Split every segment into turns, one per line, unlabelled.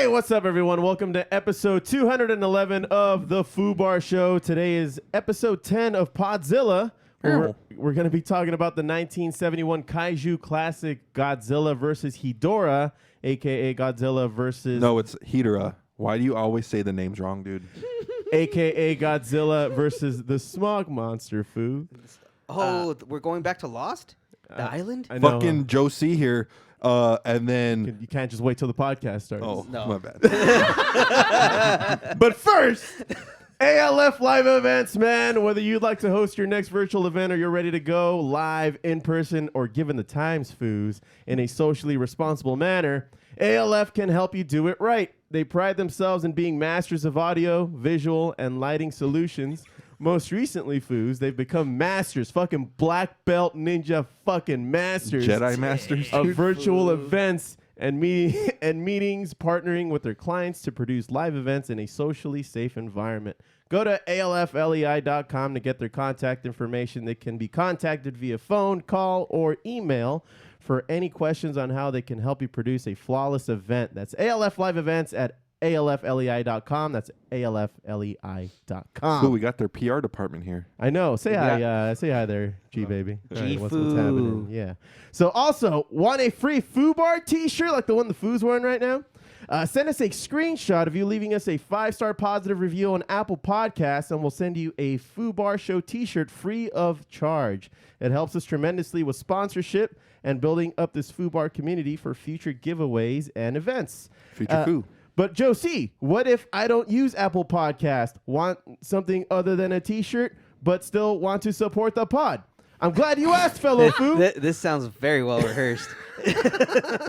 Hey, what's up, everyone? Welcome to episode 211 of the Foobar Show. Today is episode 10 of Podzilla. We're going to be talking about the 1971 Kaiju classic Godzilla versus Hedorah, a.k.a. Godzilla versus...
No, it's Hedorah. Why do you always say the names wrong, dude?
a.k.a. Godzilla versus the Smog Monster, Foo.
Oh, we're going back to Lost? The island?
I know.
Fucking Joe C here. And then...
You can't just wait till the podcast starts.
Oh,
No.
my bad.
But first, ALF Live Events, man. Whether you'd like to host your next virtual event or you're ready to go live, in person, or given the times, Foos, in a socially responsible manner, ALF can help you do it right. They pride themselves in being masters of audio, visual, and lighting solutions. Most recently, Foos, they've become masters, fucking black belt ninja fucking masters.
Jedi Masters.
Of
Dude.
virtual events and meetings, partnering with their clients to produce live events in a socially safe environment. Go to alflei.com to get their contact information. They can be contacted via phone, call, or email for any questions on how they can help you produce a flawless event. That's ALF Live Events at alflei.com. That's alflei.com.
Ooh, we got their PR department here.
I know. Say
Yeah.
hi. Say hi there, G baby.
G
All right, what's
Foo.
happening? Yeah. So also, want a free Foobar t-shirt like the one the Foo's wearing right now? Send us a screenshot of you leaving us a 5-star positive review on Apple Podcasts, and we'll send you a Foobar Show t-shirt free of charge. It helps us tremendously with sponsorship and building up this Foobar community for future giveaways and events.
Future Foo.
But Joe C., what if I don't use Apple Podcast, want something other than a t-shirt, but still want to support the pod? I'm glad you asked, fellow Foo.
This sounds very well rehearsed.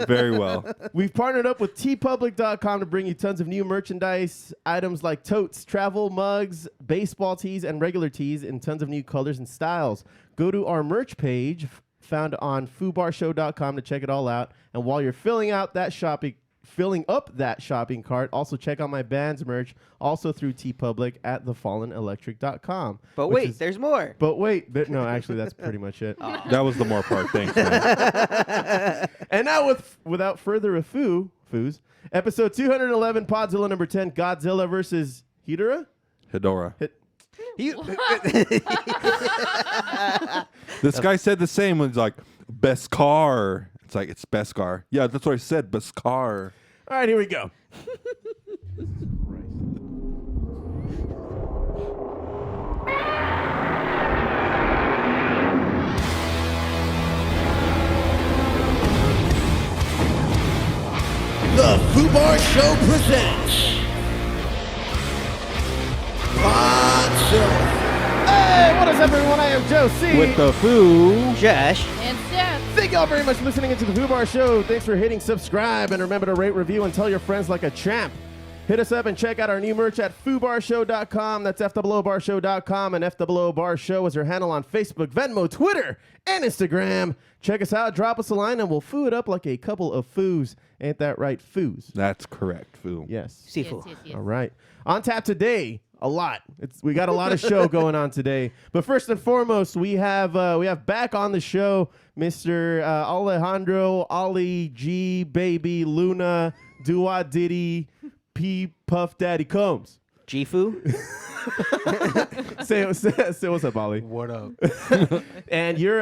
Very well.
We've partnered up with tpublic.com to bring you tons of new merchandise, items like totes, travel mugs, baseball tees, and regular tees in tons of new colors and styles. Go to our merch page found on foobarshow.com to check it all out. And while you're filling up that shopping cart, also check out my band's merch, also through TeePublic at thefallenelectric.com.
But wait, there's more.
But wait, no, actually, that's pretty much it.
That was the more part. Thanks, man.
And now, without further ado, Foos, episode 211, Podzilla number 10, Godzilla versus Hedorah?
Hedorah.
You-
This guy said the same. He's like, Beskar. It's like, it's Beskar. Yeah, that's what I said. Beskar.
All right, here we go.
The Foobar Show presents Podzilla.
Hey, what is up, everyone? I am Joe C.
With the Foo.
Josh.
And Steph.
Thank y'all very much for listening into the Foobar Show. Thanks for hitting subscribe, and remember to rate, review, and tell your friends like a champ. Hit us up and check out our new merch at foobarshow.com. That's FOObarshow.com, and FOObar Show is our handle on Facebook, Venmo, Twitter, and Instagram. Check us out, drop us a line, and we'll foo it up like a couple of foos. Ain't that right, foos?
That's correct, Foo.
Yes.
Sifu.
Yes.
All right. On tap today, a lot. We got a lot of show going on today. But first and foremost, we have back on the show Mr. Alejandro, Ali G, Baby, Luna, Dua Diddy, P Puff Daddy Combs.
Jifu.
Say what's up, Ollie.
What up?
And you're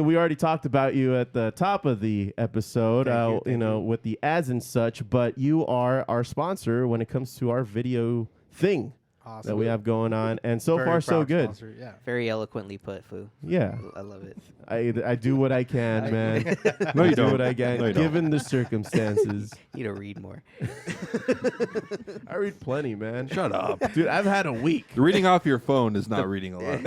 we already talked about you at the top of the episode,
Thank you.
with the ads and such, but you are our sponsor when it comes to our video thing
Awesome.
that we have going on, and so
Very
far so
proud
good.
sponsor, yeah.
Very eloquently put, Foo.
Yeah,
I love it.
I do what I can, man.
No,
I
you
do
don't.
what I can,
No, you don't.
given the circumstances.
You to read more.
I read plenty, man.
Shut up.
Dude, I've had a week.
Reading off your phone is not reading a lot.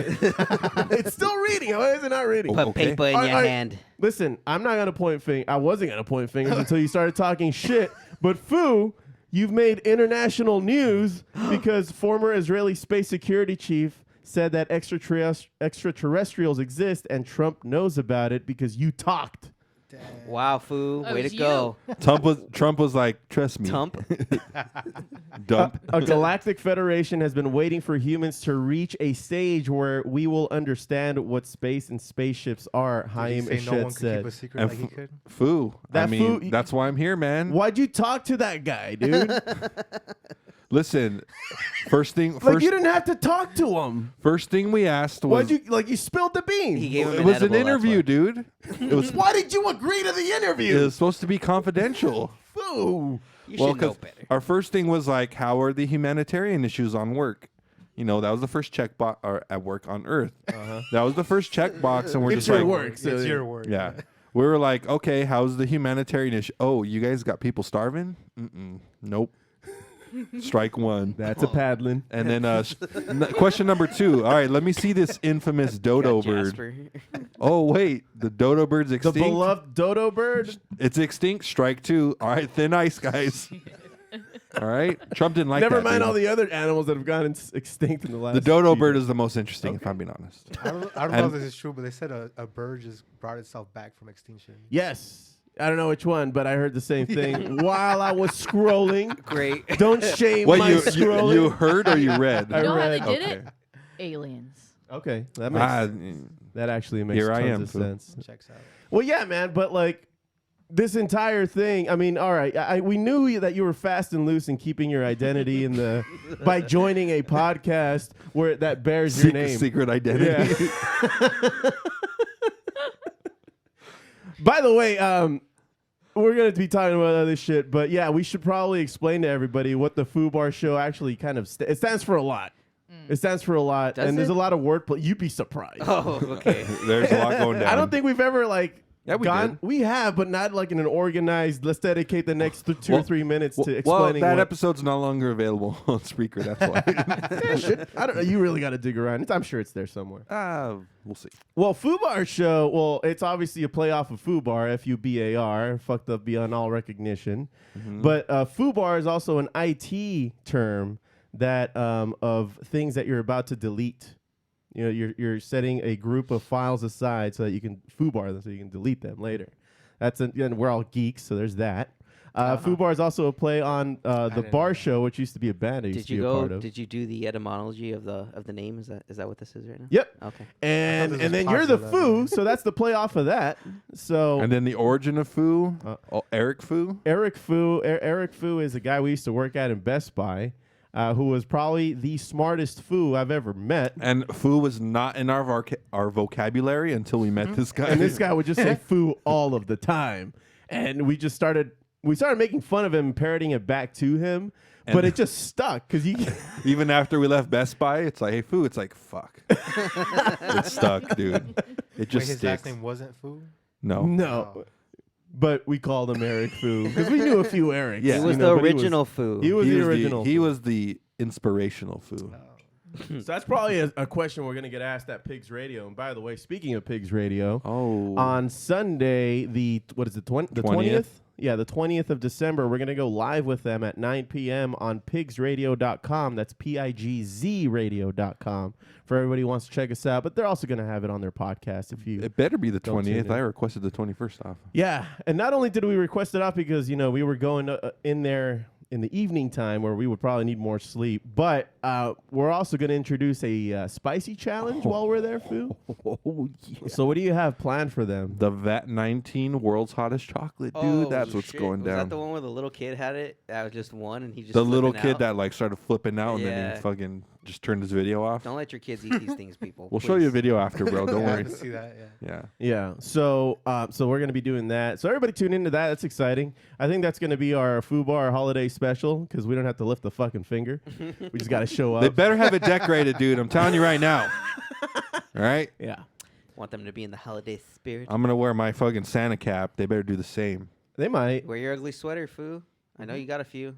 It's still reading. Why is it not reading?
Put
Okay.
paper in
All
your
right.
hand.
Listen, I'm not gonna point fingers. I wasn't gonna point fingers until you started talking shit. But Foo, you've made international news because former Israeli space security chief said that extraterrestrials exist and Trump knows about it because you talked.
Wow, Foo.
Oh,
Way
it
to
was
go.
Trump was like, trust me.
Tump.
Dump.
A Galactic Federation has been waiting for humans to reach a stage where we will understand what space and spaceships are, Haim
Did he say no one
Eshed
could
said.
keep a secret
And
like he could?
Foo.
That Foo-
that's why I'm here, man.
Why'd you talk to that guy, dude?
Listen, first thing
You didn't have to talk to him.
first thing we asked was
You spilled the beans.
He gave him
it
an
was an
edible,
interview,
that's
dude. It was
Why did you agree to the
it
interview?
was supposed to be confidential.
Foo.
why. You should know
'cause
better.
our first thing was like, how are the humanitarian issues on work? You know, that was the first checkbox at work on Earth. That was the first checkbox, and we're
It's
just
your
like,
work. So
It's your word.
yeah. We were like, okay, how's the humanitarian issue? Oh, you guys got people starving? Nope. Strike one.
That's a paddling.
And then question number 2. All right, let me see this infamous dodo
Got
bird.
Jasper.
Oh, wait. The dodo bird's
The
extinct?
beloved dodo bird.
It's extinct. Strike 2. All right, thin ice, guys. All right. Trump didn't like
Never
that.
mind
dude.
all the other animals that have gone extinct in the last.
The dodo
few
bird
years.
is the most interesting, if I'm being honest.
I don't know
And-
if this is true, but they said a bird just brought itself back from extinction.
Yes. I don't know which one, but I heard the same thing while I was scrolling.
Great.
Don't shame
What,
my scrolling.
you heard or you read?
I
You know how
read.
they did
Okay.
it? Aliens.
Okay, that makes
Ah,
that actually makes
Here I
tons
am,
of
fool.
sense.
Checks out.
Well, yeah, man, but like this entire thing. I mean, all right, we knew that you were fast and loose in keeping your identity in the by joining a podcast where that bears your name.
secret identity.
Yeah. By the way, we're going to be talking about other shit, but yeah, we should probably explain to everybody what the Foobar Show actually kind of it stands for a lot. It stands for a lot,
Does
and there's
it?
a lot of wordplay. You'd be surprised.
Oh, okay.
There's a lot going down.
I don't think we've ever like
Yeah, we
gone.
did.
We have, but not like in an organized. Let's dedicate the next 2 or 3 minutes to
Well,
explaining.
that
what,
episode's no longer available on Spreaker. That's why.
I don't know. You really got to dig around. I'm sure it's there somewhere.
We'll see.
Well, Foobar Show. Well, it's obviously a playoff of Foobar, F-U-B-A-R, fucked up beyond all recognition. But Foobar is also an IT term that of things that you're about to delete. You know, you're setting a group of files aside so that you can Foobar them, so you can delete them later. And we're all geeks, so there's that. Foobar is also a play on the
didn't
Bar
know
Show, which used to be a band I used
Did
to
you
be a part
go?
of.
Did you do the etymology of the name? Is that what this is right now?
Yep.
Okay.
And
this was
then you're the
Podzilla,
Foo, so that's the play off of that. So
And then the origin of Foo, Eric Foo.
Eric Foo. Eric Foo is a guy we used to work at in Best Buy, who was probably the smartest Foo I've ever met.
And Foo was not in our vocabulary until we met this guy.
And this guy would just say Foo all of the time. And we started making fun of him, parroting it back to him. But it just stuck because
Even after we left Best Buy, it's like, hey, Foo. It's like, fuck. It's stuck, dude. It
Wait,
just
his
sticks.
last name wasn't Foo?
No.
no. But we called him Eric Foo because we knew a few Erics.
Yeah.
He
You
was
know,
the
but
original Foo.
He was
He
the
was
original.
He
Foo.
was the inspirational Foo.
So that's probably a question we're going to get asked at Pigs Radio. And by the way, speaking of Pigs Radio,
Oh.
on Sunday, the 20th? Yeah, the 20th of December, we're going to go live with them at 9 p.m. on pigsradio.com. That's P-I-G-Z radio.com for everybody who wants to check us out. But they're also going to have it on their podcast if you...
It better be the
Don't tune
20th.
in.
I requested the 21st off.
Yeah, and not only did we request it off because, we were going in there in the evening time where we would probably need more sleep, but we're also going to introduce a spicy challenge while we're there, Foo.
Oh, yeah.
So what do you have planned for them?
The VAT 19 world's hottest chocolate, dude.
Oh,
That's what's
shit.
going
Was
down.
that the one where the little kid had it? That was just one, and he just
The little
flipping
kid
out?
that like started flipping out and then
Yeah.
he fucking just turned his video off.
Don't let your kids eat these things, people.
We'll show you a
please.
video after, bro. Don't
Yeah, I
worry.
can see that. Yeah.
Yeah.
Yeah, so we're going to be doing that. So everybody tune into that. That's exciting. I think that's going to be our Foobar holiday special because we don't have to lift the fucking finger. We just got to show up.
They better have it decorated, dude. I'm telling you right now. All right?
Yeah,
Want them to be in the holiday spirit.
I'm going to wear my fucking Santa cap. They better do the same.
they might.
Wear your ugly sweater, Foo. I know you got a few.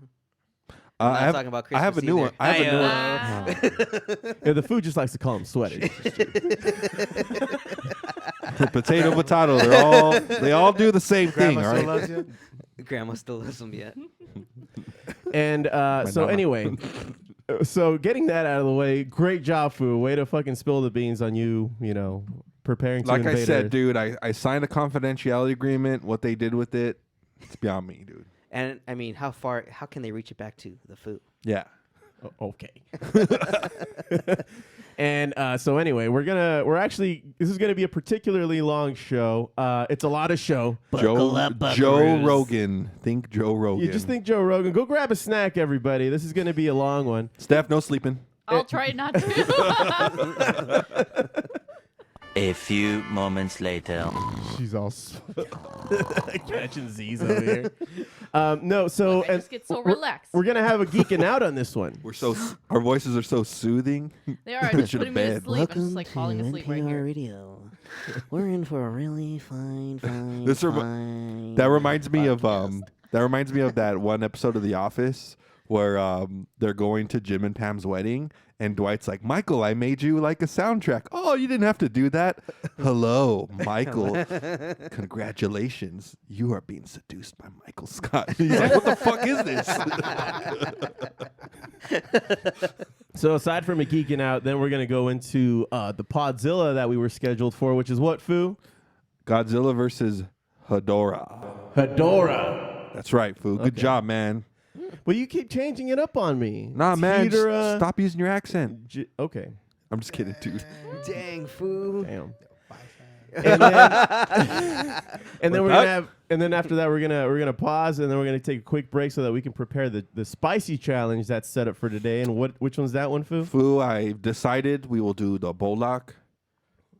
I
I'm not
have,
talking about
I have a
Christmas
new
either.
one. I have a new one.
Yeah, the food just likes to call them sweaters.
Potato, potato. They all do the same thing,
Grandma
all
still
right?
loves you?
Grandma still loves them yet.
And so
mama.
anyway, so getting that out of the way, great job, Foo. Way to fucking spill the beans on you preparing to
Like
invade
I said,
Earth.
dude, I signed a confidentiality agreement. What they did with it, it's beyond me, dude.
And I mean, how can they reach it back to the Foo?
Yeah.
Okay. And so anyway, this is gonna be a particularly long show. It's a lot of show.
Joe Rogan. Think Joe Rogan.
You just think Joe Rogan. Go grab a snack, everybody. This is gonna be a long one.
Steph, no sleeping.
I'll try not to.
A few moments later.
She's all catching Z's over here. No, so
I just get so relaxed.
we're gonna have a geeking out on this one.
Our voices are so soothing.
They are
Put
just
you to
putting me to
bed.
sleep. I'm just like falling asleep right here.
Radio. We're in for a really fine.
That reminds me of that one episode of The Office where they're going to Jim and Pam's wedding, and Dwight's like, Michael, I made you like a soundtrack. Oh, you didn't have to do that. Hello, Michael. Congratulations. You are being seduced by Michael Scott. He's like, what the fuck is this?
So aside from a geeking out, then we're gonna go into the Podzilla that we were scheduled for, which is what, Foo?
Godzilla versus Hedorah.
Hedorah.
That's right, Foo. Good job, man.
Well, you keep changing it up on me.
Nah,
It's
man.
Hedorah.
Stop using your accent.
Okay.
I'm just kidding, dude.
Dang, Foo.
Damn. And then we're gonna have, and then after that we're gonna pause, and then we're gonna take a quick break so that we can prepare the spicy challenge that's set up for today. And which one's that one, Foo?
Foo, I've decided we will do the Bolak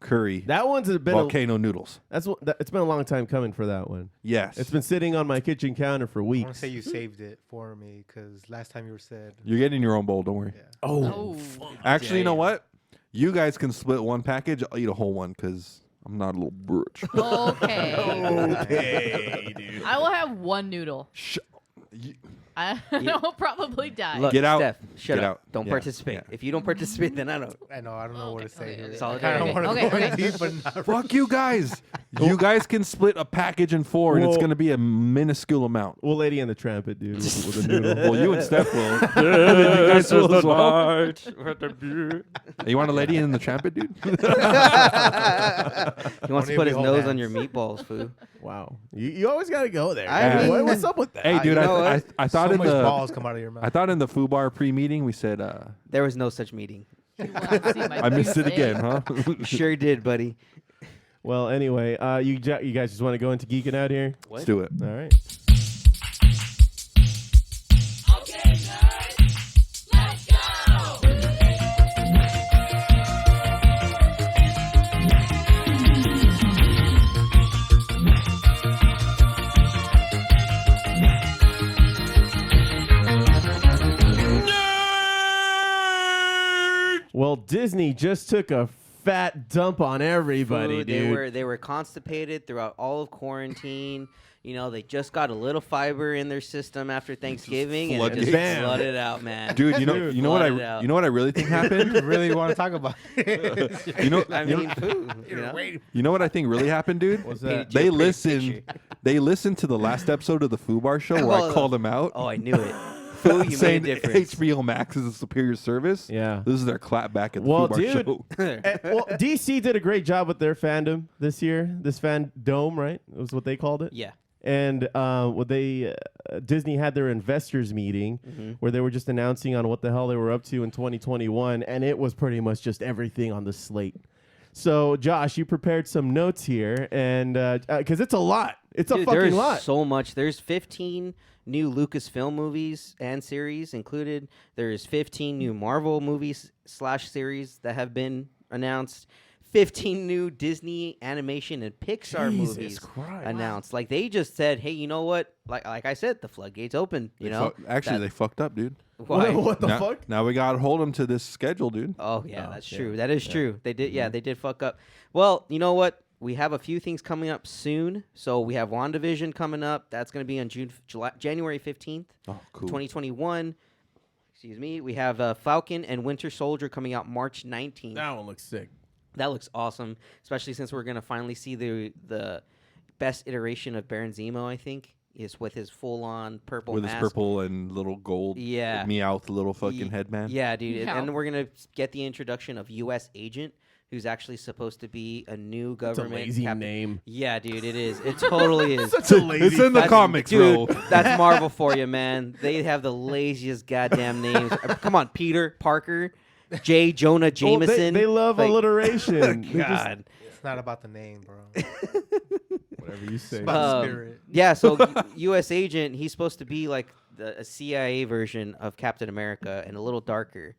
curry
That one's been
volcano noodles.
it's been a long time coming for that one.
Yes.
It's been sitting on my kitchen counter for
I want to
weeks.
say you saved it for me because last time you were said.
You're getting your own bowl, don't worry.
Yeah.
Oh,
Actually, you know what? You guys can split one package. I'll eat a whole one because I'm not a little bitch.
okay.
Okay, dude.
I will have one noodle. I'll probably die.
Look,
Get out.
Steph, shut
Get
up.
out.
Don't
Yeah,
participate.
yeah.
If you don't participate, then I don't.
I know. I don't know what to say.
okay,
here.
okay,
Solid-
I don't want to
okay,
go
okay.
in deep, but not
Fuck you guys. You guys can split a package in four, and it's
Well-
going to be a minuscule amount.
We'll Lady and the Trumpet, dude, with a noodle.
Well, you and Steph will. You guys will as well. You want a lady in the trumpet, dude?
He wants to
Only
put
if
his
we hold
nose on
hands.
your meatballs, Foo.
Wow, you always got to go there.
I
man.
mean-
What's up with that?
Hey, dude,
you know
I
what?
thought
so
in
much
the
balls come out of your mouth.
I thought in the Foobar pre-meeting we said
There was no such meeting.
You wanna see my
I missed it
face?
again, huh?
Sure did, buddy.
Well, anyway, you guys just want to go into geeking out here?
Let's do it.
All right. Well, Disney just took a fat dump on everybody,
Foo,
dude.
they were constipated throughout all of quarantine. You know, they just got a little fiber in their system after Thanksgiving, and it just
Bam.
flooded out, man.
Dude, you know what
Flooded out.
I really think happened?
You really want to talk about it?
You know,
I
you
mean,
know,
Foo. You know?
you know what I think really happened, dude?
What's
Painted
that?
you a
They
pretty
listened.
picture.
They listened to the last episode of the Foobar Show where I
Oh,
called them out,
Oh, I knew it. Foo, you
saying
made a difference.
HBO Max is a superior service.
Yeah.
This is their clap back at the
Well,
Foobar
dude.
Show.
Well, DC did a great job with their fandom this year. This fandom, right? It was what they called it.
Yeah.
And Disney had their investors meeting where they were just announcing on what the hell they were up to in 2021, and it was pretty much just everything on the slate. So, Josh, you prepared some notes here, and because it's a lot, it's a
Dude,
fucking
there's
lot.
so much. There's 15 new Lucasfilm movies and series included. There's 15 new Marvel movies / series that have been announced. 15 new Disney animation and Pixar
Jesus
movies
Christ.
announced. Like they just said, hey, you know what? Like I said, the floodgates open. You know,
They fucked up, dude.
why?
What the
now,
fuck?
Now we got to hold them to this schedule, dude.
Oh yeah,
Oh,
that's
yeah.
true. That is true. They did. Yeah, they did fuck up. Well, you know what? We have a few things coming up soon. So we have WandaVision coming up. That's going to be on January 15th,
Oh, cool.
2021. Excuse me. We have Falcon and Winter Soldier coming out March 19th.
That one looks sick.
That looks awesome, especially since we're going to finally see the best iteration of Baron Zemo, I think, is with his full-on purple
With
mask.
his purple and little gold.
Yeah.
Meowth little fucking headband.
Yeah, dude.
Yeah.
And we're going to get the introduction of U.S. Agent, who's actually supposed to be a new
It's a
government
lazy
captain.
name.
Yeah, dude, it is. It totally is.
Such a lazy.
It's in the
That's-
comics,
dude,
bro.
that's Marvel for you, man. They have the laziest goddamn names. Come on, Peter Parker, J. Jonah
Well,
Jameson.
they love
like-
alliteration. They just-
God.
It's not about the name, bro.
whatever you say.
about the
Um,
spirit.
Yeah, so U.S. agent, he's supposed to be like a CIA version of Captain America and a little darker.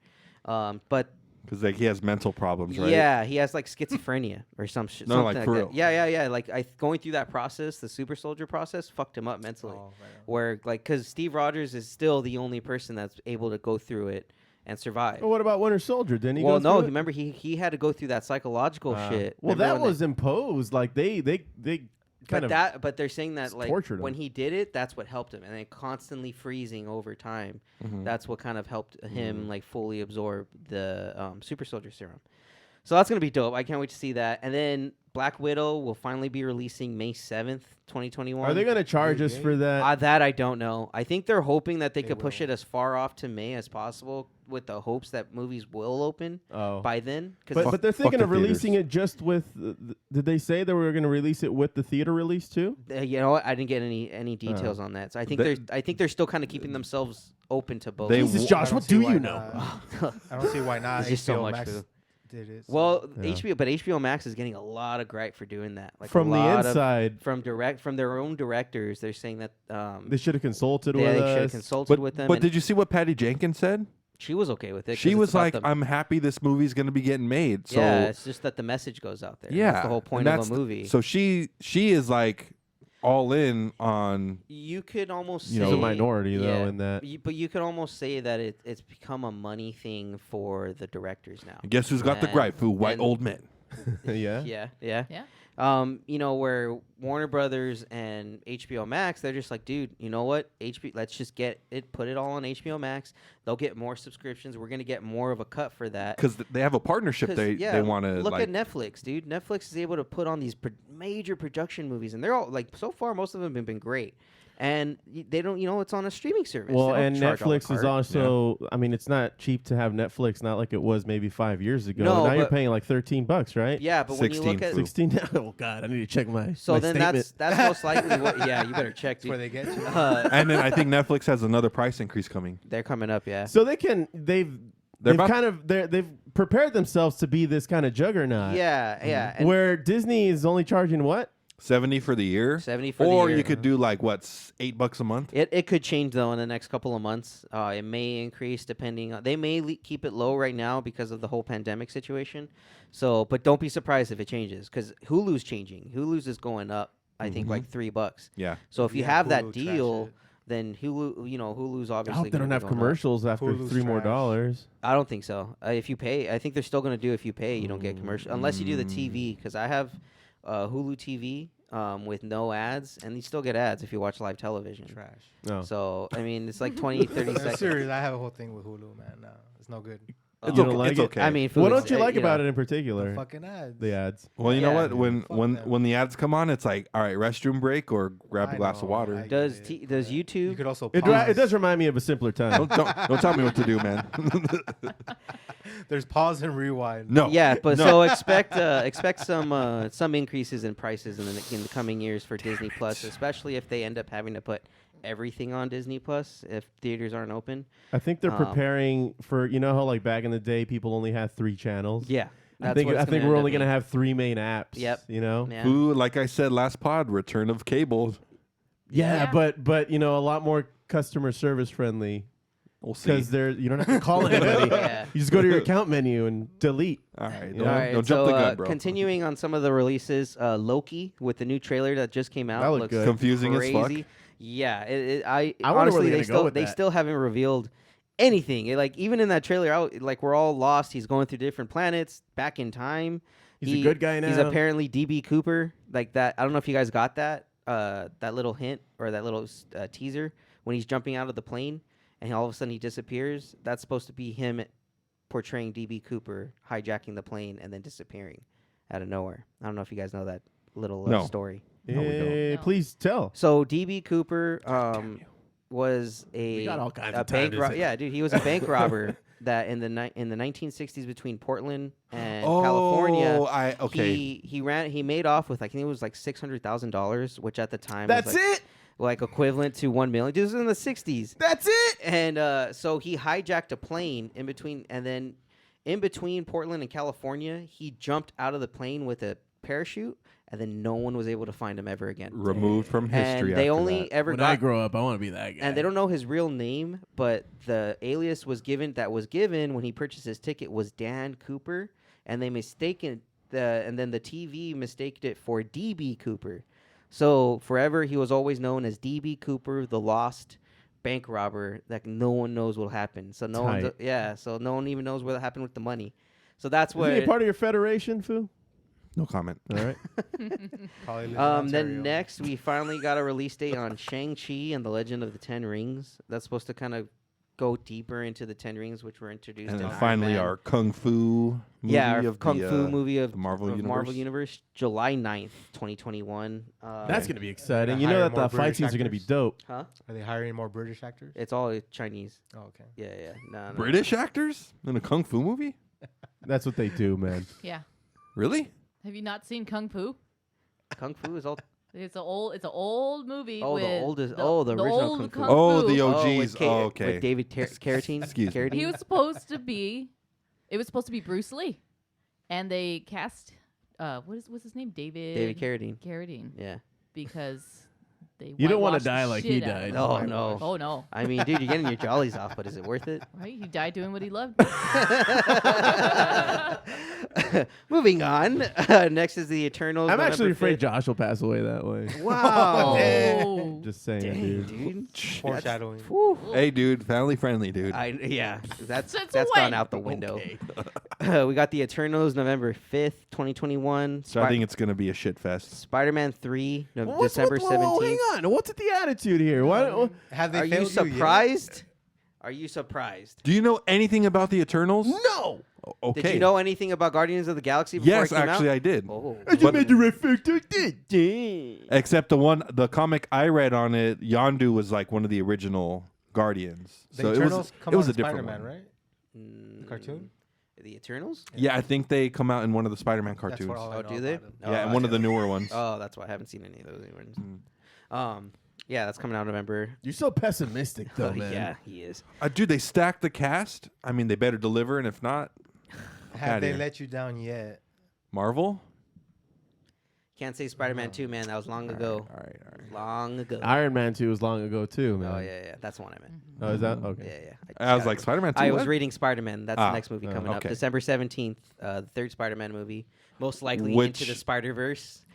But
Because like he has mental problems, right?
yeah, he has like schizophrenia or some shit.
No, like, for
that.
real.
Yeah. Like going through that process, the super soldier process, fucked him up mentally.
Oh, right.
Where like, because Steve Rogers is still the only person that's able to go through it and survive.
Well, what about Winter Soldier? Didn't he?
Well,
go
no,
through it?
remember he had to go through that psychological shit.
Well,
Remember
that
when they-
was imposed. Like they kind of.
but they're saying that
s-
like
tortured
when
him.
he did it, that's what helped him, and then constantly freezing over time.
Mhm.
That's what kind of helped him like fully absorb the super soldier serum. So that's gonna be dope. I can't wait to see that. And then Black Widow will finally be releasing May 7th, 2021.
Are they going to charge us for that?
That I don't know. I think they're hoping that they
They
could push
will.
it as far off to May as possible, with the hopes that movies will open
Oh.
by then.
But they're
fuck
thinking
the
of releasing
theaters.
it just with. Did they say they were going to release it with the theater release too?
You know what? I didn't get any details on that. So I think they're still kind of keeping themselves open to both.
They
Jesus,
w-
Josh,
I don't
what
see
do
why
you know?
not. I don't see why not.
It's just so
HBO
much
Max
food.
did it. so-
Well,
Yeah.
HBO Max is getting a lot of gripe for doing that. Like
From
a
the
lot
inside,
from their own directors, they're saying that
they should have consulted
they
with
should have
us.
consulted
But,
with them.
but
and
did you see what Patty Jenkins said?
she was okay with it. 'cause
She
it's
was
about
like,
the-
"I'm happy this movie's gonna be getting made." So
yeah, it's just that the message goes out there.
yeah,
That's the whole
and
point of
that's
a movie.
So she is like all in on.
You could almost
You
say
She's a minority though
yeah,
in that.
but you could almost say that it's become a money thing for the directors now.
Guess who's got the
And-
gripe? Who? White
and-
old men.
Yeah.
Yeah.
Yeah.
Where Warner Brothers and HBO Max, they're just like, dude, you know what? Let's just get it, put it all on HBO Max. They'll get more subscriptions. We're gonna get more of a cut for that.
Because they have a partnership.
'Cause,
They want to
look
like.
at Netflix, dude. Netflix is able to put on these major production movies, and they're all like, so far, most of them have been great. And they don't, it's on a streaming service.
Well,
They don't
and
charge a la
Netflix is
carte.
also. I mean, it's not cheap to have Netflix. Not like it was maybe 5 years ago.
No,
now you're
but-
paying like $13, right?
Yeah, but when you look
16
at
16. Oh God, I need to check my.
so
my
then
statement.
that's most likely what. Yeah, you better check,
That's where
dude.
they get you.
And then I think Netflix has another price increase coming.
They're coming up, yeah.
So they've
They're about-
they've prepared themselves to be this kind of juggernaut.
Yeah. And
Where Disney is only charging what?
70 for the year.
70 for the
or
year.
you could do like what, $8 a month.
It could change though in the next couple of months. It may increase depending on. They may keep it low right now because of the whole pandemic situation. So, but don't be surprised if it changes because Hulu's changing. Hulu's is going up. I think like $3.
Yeah.
So if you
Yeah,
have that
Hulu trash
deal,
it.
then Hulu's
I
obviously.
hope they don't
gonna
have
be going up.
commercials after
Hulu's
$3 more
trash.
dollars.
I don't think so. If you pay, I think they're still going to do. If you pay, you don't get commercial unless you do the TV. Because I have Hulu TV with no ads, and you still get ads if you watch live television.
Trash.
No.
So I mean, it's like 20, 30
I'm
seconds.
serious. I have a whole thing with Hulu, man. No, it's no good.
It's
You
okay.
don't like
it's
it?
okay.
I mean,
What
Foos,
don't you like
know.
about it in
The
particular?
fucking ads.
The ads.
well, you know
Yeah.
what? When
Fuck
when
them.
when the ads come on, it's like, all right, restroom break or grab a
I
glass of
know,
water.
I
Does
get it,
does
but
YouTube?
You could also.
It
Pause.
does remind me of a simpler time.
don't tell me what to do, man.
There's pause and rewind.
No.
Yeah, but
no.
so expect some increases in prices in the coming years for Disney Plus, especially if they end up having to put everything on Disney Plus if theaters aren't open.
I think they're
Um,
preparing for how like back in the day people only had 3 channels.
Yeah,
I think we're only gonna have 3 main apps.
Yep.
Yeah.
Who, like I said last pod, return of cable.
Yeah,
Yeah.
but a lot more customer service friendly
We'll see.
because you don't have to call anybody.
Yeah.
You just go to your account menu and delete.
All right,
Yeah.
don't,
All right,
don't
so
jump the gun, bro.
continuing on some of the releases, Loki with the new trailer that just came out
That looked
looks
good.
Confusing as
crazy.
fuck.
Yeah,
I wonder where
honestly
they're
they
gonna
still
go with
they
that.
still haven't revealed anything. Like even in that trailer, like we're all lost. He's going through different planets back in time.
He's a good guy
He's
now.
apparently DB Cooper, like that. I don't know if you guys got that little hint or that little teaser when he's jumping out of the plane and all of a sudden he disappears. That's supposed to be him portraying DB Cooper hijacking the plane and then disappearing out of nowhere. I don't know if you guys know that little
No.
story.
No, we don't.
No.
Please tell.
So DB Cooper was
We
a
got all kinds
a
of time
bank
to say.
yeah, dude, he was a bank robber that in the 1960s between Portland and California, he made off with I think it was like $600,000, which at the time
That's
was like equivalent to $1 million. This was in the 60s.
That's it.
And so he hijacked a plane in between Portland and California. He jumped out of the plane with a parachute, and then no one was able to find him ever again.
Removed from history.
And they
after
only
that.
ever
When
got.
I grow up, I want to be that guy.
And they don't know his real name, but the alias was given when he purchased his ticket was Dan Cooper, and they and then the TV mistaked it for DB Cooper. So forever he was always known as DB Cooper, the lost bank robber that no one knows what happened. So no one even knows what happened with the money. So that's
Is he
what.
part of your federation, Foo?
No comment.
All right.
Probably lives in Ontario.
Then next we finally got a release date on Shang-Chi and the Legend of the Ten Rings. That's supposed to kind of go deeper into the Ten Rings, which were introduced.
And
in
then
Iron
finally
Man.
our Kung Fu movie
our
of
Kung
the,
Fu movie of
the Marvel Universe.
July 9th, 2021.
That's going to be exciting.
Gonna
You know
hire
that the
more
fight
British
scenes are going to be
actors?
dope.
Huh?
Are they hiring more British actors?
It's all Chinese.
Oh, okay.
Yeah. No.
British actors in a Kung Fu movie?
That's what they do, man.
Yeah.
Really?
Have you not seen Kung Fu?
Kung Fu is all.
It's an old movie.
Oh, the
with
oldest- the original
old
Kung Fu.
Oh, the
with
OGs. Okay.
With David Carradine.
Excuse me.
He was supposed to be. It was supposed to be Bruce Lee, and they cast. What's his name? David
Carradine.
Carradine.
Yeah.
Because they.
You don't wanna
whitewashed the
die like he
shit out of
died.
him.
Oh no.
Oh no!
I mean, dude, you're getting your jollies off, but is it worth it?
Right? He died doing what he loved.
Moving on. Next is the Eternals.
I'm actually
November
afraid
5th.
Josh will pass away that way.
Wow.
Oh.
Just saying,
Dang,
dude.
dude.
Foreshadowing.
Hey, dude. Family friendly, dude.
That's
Since
gone
when?
out the window. We got the Eternals November 5th, 2021.
So I think it's going to be a shit fest.
Spider-Man 3,
What's
December 17th.
hang on. What's the attitude here? Why?
Have they
Are you
failed yet?
surprised? Are you surprised?
Do you know anything about the Eternals?
No.
Okay.
Did you know anything about Guardians of the Galaxy before
Yes,
it came
actually,
out?
I did.
Oh.
But-
did.
Except the comic I read on it, Yondu was like one of the original Guardians.
The
So
Eternals
it
come
was
out
a
in
different
Spider-Man,
one.
right? The cartoon?
The Eternals?
Yeah, I think they come out in one of the Spider-Man
That's
cartoons.
what all I
Oh,
know
do they?
about them.
Yeah, and one of the newer ones.
Oh, that's why I haven't seen any of those ones.
Mm.
Yeah, that's coming out November.
You're so pessimistic, though,
Oh,
man.
yeah, he is.
Dude, they stacked the cast. I mean, they better deliver, and if not,
Have
outta
they
here.
let you down yet?
Marvel.
Can't say Spider-Man 2, man. That was long ago.
All right.
Long ago.
Iron Man 2 was long ago, too, man.
Oh, yeah. That's the one I meant.
Oh, is that? Okay.
Yeah.
I was like, Spider-Man 2?
I was
what?
reading Spider-Man. That's the next movie
oh,
coming up.
okay.
December 17th, the third Spider-Man movie. Most likely
Which-
into the Spider-Verse.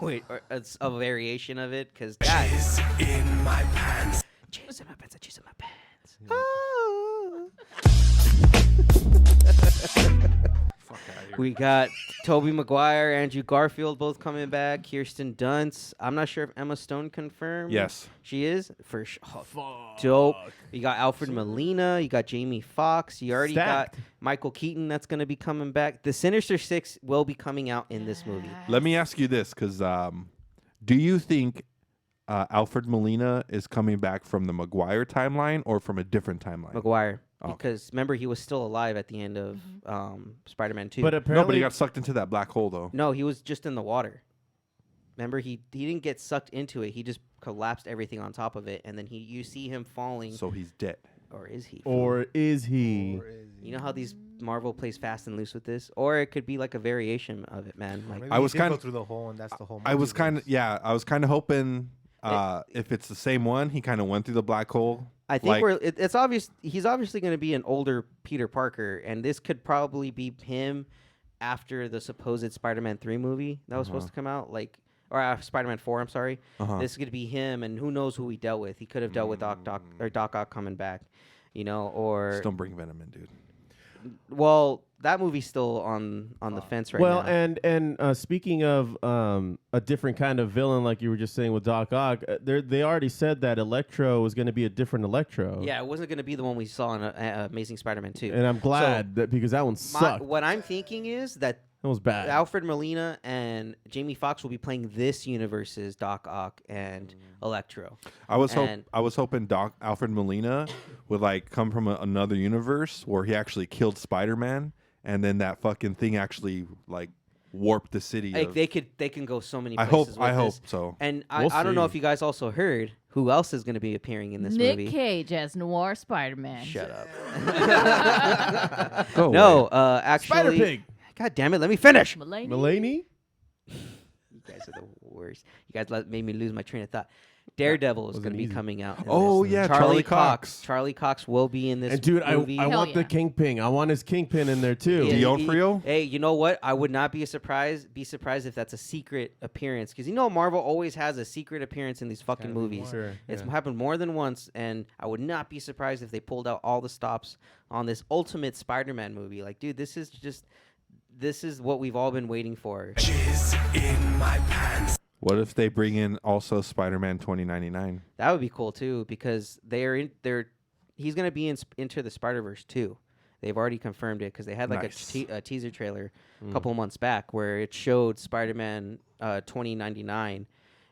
Wait, or it's a variation of it, because God. Cheese
In my pants.
Cheese in my pants. Cheese in my pants.
Fuck outta here.
We got Tobey Maguire, Andrew Garfield both coming back. Kirsten Dunst. I'm not sure if Emma Stone confirmed.
Yes.
She is for sure. Oh, dope. You got Alfred Molina. You got Jamie Foxx. You already
Stacked.
got Michael Keaton. That's going to be coming back. The Sinister Six will be coming out in this movie.
Let me ask you this, because do you think Alfred Molina is coming back from the Maguire timeline or from a different timeline?
Maguire.
Okay.
Because remember, he was still alive at the end of Spider-Man 2.
But
No,
apparently,
but he got sucked into that black hole, though.
No, he was just in the water. Remember, he didn't get sucked into it. He just collapsed everything on top of it, and then you see him falling.
So he's dead.
Or is he?
or is he?
You know how these Marvel plays fast and loose with this, or it could be like a variation of it, man. Like
Maybe
I
he
was
did
kinda-
go through the hole, and that's the whole.
I was
multiverse.
kind of hoping if it's the same one, he kind of went through the black hole.
I think
like-
it's obvious. He's obviously going to be an older Peter Parker, and this could probably be him after the supposed Spider-Man 3 movie that was supposed to come out, or Spider-Man 4. I'm sorry.
Uh-huh.
This could be him, and who knows who he dealt with. He could have dealt with Doc Ock coming back, or
Just don't bring Venom in, dude.
well, that movie's still on the fence right
Well,
now.
and speaking of a different kind of villain, like you were just saying with Doc Ock, they already said that Electro was going to be a different Electro.
Yeah, it wasn't going to be the one we saw in Amazing Spider-Man 2.
And I'm glad that because that one sucked.
What I'm thinking is that
That was bad.
Alfred Molina and Jamie Foxx will be playing this universe's Doc Ock and Electro.
I was hoping Alfred Molina would like come from another universe where he actually killed Spider-Man, and then that fucking thing actually like warped the city.
Like they can go so many
I
places.
hope so.
And
We'll
I don't know
see.
if you guys also heard who else is going to be appearing in this
Nick
movie.
Cage as Noir Spider-Man.
Shut up.
Go
No,
away.
actually.
Spider Pig.
God damn it! Let me finish.
Mulaney?
Mulaney?
You guys are the worst. You guys made me lose my train of thought. Daredevil is
wasn't
going to be
easy.
coming out. in
Oh,
this.
yeah, Charlie Cox.
Charlie Cox will be in this
And dude,
movie.
I
Hell
want the
yeah.
Kingpin. I want his Kingpin in there too.
Yeah,
D'Onofrio?
Hey, you know what? I would not be surprised if that's a secret appearance, because Marvel always has a secret appearance in these fucking movies.
Sure,
It's
yeah.
happened more than once, and I would not be surprised if they pulled out all the stops on this ultimate Spider-Man movie. Like, dude, this is what we've all been waiting for.
What if they bring in also Spider-Man 2099?
That would be cool too, because he's gonna be in Into the Spider-Verse too. They've already confirmed it because they had like
Nice.
a teaser trailer a couple months back where it showed Spider-Man 2099,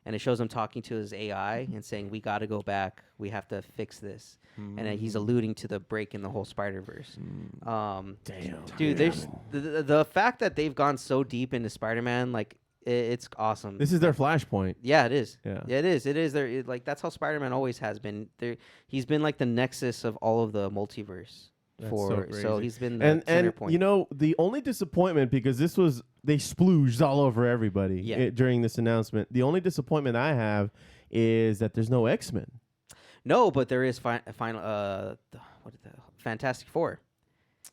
and it shows him talking to his AI and saying, "We got to go back. We have to fix this." And he's alluding to the break in the whole Spider-Verse.
Damn.
Dude, there's the fact that they've gone so deep into Spider-Man, like it's awesome.
This is their Flashpoint.
Yeah, it is.
Yeah.
It is. It is. Like that's how Spider-Man always has been. He's been like the nexus of all of the multiverse.
That's
So
crazy.
he's been the center
and
point.
you know, the only disappointment, because they splooged all over everybody during this announcement. The only disappointment I have is that there's no X-Men.
No, but there is Fantastic Four.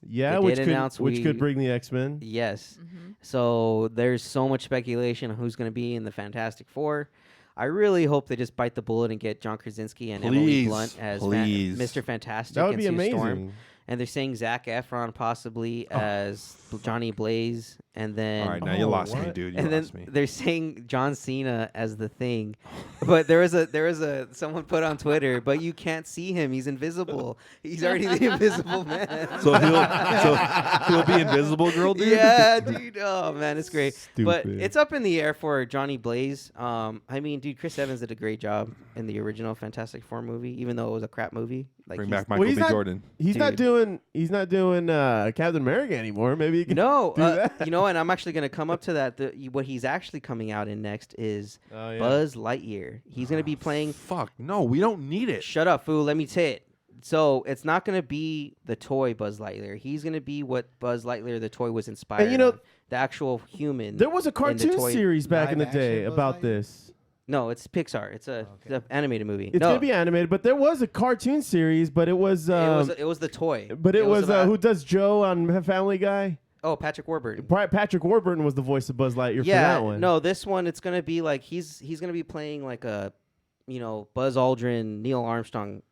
Yeah,
They
which
did
could
announce
which could bring the X-Men.
Yes.
Mm-hmm.
So there's so much speculation on who's going to be in the Fantastic Four. I really hope they just bite the bullet and get John Krasinski and Emily
Please,
Blunt as
please.
Mr. Fantastic.
That would
and
be
Sue
amazing.
Storm. And they're saying Zac Efron possibly as Johnny Blaze, and then
All right, now you lost me,
what?
dude. You
and then
lost me.
they're saying John Cena as the Thing, but there was a someone put on Twitter, but you can't see him; he's invisible. He's already the Invisible Man.
So he'll be Invisible Girl, dude.
Yeah, dude. Oh man, it's great. But
Stupid.
it's up in the air for Johnny Blaze. I mean, dude, Chris Evans did a great job in the original Fantastic Four movie, even though it was a crap movie. Like
Bring
he's-
back Michael
he's
B.
not-
Jordan.
He's not
Dude.
doing Captain America anymore. Maybe he can
No,
do that.
you know, and I'm actually going to come up to that. What he's actually coming out in next is
Oh, yeah.
Buzz Lightyear. He's going to be playing.
Fuck, no, we don't need it.
Shut up, fool. Let me say it. So it's not going to be the toy Buzz Lightyear. He's going to be what Buzz Lightyear, the toy, was inspired.
you know,
of. The actual human.
There was a
in the
cartoon
toy-
series back in the
Live
day
action Buzz
about
Lightyear?
this.
No, it's Pixar. It's
Okay.
the animated movie.
It's
no,
gonna be animated, but there was a cartoon series, but it was
it was the toy.
but it was
about-
who does Joe on Family Guy?
Oh, Patrick Warburton.
Patrick Warburton was the voice of Buzz Lightyear for
Yeah,
that one.
no, this one it's gonna be like he's gonna be playing like a, Buzz Aldrin, Neil Armstrong,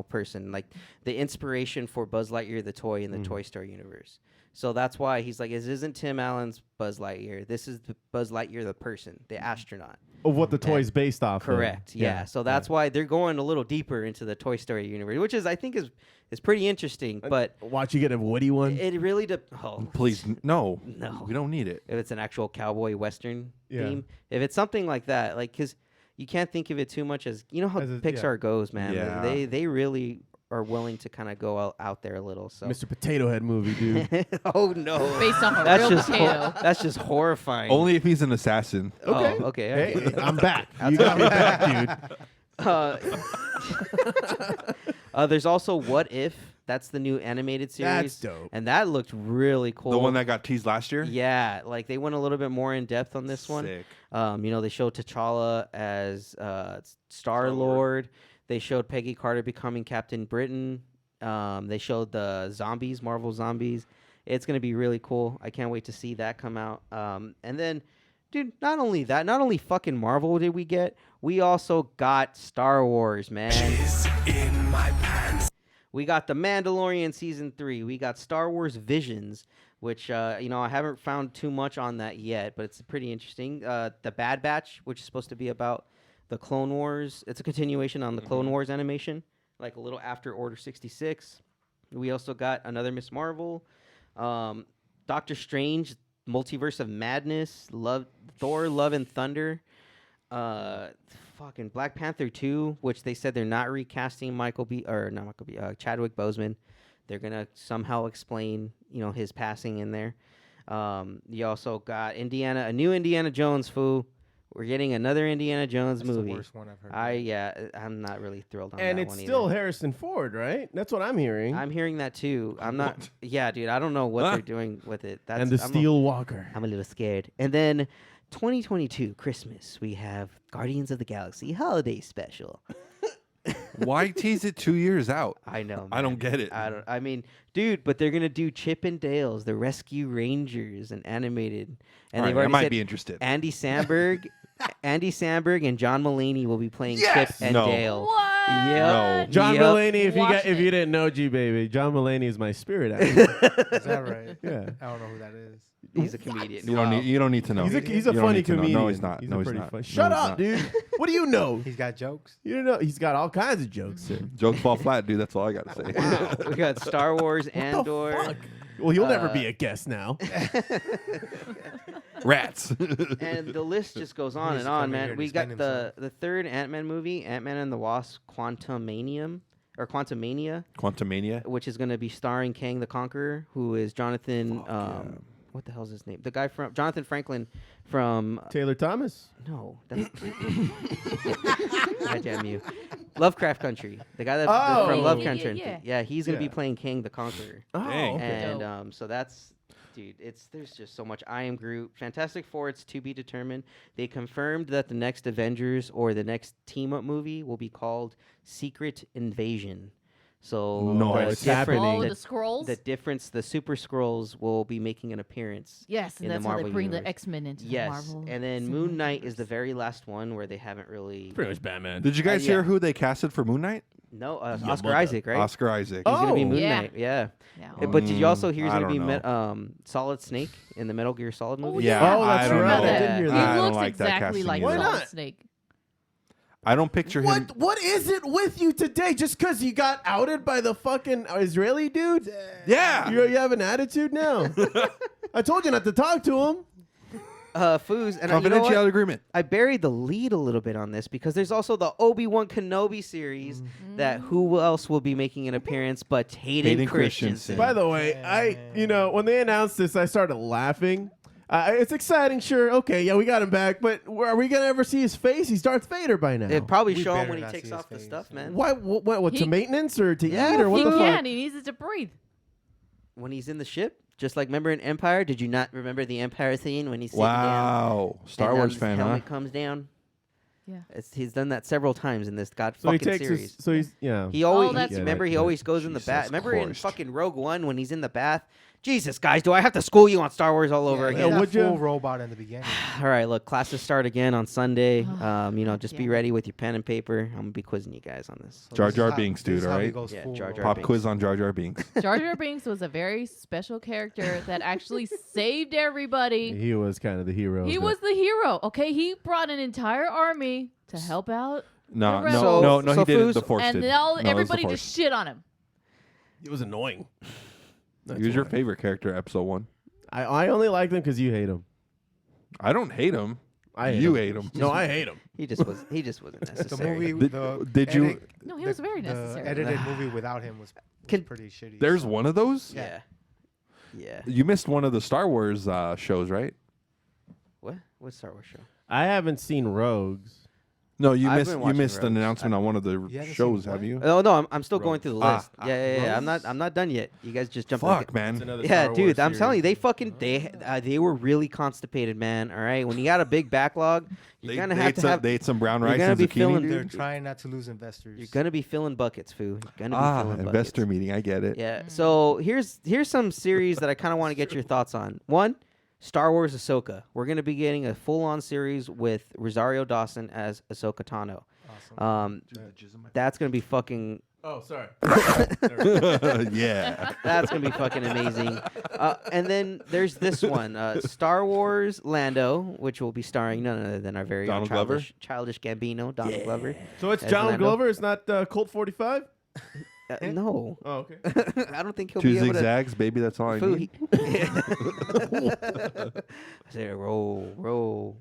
person, like the inspiration for Buzz Lightyear the toy in the Toy Story universe. So that's why he's like, this isn't Tim Allen's Buzz Lightyear. This is the Buzz Lightyear the person, the astronaut.
Of what the toy's based off of.
Correct. Yeah. So that's why they're going a little deeper into the Toy Story universe, which I think is pretty interesting. But
Watch you get a Woody one.
it really oh,
Please, no,
No.
we don't need it.
if it's an actual cowboy western
Yeah.
theme. If it's something like that, like, because you can't think of it too much as, how
As a-
Pixar goes, man.
Yeah.
They really are willing to kind of go out there a little. So
Mr. Potato Head movie, dude.
oh no,
Based off a
that's
real
just
potato.
that's just horrifying.
Only if he's an assassin.
Okay.
Oh, okay.
Hey, I'm back. You got me back, dude.
There's also What If. That's the new animated series.
That's dope.
And that looked really cool.
The one that got teased last year.
Yeah, like they went a little bit more in depth on this one.
Sick.
They showed T'Challa as Star-Lord. They showed Peggy Carter becoming Captain Britain. They showed the zombies, Marvel zombies. It's going to be really cool. I can't wait to see that come out. And then, dude, not only fucking Marvel did we get, we also got Star Wars, man. We got The Mandalorian Season 3. We got Star Wars Visions, which, I haven't found too much on that yet, but it's pretty interesting. The Bad Batch, which is supposed to be about the Clone Wars. It's a continuation on the Clone Wars animation, like a little after Order 66. We also got another Miss Marvel. Doctor Strange, Multiverse of Madness, Thor, Love and Thunder, fucking Black Panther 2, which they said they're not recasting Chadwick Boseman. They're gonna somehow explain, his passing in there. You also got a new Indiana Jones, foo. We're getting another Indiana Jones
That's
movie.
the worst one I've heard.
I'm not really thrilled on
And
that
it's
one
still
either.
Harrison Ford, right? That's what I'm hearing.
I'm hearing that too. I'm not. Yeah, dude. I don't know what they're doing with it.
And the
I'm
Steel Walker.
I'm a little scared. And then 2022 Christmas, we have Guardians of the Galaxy Holiday Special.
Why tease it 2 years out?
I know.
I don't get it.
I mean, dude, but they're gonna do Chip and Dale's, the Rescue Rangers, and animated. And
All
they've
right, I
already
might
said
be interested.
Andy Samberg, and John Mulaney will be playing
Yes!
Chip and
No.
Dale.
What?
Yep.
John
Yep.
Mulaney, if
Watching
you
it.
didn't know, G baby, John Mulaney is my spirit actor.
Is that right?
Yeah.
I don't know who that is.
He's a comedian.
You don't need to know.
He's a
You don't
funny
need to know.
comedian.
No, he's not. No, he's
pretty
not.
funny.
No,
Shut
he's
up,
not.
dude. What do you know?
He's got jokes.
You don't know. He's got all kinds of jokes, sir.
Jokes fall flat, dude. That's all I gotta say.
We got Star Wars,
What the
Andor.
fuck? Well, he'll never be a guest now.
Rats.
And the list just goes on
He's
and on,
coming here
man.
to
We got
defend
the third Ant-Man movie, Ant-Man and the Wasp: Quantumania,
Quantumania.
which is going to be starring Kang the Conqueror, who is Jonathan. What the hell's his name? The guy from Jonathan Franklin from.
Taylor Thomas.
No, that's. God damn you. Lovecraft Country. The guy that
Oh.
from
Yeah,
Lovecraft
yeah,
Country.
yeah.
Yeah, he's going to
Yeah.
be playing Kang the Conqueror.
Oh,
Dang.
okay.
And so that's, dude, there's just so much. I Am Groot, Fantastic Four, it's to be determined. They confirmed that the next Avengers or the next team up movie will be called Secret Invasion. So
No,
the
it's
different-
happening.
Oh, the scrolls.
The difference, the Super Skrulls will be making an appearance.
Yes,
in
and
the
that's how they
Marvel
bring
universe.
the X-Men into the
Yes,
Marvel.
and then Moon Knight is the very last one where they haven't really.
Pretty much Batman.
Did you guys
yeah.
hear who they casted for Moon Knight?
No,
Yeah,
Oscar
mother.
Isaac, right?
Oscar Isaac.
He's gonna be
Oh.
Moon
Yeah.
Knight. Yeah.
Yeah.
But did you also hear he's
I
gonna be
don't
Solid Snake in the Metal Gear Solid movie?
Oh,
Yeah,
Oh, that's
I don't
right.
know.
I did hear
He
that.
I don't
looks
like that
exactly
casting
like
either.
Why
Solid
not?
Snake.
I don't picture him.
What is it with you today? Just because you got outed by the fucking Israeli dude?
Yeah.
You have an attitude now. I told you not to talk to him.
Foos, and you know
Confidentiality
what?
agreement.
I buried the lead a little bit on this because there's also the Obi-Wan Kenobi series that who else will be making an appearance but Hayden
Hayden
Christensen.
Christensen.
By the way, when they announced this, I started laughing. It's exciting, sure. Okay, yeah, we got him back, but are we gonna ever see his face? He's Darth Vader by now.
It'd probably
We
show him
better
when he
not
takes
see his
off the
face.
stuff, man.
Why? What? To
He-
maintenance or to
Yeah,
eat or what
He
the fuck?
can. He needs it to breathe.
When he's in the ship, just like remember in Empire. Did you not remember the Empire scene when he's sitting
Wow.
down?
Star
and,
Wars
his
fan, huh?
helmet comes down.
Yeah.
He's done that several times in this
So he
fucking
takes
series.
his. So he's yeah.
He always
that's
remember
right.
he always goes in the bath.
Jesus
Remember in
Christ.
fucking Rogue One when he's in the bath. Jesus, guys, do I have to school you on Star Wars all over
Yeah,
again?
Yeah,
would
would ya?
full robot in the beginning.
All right, look, classes start again on Sunday. Just be
Yeah.
ready with your pen and paper. I'm gonna be quizzing you guys on this.
So
Jar
this is
Jar
how-
Binks,
this
dude,
is how he
alright?
goes
Yeah,
full
Jar Jar
robot.
Pop
Binks.
quiz on Jar Jar Binks.
Jar Jar Binks was a very special character that actually saved everybody.
He was kind of the hero.
He
of the-
was the hero. Okay, he brought an entire army to help out,
No,
The
no,
rebels.
no, no,
So
he didn't.
Foos-
The Force
and
did.
now
No, it was the
everybody
Force.
just shit on him.
It was annoying. That's
He was your
why.
favorite character, episode 1.
I only like him because you hate him.
I don't hate him.
I hate
You
him.
hate him.
No, I hate him.
He just wasn't
The
necessary.
movie,
Did you-
No, he was very necessary.
The edited movie without him was
Can-
pretty shitty.
There's
so-
one of those?
Yeah. Yeah.
You missed one of the Star Wars shows, right?
What? What Star Wars show?
I haven't seen Rogues.
No, you
I've
missed
been
you
watching
missed an
Rogues.
announcement on one of the
You haven't
shows,
seen
have
what?
you?
Oh no, I'm still going through the
Ah,
list. Yeah. I'm not done yet. You guys just jumped.
Fuck, man.
Yeah, dude, I'm telling you, they fucking they were really constipated, man. All right, when you got a big backlog, you're gonna have to have.
They ate some brown
you're
rice
gonna
and
be
zucchini.
feeling-
dude.
They're trying not to lose investors.
You're gonna be filling buckets, foo. You're gonna be filling
Investor
buckets.
meeting. I get it.
Yeah. So here's some series that I kind of want to get your thoughts on. One, Star Wars Ahsoka. We're gonna be getting a full-on series with Rosario Dawson as Ahsoka Tano.
Awesome.
That's gonna be fucking.
Oh, sorry.
Yeah.
That's gonna be fucking amazing. And then there's this one, Star Wars Lando, which will be starring none other than our very own
Donald Glover?
childish Gambino, Donald Glover.
So it's
As
Donald
Lando.
Glover. It's not Colt 45.
No.
Oh, okay.
I don't think he'll
Two
be able to.
zigzags, baby. That's all I
Foo,
need.
I said roll.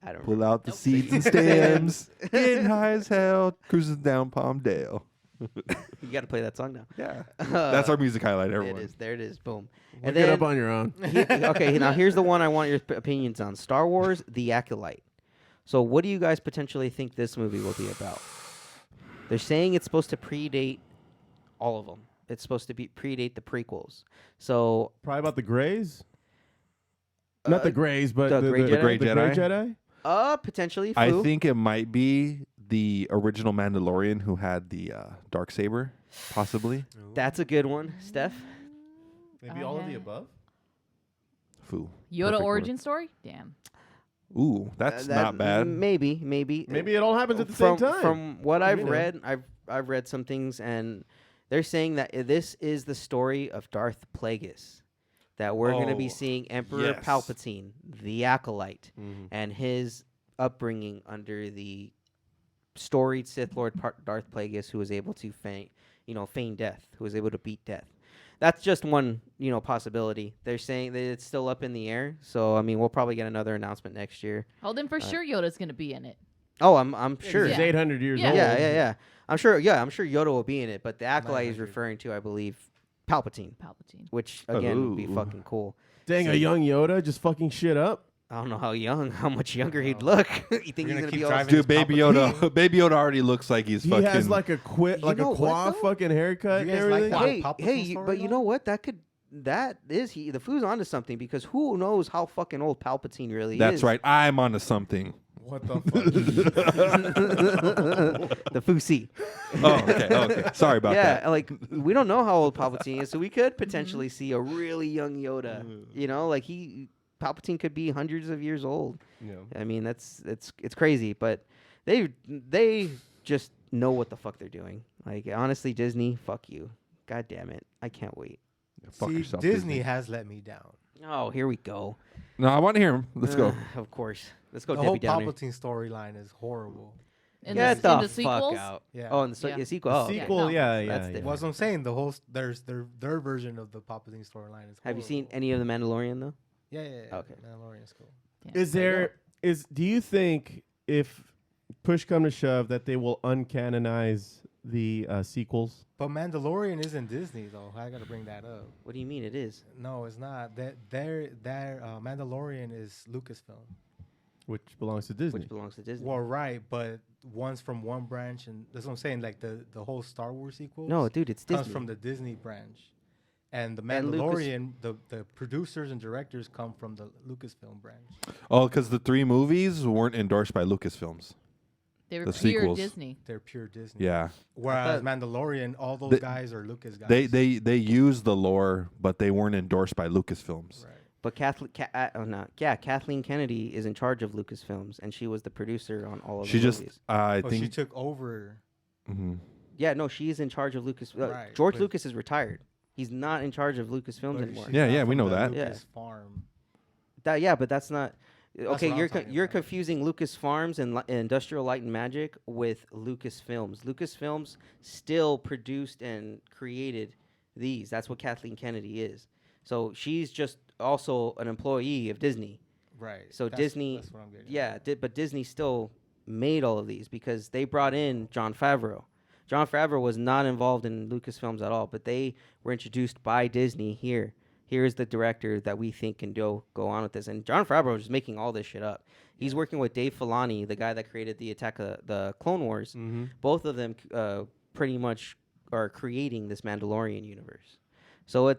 I don't
Pull
know.
out the seeds and stems. Getting high as hell. Cruising down Palmdale.
You got to play that song now.
Yeah. That's our music highlight, everyone.
It is. There it is. Boom.
Look it up on your own.
Okay, now here's the one I want your opinions on. Star Wars: The Acolyte. So, what do you guys potentially think this movie will be about? They're saying it's supposed to predate all of them. It's supposed to predate the prequels. So,
Probably about the Greys. Not the Greys, but
the Grey Jedi?
Grey
The Grey
Jedi?
Jedi.
Potentially.
I
Foo.
think it might be the original Mandalorian who had the dark saber, possibly.
That's a good one, Steph.
Maybe all of the above.
Foo.
Yoda
Perfect
origin story? Damn.
word. Ooh, that's
That-
not bad.
Maybe.
Maybe it all happens at the same time.
From what I've
You know.
read, I've read some things, and they're saying that this is the story of Darth Plagueis. That we're going to be
Oh,
seeing Emperor
yes.
Palpatine, the Acolyte,
Mhm.
and his upbringing under the storied Sith Lord Darth Plagueis, who was able to feign death, who was able to beat death. That's just one, possibility. They're saying that it's still up in the air. So I mean, we'll probably get another announcement next year.
Oh, then for sure Yoda's going to be in it.
Oh, I'm sure.
He's
Yeah.
800 years
Yeah.
old.
Yeah. I'm sure Yoda will be in it, but the Acolyte is
900.
referring to, I believe, Palpatine,
Palpatine.
which again would be
Ooh.
fucking cool.
Dang, a young Yoda just fucking shit up.
I don't know how much younger he'd look. You think he's
gonna
gonna
keep
be all?
driving
Dude, Baby Yoda. Baby Yoda already looks like he's
He
fucking.
has like a
You know
a
what,
quaff
though?
fucking haircut and
You guys like
everything.
that?
Hey,
Palpatine
but you
storyline?
know what? The Foos onto something, because who knows how fucking old Palpatine really
That's
is.
right. I'm onto something.
What the fuck?
The Foosy.
Oh, okay. Sorry about
Yeah,
that.
like we don't know how old Palpatine is, so we could potentially see a really young Yoda. Like Palpatine could be hundreds of years old.
Yeah.
I mean, it's crazy, but they just know what the fuck they're doing. Like honestly, Disney, fuck you. God damn it, I can't wait.
Fuck
See,
yourself,
Disney has let me down.
Oh, here we go.
No, I want to hear him. Let's go.
Of course, let's go,
The whole
Debbie Downer.
Palpatine storyline is horrible.
In
Get
the, in
the
the sequels?
fuck out.
Yeah.
Oh, and the
Yeah.
sequel. Oh, okay.
Sequel,
no.
yeah,
That's
yeah.
different.
Well, as I'm saying, the whole their version of the Palpatine storyline is.
Have you seen
horrible.
any of the Mandalorian though?
Yeah.
Okay.
Mandalorian is cool.
Yeah.
Do you think if push come to shove that they will uncanonize the sequels?
But Mandalorian isn't Disney though. I gotta bring that up.
What do you mean it is?
No, it's not. Their Mandalorian is Lucasfilm.
Which belongs to Disney.
Which belongs to Disney.
Well, right, but one's from one branch, and that's what I'm saying. Like the whole Star Wars sequels.
No, dude, it's
comes
Disney.
from the Disney branch, and the
And Lucas-
Mandalorian, the producers and directors come from the Lucasfilm branch.
Oh, because the 3 movies weren't endorsed by Lucasfilms.
They were
The
pure
sequels.
Disney.
They're pure Disney.
Yeah.
Whereas
thought-
Mandalorian, all those
They-
guys are Lucas guys.
They used the lore, but they weren't endorsed by Lucasfilms.
Right.
But Kathleen Kennedy is in charge of Lucasfilms, and she was the producer on all of
She
the
just,
movies.
I
But
think.
she took over.
Mhm.
Yeah, no, she's in charge of Lucas.
Right,
George
but-
Lucas is retired. He's not in charge of Lucasfilms
but
anymore.
she's
Yeah,
not
yeah, we
from
know
the
that.
Yeah.
Lucas farm.
But that's not. Okay,
what I'm talking
you're
about.
confusing Lucas Farms and Industrial Light and Magic with Lucasfilms. Lucasfilms still produced and created these. That's what Kathleen Kennedy is. So she's just also an employee of Disney.
Right.
So Disney,
That's what I'm getting.
yeah, but Disney still made all of these because they brought in Jon Favreau. Jon Favreau was not involved in Lucasfilms at all, but they were introduced by Disney here. Here is the director that we think can go on with this. And Jon Favreau is making all this shit up. He's working with Dave Filoni, the guy that created the Attack of the Clone Wars.
Mm-hmm.
Both of them pretty much are creating this Mandalorian universe. So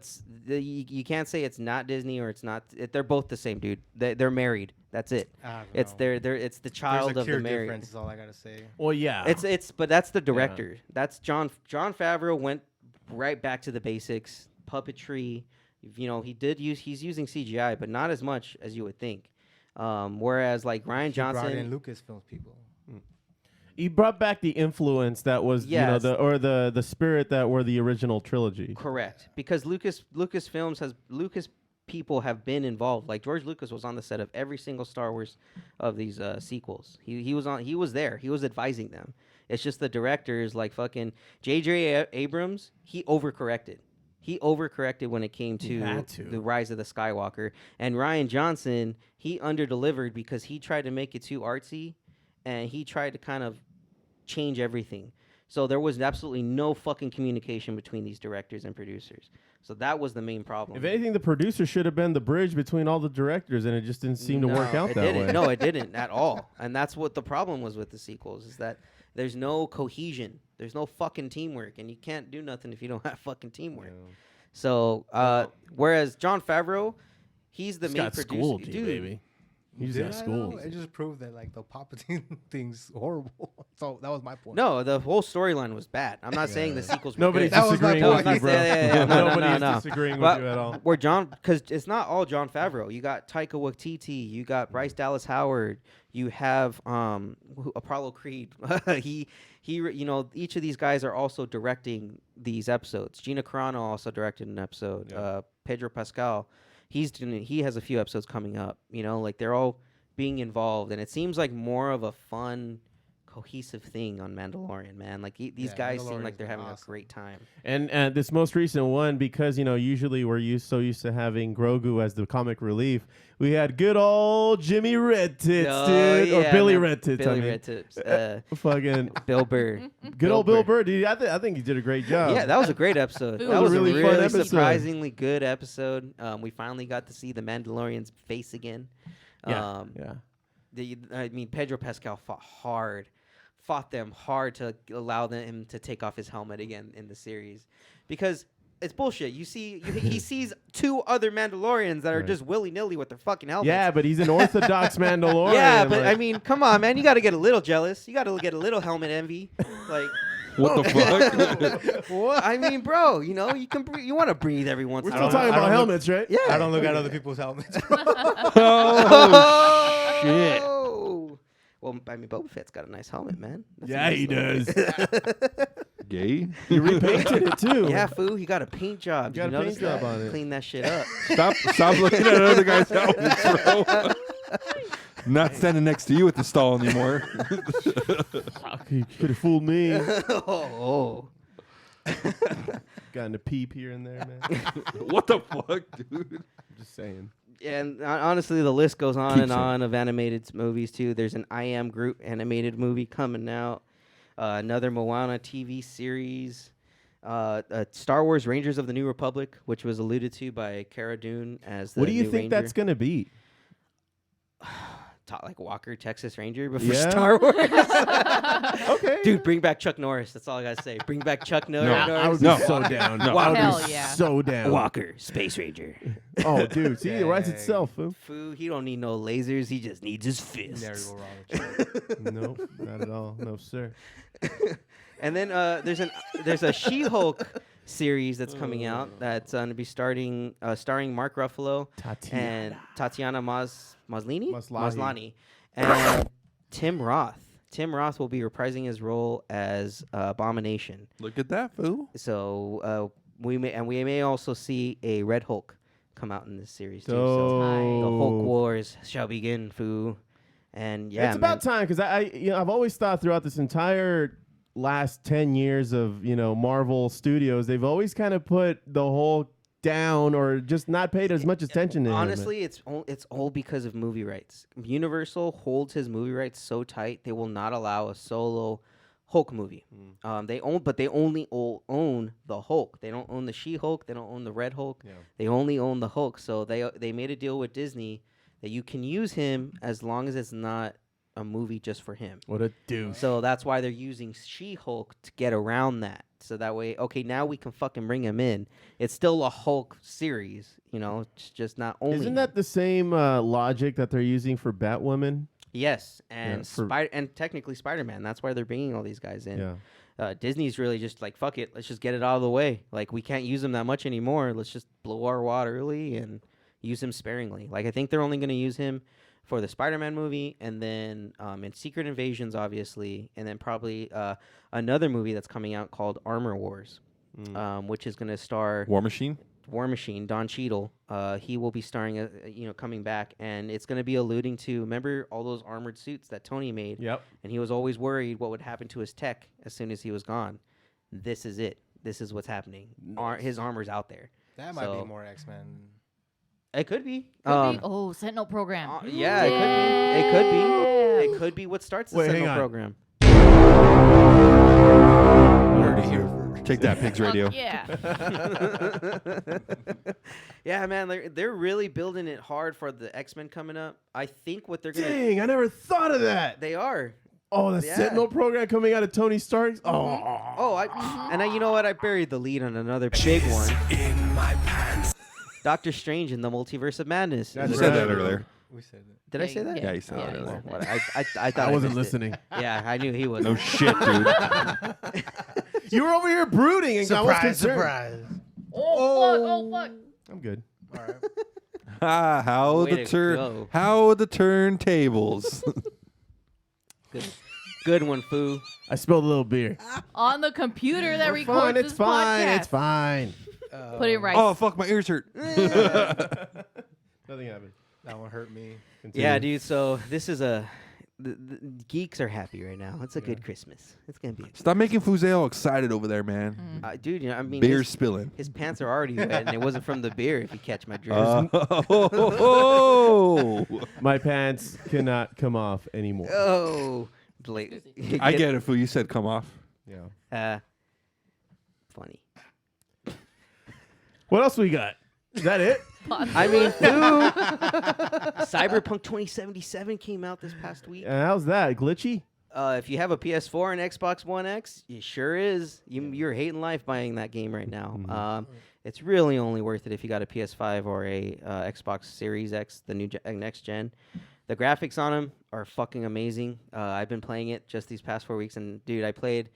you can't say it's not Disney or it's not. They're both the same, dude. They're married. That's it.
I don't
It's
know.
it's the child
There's a
of the
clear
married.
difference. Is all I gotta say.
Well, yeah.
But that's the director. That's John Favreau went right back to the basics, puppetry. He's using CGI, but not as much as you would think. Whereas like Ryan
He brought
Johnson,
in Lucasfilms people.
He brought back the influence that was,
Yes.
the spirit that were the original trilogy.
correct, because Lucas people have been involved. Like George Lucas was on the set of every single Star Wars of these sequels. He was there. He was advising them. It's just the directors, like fucking J.J. Abrams. He overcorrected. He overcorrected when it came to the Rise of the Skywalker. And Rian Johnson, he underdelivered because he tried to make it too artsy, and he tried to kind of change everything. So there was absolutely no fucking communication between these directors and producers. So that was the main problem.
If anything, the producer should have been the bridge between all the directors, and it just didn't seem to work out that way.
No, it didn't at all. And that's what the problem was with the sequels, is that there's no cohesion. There's no fucking teamwork, and you can't do nothing if you don't have fucking teamwork. Yeah. So, whereas Jon Favreau, he's the main producer.
Schooled, dude. Baby. He just got schooled.
It just proved that like the Palpatine thing's horrible. So that was my point.
No, the whole storyline was bad. I'm not saying the sequels were
Nobody's
good.
disagreeing with you, bro.
No.
Disagreeing with you at all.
Where because it's not all Jon Favreau. You got Taika Waititi. You got Bryce Dallas Howard. You have Apollo Creed. he each of these guys are also directing these episodes. Gina Carano also directed an episode. Yeah. Pedro Pascal. He has a few episodes coming up, like they're all being involved, and it seems like more of a fun, cohesive thing on Mandalorian, man. Like these guys seem like they're having a great time.
And this most recent one, because usually we're so used to having Grogu as the comic relief, we had good old Jimmy Red Tits, dude, or Billy Red Tits.
Red Tits.
Fucking
Bill Burr.
Good old Bill Burr, dude. I think he did a great job.
Yeah, that was a great episode.
That
was
a really fun episode.
Surprisingly good episode. We finally got to see the Mandalorian's face again.
Yeah.
Pedro Pascal fought them hard to allow him to take off his helmet again in the series, because it's bullshit. He sees two other Mandalorians that are just willy-nilly with their fucking helmets.
Yeah, but he's an orthodox Mandalorian.
Yeah, but come on, man. You got to get a little jealous. You got to get a little helmet envy. Like,
what the fuck?
What? I mean, bro, you can you want to breathe every once in a while.
We're still talking about helmets, right?
Yeah.
I don't look at other people's helmets.
Oh, shit.
Well, Boba Fett's got a nice helmet, man.
He does.
Gay?
He repainted it too.
Yeah, Foo, he got a paint job.
He got a paint job on it.
Clean that shit up.
Stop looking at other guys' helmets, bro. Not standing next to you at the stall anymore.
You could have fooled me.
Oh.
Gotten a peep here and there, man.
What the fuck, dude?
I'm just saying.
And honestly, the list goes on and on of animated movies, too. There's an I Am Groot animated movie coming out. Another Moana TV series. Star Wars Rangers of the New Republic, which was alluded to by Cara Dune as the
What do you
new
think
Ranger.
that's going to be?
Like Walker, Texas Ranger, but for Star Wars.
Okay.
Dude, bring back Chuck Norris. That's all I got to say. Bring back Chuck Norris.
I would be so down.
No.
I would
Hell
be
yeah.
so down.
Walker, Space Ranger.
Oh, dude. See, it writes itself, fool.
Foo, he don't need no lasers. He just needs his fists.
Never go wrong with you.
Nope, not at all. No, sir.
And then there's a She-Hulk series that's coming out that's going to be starring Mark Ruffalo and Tatiana Maslany and Tim Roth. Tim Roth will be reprising his role as Abomination.
Look at that, fool.
So we may also see a Red Hulk come out in this series too. So
Oh.
the Hulk Wars shall begin, foo. And yeah,
it's about time, because I've always thought throughout this entire last 10 years of Marvel Studios, they've always kind of put the Hulk down or just not paid as much attention to him.
Honestly, it's all because of movie rights. Universal holds his movie rights so tight they will not allow a solo Hulk movie. They only own the Hulk. They don't own the She-Hulk. They don't own the Red Hulk. Yeah. They only own the Hulk. So they made a deal with Disney that you can use him as long as it's not a movie just for him.
What a douche.
So that's why they're using She-Hulk to get around that. So that way, okay, now we can fucking bring him in. It's still a Hulk series, it's just not only.
Isn't that the same logic that they're using for Batwoman?
Yes, and and technically Spider-Man. That's why they're bringing all these guys in. Yeah. Disney's really just like, fuck it, let's just get it out of the way. Like, we can't use him that much anymore. Let's just blow our wad early and use him sparingly. Like, I think they're only going to use him for the Spider-Man movie, and then in Secret Invasions, obviously, and then probably another movie that's coming out called Armor Wars, which is going to star
War Machine.
War Machine, Don Cheadle, he will be starring, coming back, and it's going to be alluding to, remember all those armored suits that Tony made?
Yep.
And he was always worried what would happen to his tech as soon as he was gone. This is it. This is what's happening. His armor's out there.
That might be more X-Men.
It could be.
Oh, Sentinel program.
Yeah, it could be. It could be. It could be what starts the Sentinel program.
Take that, Pigs Radio.
Yeah.
Yeah, man, they're really building it hard for the X-Men coming up. I think what they're gonna.
Dang, I never thought of that.
They are.
Oh, the Sentinel program coming out of Tony Stark's.
You know what? I buried the lead on another big one.
In my pants.
Doctor Strange in the Multiverse of Madness.
You said that earlier.
We said it.
Did I say that?
Yeah, you said that earlier.
I thought
I wasn't
missed it.
listening.
Yeah, I knew he wasn't.
No shit, dude.
You were over here brooding and I was
Surprise,
concerned.
surprise.
Oh, fuck.
I'm good.
All right.
How
Way
the
to
turn?
go.
How the turntables?
Good one, Foo.
I spilled a little beer.
On the computer that records
Fine,
this
it's fine.
podcast.
It's fine.
Put it right.
Oh fuck, my ears hurt.
Nothing happened.
That one hurt me.
Continue.
Yeah, dude. So this is the geeks are happy right now. It's a good Christmas. It's gonna be.
Stop making Fuze all excited over there, man.
Dude, I mean,
Beer's spilling.
his pants are already wet, and it wasn't from the beer. If you catch my drift.
Oh,
My pants cannot come off anymore.
Oh,
I get it, Fu. You said come off.
Yeah.
Funny.
What else we got? Is that it?
I mean, Cyberpunk 2077 came out this past week.
How's that? Glitchy?
If you have a PS4 and Xbox One X, it sure is. You're hating life buying that game right now. It's really only worth it if you got a PS5 or a Xbox Series X, the new next gen. The graphics on them are fucking amazing. I've been playing it just these past 4 weeks, and dude, I played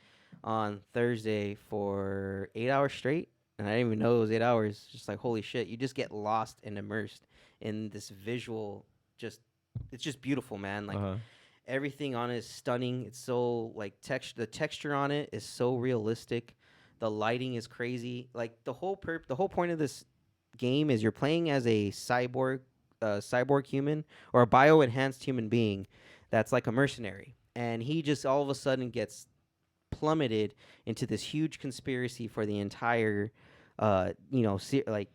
on Thursday for 8 hours straight, and I didn't even know it was 8 hours. Just like, holy shit, you just get lost and immersed in this visual. It's just beautiful, man. Like everything on it is stunning. It's so like the texture on it is so realistic. The lighting is crazy. Like the whole point of this game is you're playing as a cyborg human or a bio-enhanced human being that's like a mercenary, and he just all of a sudden gets plummeted into this huge conspiracy for the entire like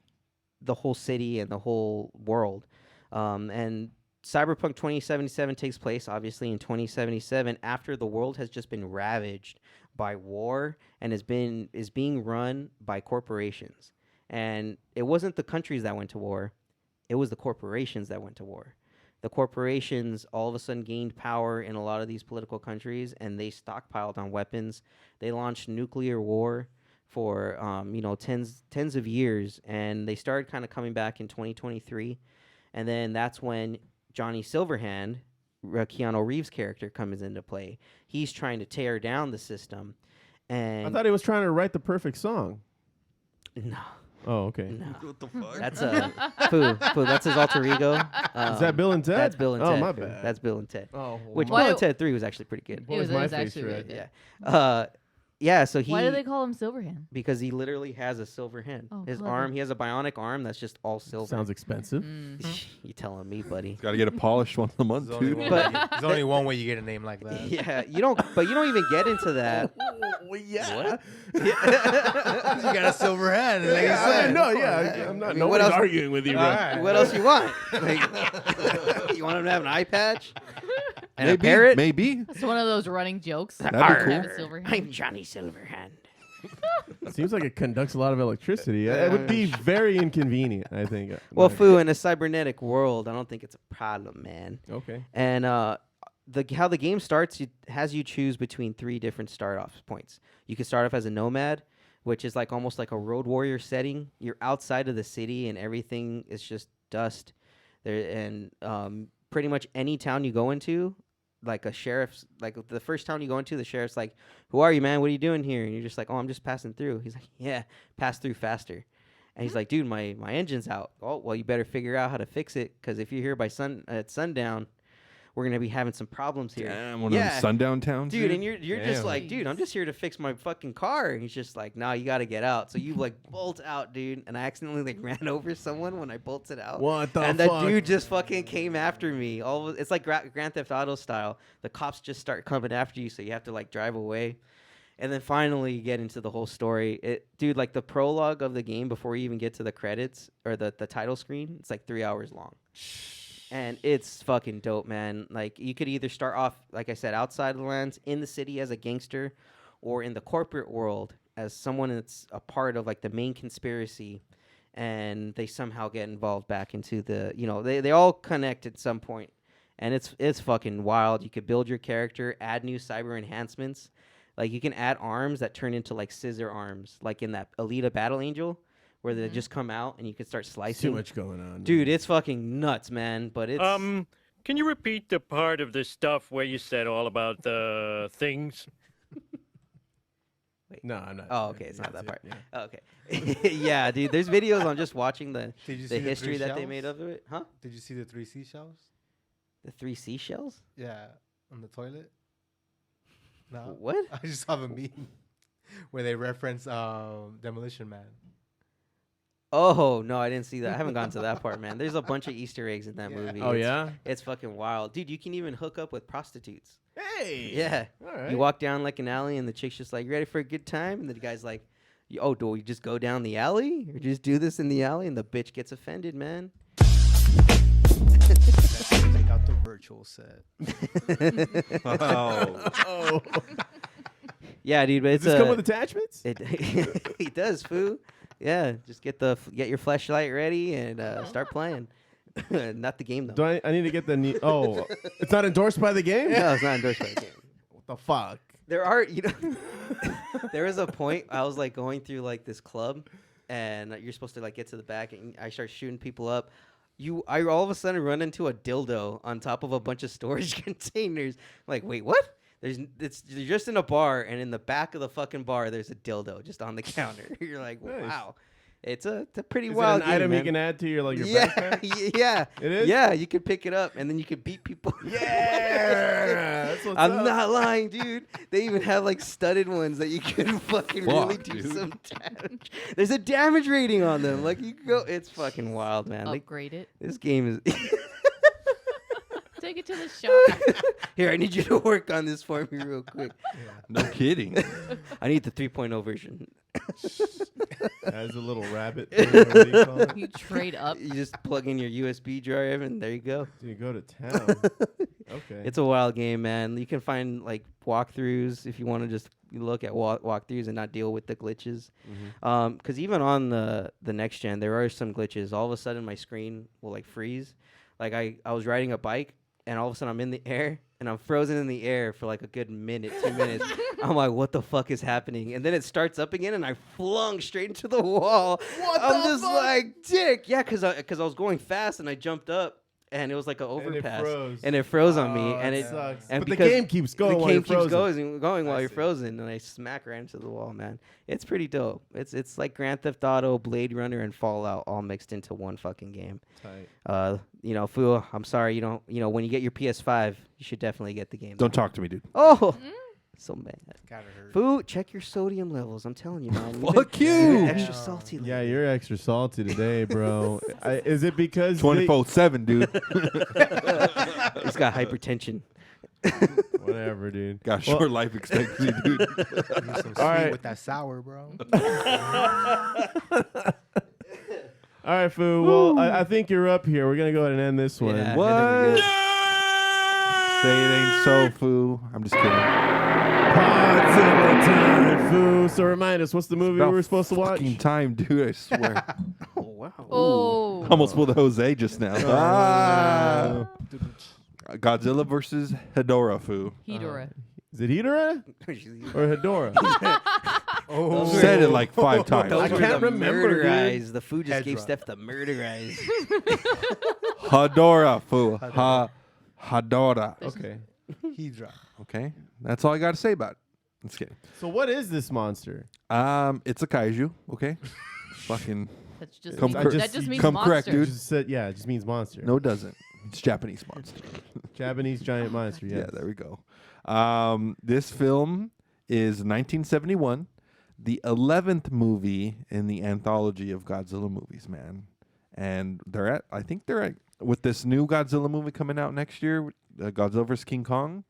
the whole city and the whole world. And Cyberpunk 2077 takes place obviously in 2077 after the world has just been ravaged by war and is being run by corporations. And it wasn't the countries that went to war. It was the corporations that went to war. The corporations all of a sudden gained power in a lot of these political countries, and they stockpiled on weapons. They launched nuclear war for tens of years, and they started kind of coming back in 2023. And then that's when Johnny Silverhand, Keanu Reeves' character, comes into play. He's trying to tear down the system. And
I thought he was trying to write the perfect song.
No.
Oh, okay.
No.
What the fuck?
That's Foo. That's his alter ego.
Is that Bill and Ted?
That's Bill and
Oh,
Ted.
my
Foo.
bad.
That's Bill and Ted.
Oh,
Which
Why-
Bill and Ted 3 was actually pretty good.
What was
It
my
was
face
actually
red?
really good.
Yeah. Yeah, so
Why do they call him Silverhand?
because he literally has a silver hand.
Oh,
His
clever.
arm, he has a bionic arm that's just all silver.
Sounds expensive.
You telling me, buddy.
Got to get it polished once a month
There's only,
too.
one
But-
way, there's only one way you get a name like that.
Yeah, you don't even get into that.
Well, yeah.
You got a silver hand. Like you said.
I'm not.
I mean,
Nobody's
what else-
arguing with you, bro.
All right.
What else you want? Like, you want him to have an eye patch and a
Maybe,
parrot?
maybe.
It's one of those running jokes.
That'd be
Have
cool.
a Silverhand.
I'm Johnny Silverhand.
Seems like it conducts a lot of electricity. It would be very inconvenient, I think.
Well, Foo, in a cybernetic world, I don't think it's a problem, man.
Okay.
And how the game starts, it has you choose between 3 different start-off points. You can start off as a nomad, which is like almost like a road warrior setting. You're outside of the city, and everything is just dust. Pretty much any town you go into, like a sheriff's, like the first town you go into, the sheriff's like, "Who are you, man? What are you doing here?" And you're just like, "Oh, I'm just passing through." He's like, "Yeah, pass through faster." And he's like, "Dude, my engine's out." "Oh, well, you better figure out how to fix it, because if you're here at sundown, we're gonna be having some problems here.
Damn, one of them sundown towns,
dude. And you're just
Damn.
like, dude, I'm just here to fix my fucking car. And he's just like, nah, you gotta get out. So you like bolt out, dude. And I accidentally like ran over someone when I bolted out.
What the
And
fuck?
the dude just fucking came after me. It's like Grand Theft Auto style. The cops just start coming after you, so you have to like drive away. And then finally you get into the whole story. Dude, like the prologue of the game before you even get to the credits or the title screen, it's like 3 hours long. And it's fucking dope, man. Like you could either start off, like I said, outside of the lands, in the city as a gangster, or in the corporate world as someone that's a part of like the main conspiracy, and they somehow get involved back into the, they all connect at some point. And it's fucking wild. You could build your character, add new cyber enhancements. Like you can add arms that turn into like scissor arms, like in that Alita Battle Angel, where they just come out and you can start slicing.
Too much going on,
dude. It's fucking nuts, man. But it's
Can you repeat the part of the stuff where you said all about the things?
Wait.
No, I'm not.
Oh, okay, it's not that part.
Yeah.
Oh, okay. Yeah, dude. There's videos on just watching the
Did you see
history
three
that they
shells?
made of it, huh?
Did you see the 3 seashells?
The 3 seashells.
Yeah, on the toilet. No,
What?
I just saw a meme where they reference Demolition Man.
Oh no, I didn't see that. I haven't gotten to that part, man. There's a bunch of Easter eggs in that movie.
Oh,
It's-
yeah?
It's fucking wild, dude. You can even hook up with prostitutes.
Hey.
Yeah.
All right.
You walk down like an alley, and the chick's just like, "You ready for a good time?" And the guy's like, "Oh, do we just go down the alley, or just do this in the alley?" And the bitch gets offended, man.
Take out the virtual set.
Oh.
Yeah, dude. But
Does
it's
this come with attachments?
It does, foo. Yeah, just get your flashlight ready and start playing. Not the game though.
Do I need to get the... Oh, it's not endorsed by the game?
No, it's not endorsed by the game.
What the fuck?
There are, there was a point I was like going through like this club, and you're supposed to like get to the back, and I start shooting people up. I all of a sudden run into a dildo on top of a bunch of storage containers. I'm like, wait, what? You're just in a bar, and in the back of the fucking bar, there's a dildo just on the counter. You're like,
Nice.
wow, it's a pretty
Is
wild
it an
game,
item
man.
you can add to your your
Yeah,
backpack?
yeah,
It is?
Yeah, you can pick it up, and then you can beat people.
Yeah! That's what's
I'm
up.
not lying, dude. They even have like studded ones that you can fucking really
Fuck,
do
dude.
some damage. There's a damage rating on them. Like you can go, it's fucking wild, man. Like
Upgrade it.
this game is.
Take it to the shop.
Here, I need you to work on this for me real quick.
No kidding.
I need the 3.0 version.
As a little rabbit. Thing, what do you call it?
You trade up.
You just plug in your USB drive, and there you go.
So you go to town. Okay.
It's a wild game, man. You can find like walkthroughs if you want to just look at walkthroughs and not deal with the glitches. Because even on the next gen, there are some glitches. All of a sudden, my screen will like freeze. Like I was riding a bike, and all of a sudden I'm in the air, and I'm frozen in the air for like a good minute, 2 minutes. I'm like, what the fuck is happening? And then it starts up again, and I flung straight into the wall. I'm just like, dick. Yeah, because I was going fast, and I jumped up. And it was like an overpass, and it froze on me, and it
sucks.
and
But the
because
game keeps going
The
while
game
you're
keeps
frozen.
going while
I
you're
see.
frozen, and I smack right into the wall, man. It's pretty dope. It's like Grand Theft Auto, Blade Runner, and Fallout all mixed into one fucking game.
Tight.
Foo, I'm sorry you don't. When you get your PS5, you should definitely get the game.
Don't talk to me, dude.
Oh, so mad.
Gotta hurt.
Foo, check your sodium levels. I'm telling you, man.
Fuck
You're
you.
extra salty.
Yeah,
lately.
you're extra salty today, bro. Is it because
24/7, dude.
He's got hypertension.
Whatever, dude.
Got
Well-
short life expectancy, dude.
Need some sweet
right.
with that sour, bro.
All right, Foo. Well, I think you're up here. We're gonna go ahead and end this one.
Yeah.
What? Say it ain't so, foo. I'm just kidding.
Podzilla time, Foo. So remind us, what's the movie we
About
were supposed to watch?
Fucking time, dude. I swear.
Oh wow.
Oh.
Almost pulled a Jose just now.
Ah.
Godzilla versus Hedorah, foo.
Hedorah.
Is it Hedorah or Hedorah?
Oh,
Said it like 5 times.
Those
I
were
can't
the
remember,
murder
dude.
eyes. The food just gave
Hedorah.
Steph the murder eyes.
Hedorah, foo. Hedorah.
Okay.
Hedorah.
Okay. That's all I got to say about it. Just kidding.
So what is this monster?
It's a kaiju, okay? Fucking
That's just
Come
means,
correct.
that just means
Come
monster.
correct, dude.
It just said, yeah, it just means monster.
no, it doesn't. It's Japanese monster.
Japanese giant monster. Yes.
Yeah, there we go. This film is 1971, the 11th movie in the anthology of Godzilla movies, man. And I think they're at, with this new Godzilla movie coming out next year, Godzilla vs. King Kong,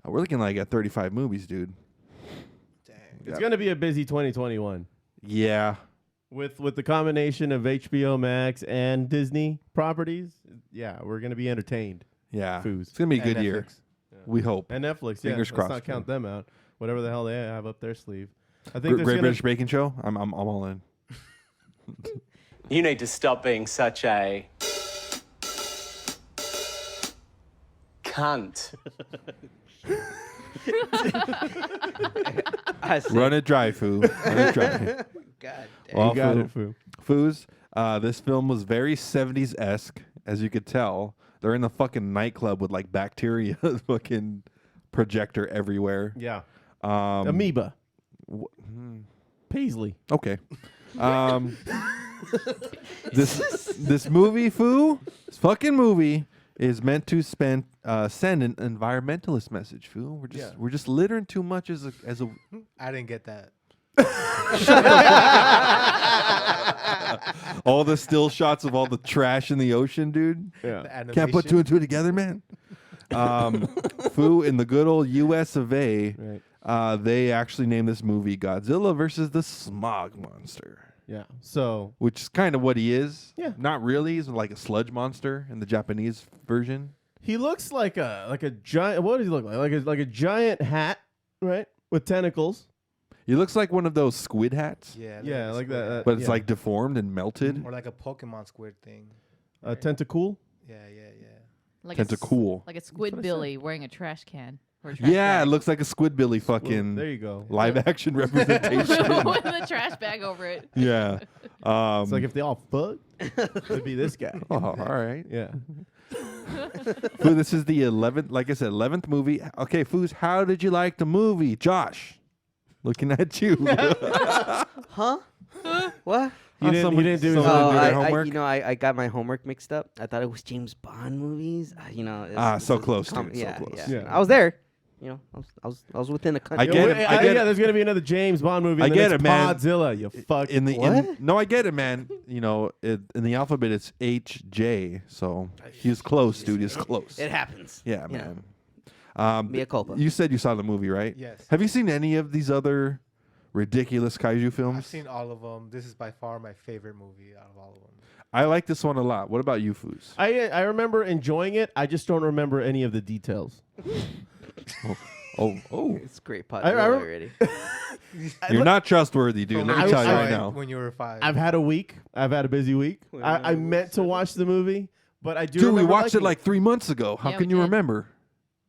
we're looking like at 35 movies, dude.
Dang.
It's gonna be a busy 2021.
Yeah.
With the combination of HBO Max and Disney properties, yeah, we're gonna be entertained.
Yeah.
Foos.
It's going to be a
And
good year.
Netflix.
We hope.
And Netflix,
Fingers
yeah.
crossed,
Let's not count them out. Whatever the hell they have up their sleeve. I think
Great
there's gonna,
British Baking Show? I'm all in.
You need to stop being such a cunt.
Run it dry, Foo. Run it dry.
God damn.
Well,
you got it, Foo.
Foos, this film was very 70s-esque, as you could tell. They're in the fucking nightclub with like bacteria fucking projector everywhere.
Yeah.
Hmm.
Amoeba. Paisley.
Okay. This movie, Foo, this fucking movie is meant to send an environmentalist message, Foo. We're just littering too much as a
I didn't get that.
all the still shots of all the trash in the ocean, dude.
Yeah.
The
Can't put two and two together, man. Foo, in the good old U.S. of A.,
Right.
they actually named this movie Godzilla versus the Smog Monster,
Yeah. So
which is kind of what he is.
Yeah.
Not really. He's like a sludge monster in the Japanese version.
he looks like a giant. What does he look like? Like a giant hat, right, with tentacles.
He looks like one of those squid hats,
Yeah.
Yeah, like that.
but it's
yeah.
like deformed and melted.
Or like a Pokemon squid thing.
a tentacle.
Yeah.
Like
Tentacool.
Like a
That's what
squid
I
Billy wearing a trash can. Or a trash
Yeah, it
bag.
looks like a Squidbilly
Well,
fucking
there you go.
live action representation.
With a trash bag over it.
Yeah.
It's like if they all fuck, it'd be this guy.
Oh, all right.
Yeah.
Foo, this is the 11th, like I said, 11th movie. Okay, Foos, how did you like the movie? Josh, looking at you.
Huh? What?
He didn't do his
someone
Oh,
do their
I,
homework?
I got my homework mixed up. I thought it was James Bond movies. It's
so
a
close, dude, so
yeah,
close.
Yeah.
Yeah.
I was there. I was within a country.
I get it.
Yeah, there's gonna be another James Bond movie.
I
and the
get
next
it, man.
Podzilla. You fuck.
No, I get it, man. You know, in the alphabet, it's HJ. So he was close, dude. He was close.
It happens.
Yeah,
You
man.
Mea culpa.
You said you saw the movie, right?
Yes.
Have you seen any of these other ridiculous kaiju films?
I've seen all of them. This is by far my favorite movie out of all of them.
I like this one a lot. What about you, Foos?
I remember enjoying it. I just don't remember any of the details.
Oh,
It's great pot
I rem-
already.
you're not trustworthy, dude. Let me
I-
tell you
I-
right now.
When you were 5.
I've had a week. I've had a busy week. I meant to watch the movie, but I do.
Dude, we
remember
watched it
liking
like 3 months ago. How
Yeah,
can
we
you
did.
remember?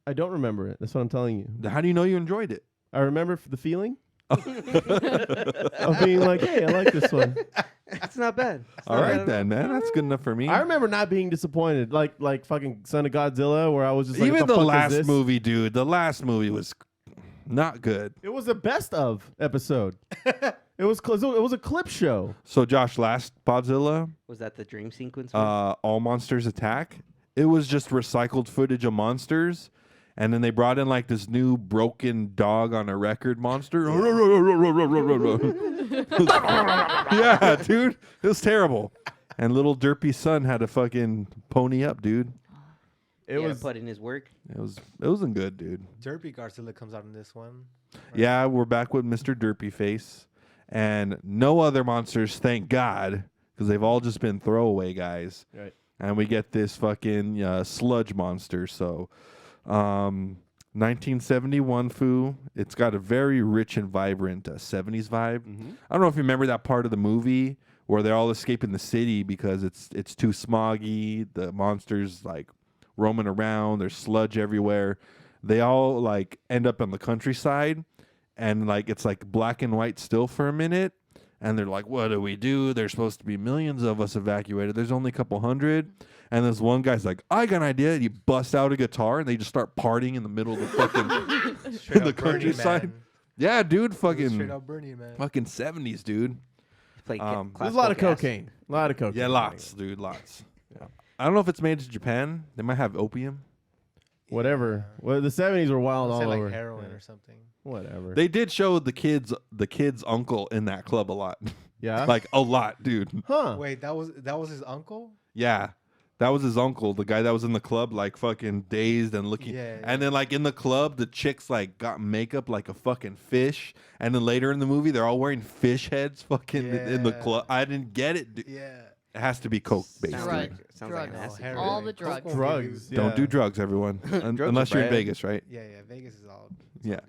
I don't remember it. That's what I'm telling you.
How do you know you enjoyed it?
I remember the feeling of being like, "Hey, I like this one."
It's not bad. It's
All
not
right
bad.
then, man. That's good enough for me.
I remember not being disappointed, like fucking Son of Godzilla, where I was just like,
Even
what
the
fuck is
last
this?
movie, dude. The last movie was not good.
It was the best of episode. It was it was a clip show.
So, Josh, last Podzilla,
Was that the dream sequence?
All Monsters Attack. It was just recycled footage of monsters, and then they brought in like this new broken dog on a record monster. Yeah, dude, it was terrible. And little derpy son had to fucking pony up, dude.
It was put in his work.
It wasn't good, dude.
Derpy Godzilla comes out in this one.
Yeah, we're back with Mr. Derpy Face, and no other monsters, thank God, because they've all just been throwaway guys.
Right.
And we get this fucking sludge monster. So, 1971 Foo. It's got a very rich and vibrant 70s vibe. I don't know if you remember that part of the movie where they're all escaping the city because it's too smoggy. The monsters like roaming around. There's sludge everywhere. They all like end up on the countryside, and like it's like black and white still for a minute. And they're like, what do we do? There's supposed to be millions of us evacuated. There's only a couple hundred. And this one guy's like, I got an idea. And he busts out a guitar and they just start partying in the middle of the fucking
Straight
the
up Burning
countryside.
Man.
Yeah, dude,
Straight
fucking
up Burning Man.
70s, dude.
Play
There's a lot of cocaine. A lot of cocaine.
Yeah, lots, dude, lots. Yeah. I don't know if it's made in Japan. They might have opium.
whatever. Well, the 70s were wild all
Say
over.
like heroin or something.
Whatever.
They did show the kid's uncle in that club a lot.
Yeah?
Like a lot, dude.
Huh.
Wait, that was his uncle?
Yeah. That was his uncle, the guy that was in the club, like fucking dazed and looking.
Yeah,
And then, like in the club, the chicks like got makeup like a fucking fish. And then later in the movie, they're all wearing fish heads, fucking in the
Yeah.
club. I didn't get it. Dude.
Yeah.
It has to be coke, basically.
Drugs.
Sounds like an
Drugs.
acid.
heroin.
All the drugs.
Coke
Drugs.
will
Don't do
Yeah.
drugs, everyone,
Drugs
unless
are
you're in
bad.
Vegas, right?
Yeah, Vegas is all.
Yeah.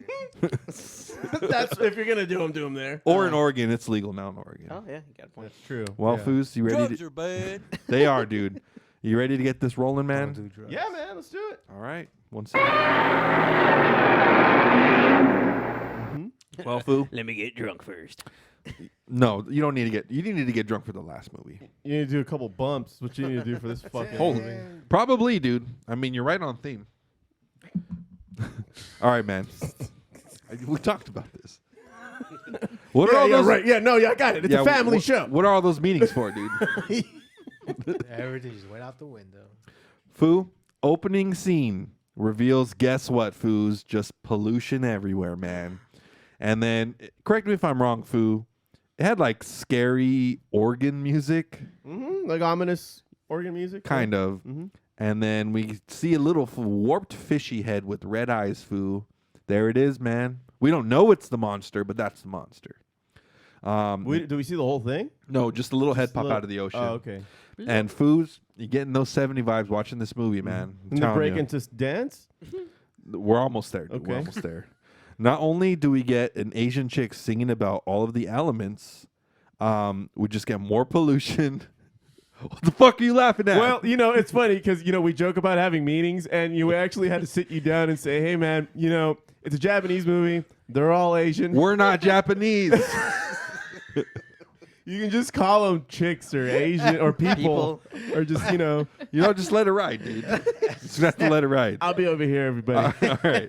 That's if you're gonna do them there.
Or in Oregon, it's legal now in Oregon.
Oh yeah, you got a point.
That's true.
Well,
yeah.
Foos, you ready?
Drugs are bad.
They are, dude. You ready to get this rolling,
Don't
man?
do drugs.
Yeah, man, let's do it.
All right. One second. Well, Foo.
Let me get drunk first.
No, you don't need to get. You need to get drunk for the last movie.
You need to do a couple bumps. What you need to do for this fucking
Holy,
movie.
probably, dude. I mean, you're right on theme. All right, man. We talked about this. What are
Yeah,
all
yeah,
those?
right. Yeah, no, yeah, I got it. It's a family show.
What are all those meetings for, dude?
Everything just went out the window.
Foo, opening scene reveals. Guess what, Foos? Just pollution everywhere, man. And then, correct me if I'm wrong, Foo. It had like scary organ music,
Like ominous organ music.
kind of.
Mhm.
And then we see a little warped fishy head with red eyes, Foo. There it is, man. We don't know it's the monster, but that's the monster.
Do we see the whole thing?
No, just a little head pop
Little-
out of the ocean.
Oh, okay.
And Foos, you're getting those 70 vibes watching this movie, man. I'm
And the
telling
break
you.
into dance?
We're almost there, dude. We're
Okay.
almost there. Not only do we get an Asian chick singing about all of the elements, we just get more pollution. What the fuck are you laughing at?
Well, it's funny because, we joke about having meetings and you actually had to sit you down and say, hey, man, it's a Japanese movie. They're all Asian.
we're not Japanese.
You can just call them chicks or Asian or people. Or just,
Just let it ride, dude. Just have to let it ride.
I'll be over here, everybody.
All right.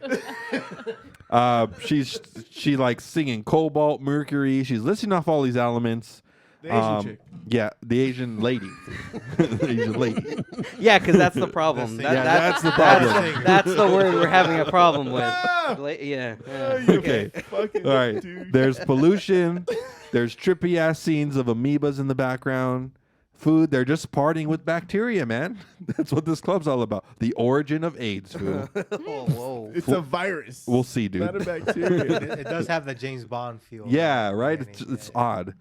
She like singing cobalt, mercury. She's listing off all these elements.
The Asian chick.
Yeah, the Asian lady. The Asian lady.
Yeah, because that's the problem.
That's the problem.
That's the word we're having a problem with. Yeah.
Okay.
Fucking
All right.
dude.
There's pollution. There's trippy ass scenes of amoebas in the background. Food. They're just partying with bacteria, man. That's what this club's all about. The origin of AIDS, food.
Oh, whoa.
It's a virus.
We'll see, dude.
Not a bacteria.
It does have the James Bond feel.
Yeah, right.
beginning.
It's odd.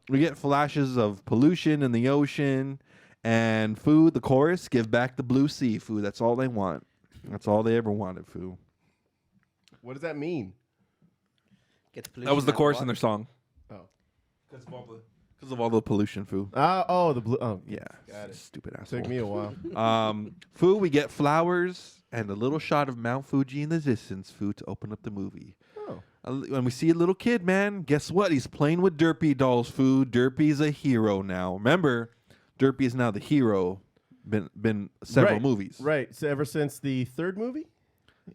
We get flashes of pollution in the ocean and food. The chorus, give back the blue sea, food. That's all they want. That's all they ever wanted, food.
What does that mean?
That was the chorus in their song.
Oh.
Because of all the pollution, food.
The blue. Oh,
Yeah,
Got it.
stupid asshole.
Took me a while.
Food, we get flowers and a little shot of Mount Fuji in the distance, food, to open up the movie.
Oh.
When we see a little kid, man, guess what? He's playing with Derpy dolls, food. Derpy's a hero now. Remember, Derpy is now the hero. Been several movies.
Right. So ever since the third movie?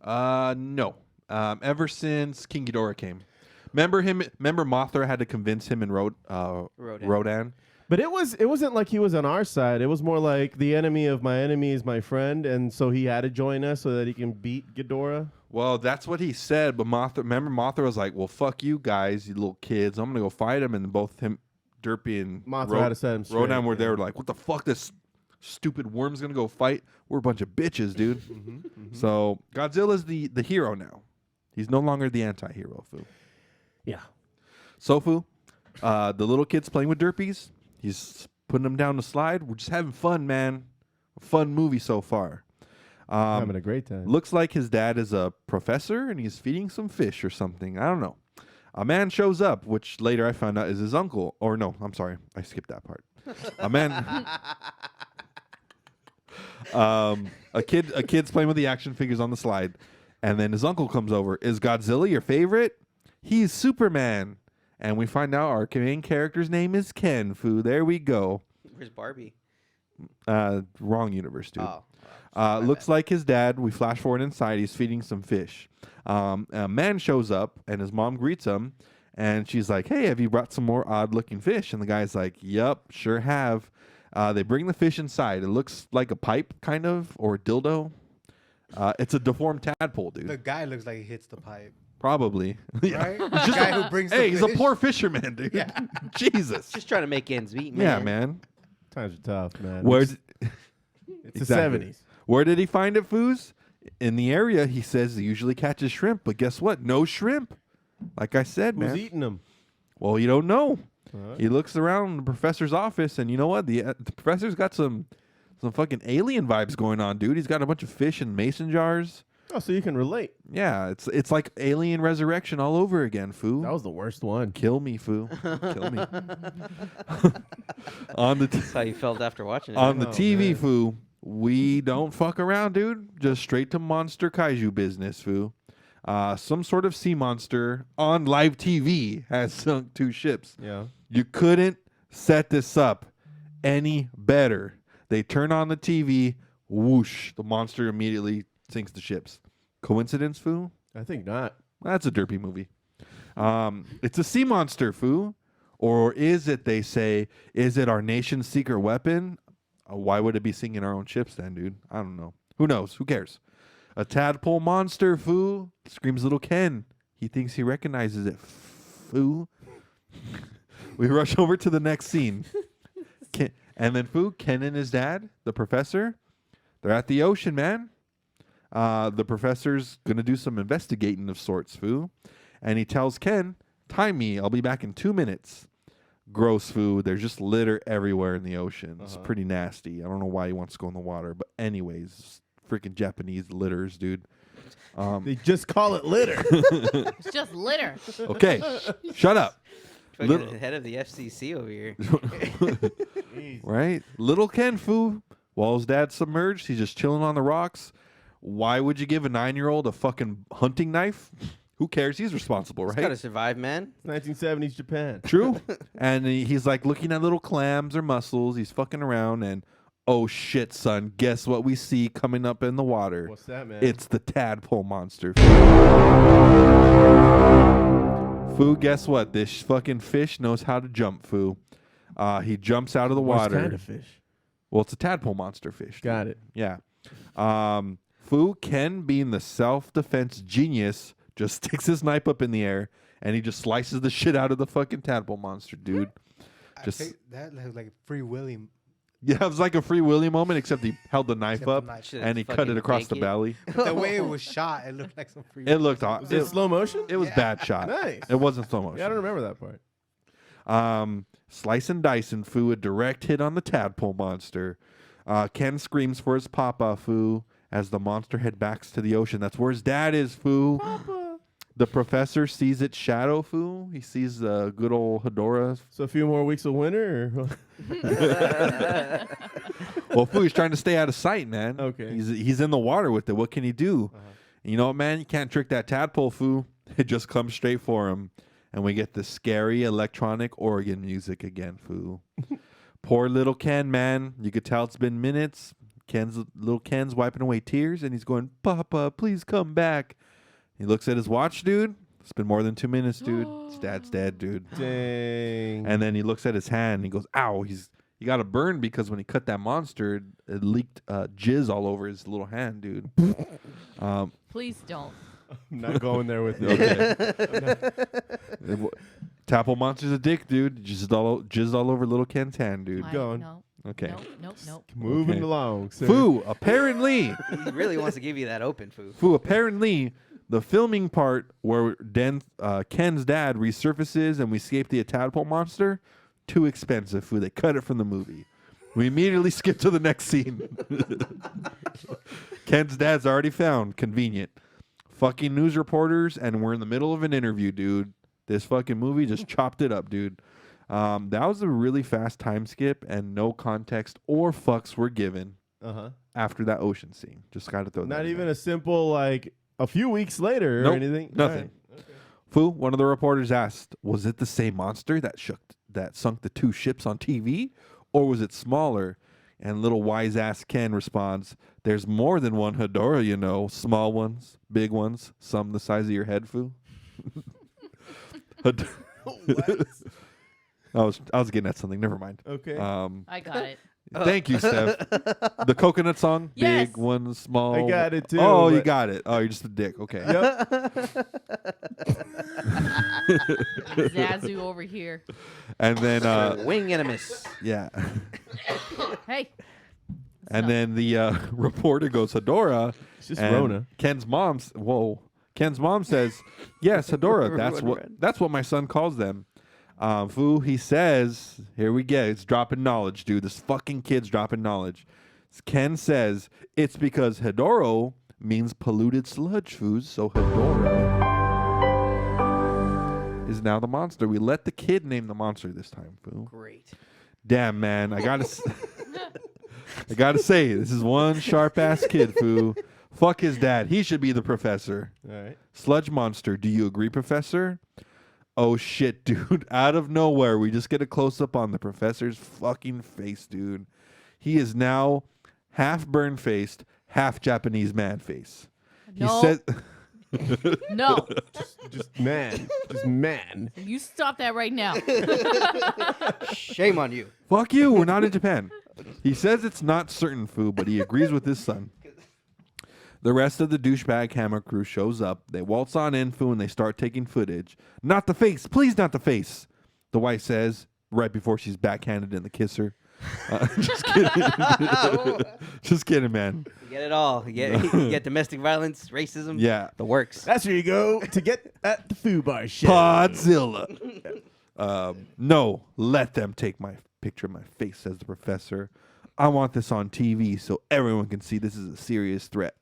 No. Ever since King Ghidorah came. Remember Mothra had to convince him and Rodan?
But it wasn't like he was on our side. It was more like the enemy of my enemy is my friend, and so he had to join us so that he can beat Ghidorah.
Well, that's what he said, but Mothra was like, well, fuck you guys, you little kids. I'm going to go fight him, and both him, Derpy, and
Mothra had to set him straight.
Rodan were there like, what the fuck, this stupid worm's going to go fight? We're a bunch of bitches, dude. So Godzilla's the hero now. He's no longer the anti-hero, Fu.
Yeah.
So, Fu, the little kid's playing with Derpies. He's putting them down the slide. We're just having fun, man. A fun movie so far.
Having a great time.
Looks like his dad is a professor and he's feeding some fish or something. I don't know. A man shows up, which later I found out is his uncle. Or no, I'm sorry. I skipped that part. A man... a kid's playing with the action figures on the slide. And then his uncle comes over. Is Godzilla your favorite? He's Superman. And we find out our main character's name is Ken Fu. There we go.
Where's Barbie?
Wrong universe, dude.
Oh.
Looks like his dad. We flash forward inside. He's feeding some fish. A man shows up, and his mom greets him. And she's like, hey, have you brought some more odd-looking fish? And the guy's like, yep, sure have. They bring the fish inside. It looks like a pipe, kind of, or a dildo. It's a deformed tadpole, dude.
The guy looks like he hits the pipe.
Probably.
Right? The guy who brings
Hey,
the
he's a
fish.
poor fisherman, dude.
Yeah.
Jesus.
Just trying to make ends meet, man.
Yeah, man.
Times are tough, man.
Where
It's
Exactly.
the 70s.
Where did he find it, Foos? In the area, he says he usually catches shrimp, but guess what? No shrimp. Like I said,
Who's
man.
eating them?
Well, you don't know.
Alright.
He looks around the professor's office, and you know what? The professor's got some fucking alien vibes going on, dude. He's got a bunch of fish in mason jars.
Oh, so you can relate.
Yeah, it's like alien resurrection all over again, Foo.
That was the worst one.
Kill me, Foo. Kill me. On the
That's how you felt after watching it.
on the
Oh,
TV,
man.
Foo, we don't fuck around, dude. Just straight to monster kaiju business, Foo. Some sort of sea monster on live TV has sunk 2 ships.
Yeah.
You couldn't set this up any better. They turn on the TV, whoosh, the monster immediately sinks the ships. Coincidence, Foo?
I think not.
That's a derpy movie. It's a sea monster, Foo. Or is it, they say, is it our nation's secret weapon? Why would it be sinking our own ships then, dude? I don't know. Who knows? Who cares? A tadpole monster, Foo, screams little Ken. He thinks he recognizes it, Foo. We rush over to the next scene. And then, Foo, Ken and his dad, the professor, they're at the ocean, man. The professor's going to do some investigating of sorts, Foo. And he tells Ken, time me, I'll be back in 2 minutes. Gross, Foo. There's just litter everywhere in the ocean. It's pretty nasty. I don't know why he wants to go in the water. But anyways, freaking Japanese litters, dude.
They just call it litter.
It's just litter.
Okay, shut up.
Fucking
Little-
the head of the FCC over here.
Right? Little Ken, Foo, while his dad's submerged, he's just chilling on the rocks. Why would you give a 9-year-old a fucking hunting knife? Who cares? He's responsible,
He's
right?
got to survive, man.
1970s Japan.
True. And he's like looking at little clams or mussels. He's fucking around and, oh shit, son, guess what we see coming up in the water?
What's that, man?
It's the tadpole monster. Foo, guess what? This fucking fish knows how to jump, Foo. He jumps out of the
Worst
water.
kind of fish.
Well, it's a tadpole monster fish.
Got it.
Yeah. Foo, Ken, being the self-defense genius, just sticks his knife up in the air and he just slices the shit out of the fucking tadpole monster, dude. Just
I think that looks like Free Willy.
yeah, it was like a Free Willy moment, except he held the knife
Except the
up
knife.
Should've
and he cut
fucking
it across the
naked.
belly.
The way it was shot, it looked like some Free
It looked
Willy.
Was it slow motion?
It was bad shot.
Nice.
It wasn't slow motion.
Yeah, I don't remember that part.
Slice and dice and Foo, a direct hit on the tadpole monster. Ken screams for his papa, Foo, as the monster head backs to the ocean. That's where his dad is, Foo.
Papa.
The professor sees its shadow, Foo. He sees the good old Hedorah.
So a few more weeks of winter? Or?
Well, Foo, he's trying to stay out of sight, man.
Okay.
He's in the water with it. What can he do? You know what, man? You can't trick that tadpole, Foo. It just comes straight for him. And we get the scary electronic organ music again, Foo. Poor little Ken, man. You could tell it's been minutes. Little Ken's wiping away tears, and he's going, Papa, please come back. He looks at his watch, dude. It's been more than 2 minutes, dude. His dad's dead, dude.
Dang.
And then he looks at his hand, and he goes, ow. He got a burn because when he cut that monster, it leaked jizz all over his little hand, dude.
Please don't.
I'm not going there with you.
Okay. Tadpole monster's a dick, dude. Jizzed all over little Ken's hand, dude.
Why?
Going.
No.
Okay.
Nope.
Moving
Okay.
along, sir.
Foo, apparently,
He really wants to give you that open, Foo.
apparently, the filming part where Ken's dad resurfaces and we escape the tadpole monster, too expensive, Foo. They cut it from the movie. We immediately skip to the next scene. Ken's dad's already found. Convenient. Fucking news reporters, and we're in the middle of an interview, dude. This fucking movie just chopped it up, dude. That was a really fast time skip, and no context or fucks were given after that ocean scene. Just got to throw that
Not
in
even
there.
a simple, like, a few weeks later
Nope,
or anything?
nothing.
All right.
Foo, one of the reporters asked, was it the same monster that sunk the 2 ships on TV, or was it smaller? And little wise-ass Ken responds, there's more than one Hedorah, you know. Small ones, big ones, some the size of your head, Foo. I was getting at something. Never mind.
Okay.
I got it.
Thank you, Steph. The coconut song.
Yes.
Big one, small.
I got it, too,
Oh, you
but-
got it. Oh, you're just a dick. Okay.
Yep.
Zazu over here.
And then,
Wing and a miss.
yeah.
Hey.
And then the reporter goes, Hedorah.
It's just
and
Rona.
Ken's mom says, yes, Hedorah.
Everyone
That's what my son calls them. Foo, he says, here we go. It's dropping knowledge, dude. This fucking kid's dropping knowledge. Ken says it's because Hedorah means polluted sludge, Foos. So Hedorah is now the monster. We let the kid name the monster this time, Foo.
Great.
Damn, man. I gotta say, this is one sharp ass kid, Foo. Fuck his dad. He should be the professor.
All right.
Sludge monster. Do you agree, professor? Oh shit, dude. Out of nowhere, we just get a close up on the professor's fucking face, dude. He is now half burn faced, half Japanese man face.
No.
He said
No.
Just man. Just man.
You stop that right now.
Shame on you.
fuck you, we're not in Japan. He says it's not certain, Foo, but he agrees with his son. The rest of the douchebag camera crew shows up. They waltz on in, Foo, and they start taking footage. Not the face. Please, not the face. The wife says right before she's backhanded in the kisser. Just kidding. Just kidding, man.
You get it all. You get domestic violence, racism.
Yeah.
The works.
That's where you go to get at the Foobar Show.
Podzilla. No, let them take my picture of my face, says the professor. I want this on TV so everyone can see this is a serious threat.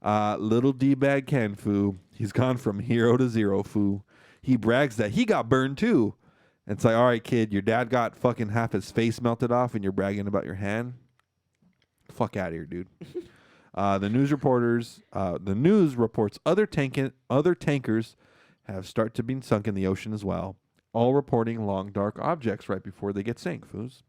Little D-bag Ken, Foo. He's gone from hero to zero, Foo. He brags that he got burned too. And it's like, all right, kid, your dad got fucking half his face melted off and you're bragging about your hand? Fuck out of here, dude. The news reports other tankers have started to be sunk in the ocean as well, all reporting long dark objects right before they get sank, Foos.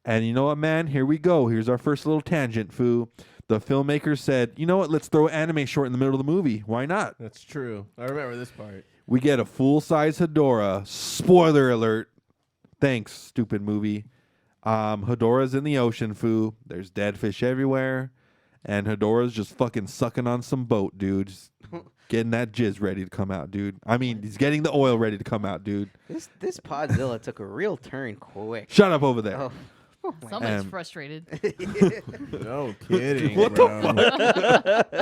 And you know what, man? Here we go. Here's our first little tangent, Foo. The filmmakers said, you know what? Let's throw an anime short in the middle of the movie. Why not?
That's true. I remember this part.
We get a full-size Hedorah. Spoiler alert. Thanks, stupid movie. Hedorah's in the ocean, Foo. There's dead fish everywhere. And Hedorah's just fucking sucking on some boat, dude. Just getting that jizz ready to come out, dude. I mean, he's getting the oil ready to come out, dude.
This Podzilla took a real turn quick.
Shut up over there.
Oh.
Somebody's
Um,
frustrated.
No kidding.
What
bro.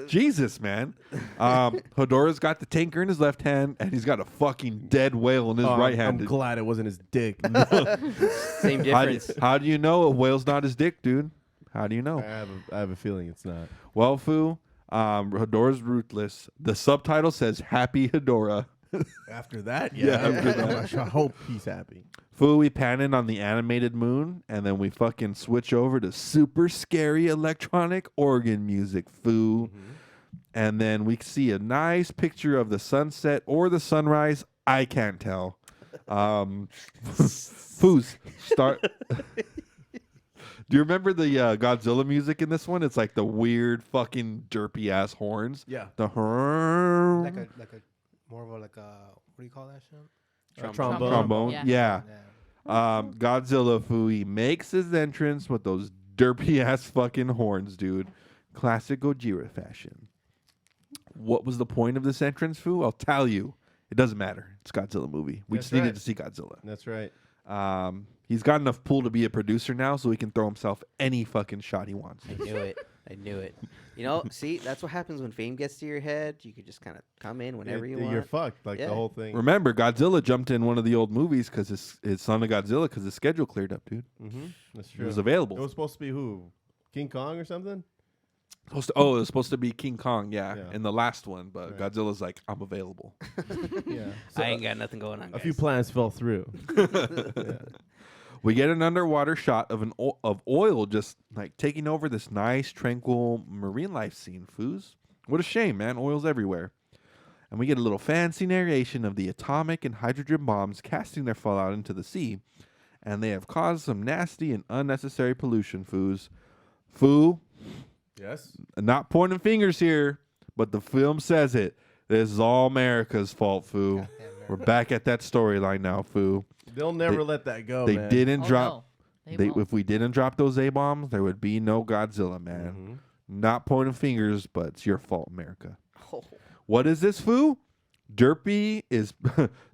Jesus, man. Hedorah's got the tanker in his left hand, and he's got a fucking dead whale in his right hand.
I'm glad it wasn't his dick.
Same difference.
How do you know a whale's not his dick, dude? How do you know?
I have a feeling it's not.
Well, Foo, Hedorah's ruthless. The subtitle says Happy Hedorah.
After that,
Yeah, after that.
I hope he's happy.
Foo, we pan in on the animated moon, and then we fucking switch over to super scary electronic organ music, Foo. And then we see a nice picture of the sunset or the sunrise. I can't tell. Foos, start. Do you remember the Godzilla music in this one? It's like the weird fucking derpy ass horns.
Yeah.
The
Like a more of a what do you call that shit?
Trombone.
trombone.
Yeah.
Yeah.
Yeah.
Godzilla Fooey makes his entrance with those derpy ass fucking horns, dude. Classic Gojira fashion. What was the point of this entrance, Foo? I'll tell you. It doesn't matter. It's a Godzilla movie. We
That's
just needed
right.
to see Godzilla.
That's right.
He's got enough pull to be a producer now, so he can throw himself any fucking shot he wants.
I knew it. You know, see, that's what happens when fame gets to your head. You could just kind of come in whenever you want.
You're fucked. Like
Yeah.
the whole thing.
Remember, Godzilla jumped in one of the old movies because his son of Godzilla because his schedule cleared up, dude.
That's
It
true.
was available.
It was supposed to be who? King Kong or something?
It was supposed to be King Kong, yeah, in the last one, but Godzilla's like, I'm available.
Yeah.
I ain't got nothing going on.
A few plans fell through.
We get an underwater shot of of oil just like taking over this nice, tranquil marine life scene, Foos. What a shame, man. Oil's everywhere. And we get a little fancy narration of the atomic and hydrogen bombs casting their fallout into the sea. And they have caused some nasty and unnecessary pollution, Foos. Foo,
Yes.
not pointing fingers here, but the film says it. This is all America's fault, Foo. We're back at that storyline now, Foo.
They'll never let that go,
They
man.
didn't
Oh,
drop.
no.
If we didn't drop those A-bombs, there would be no Godzilla, man. Not pointing fingers, but it's your fault, America.
Oh.
What is this, Foo? Derpy is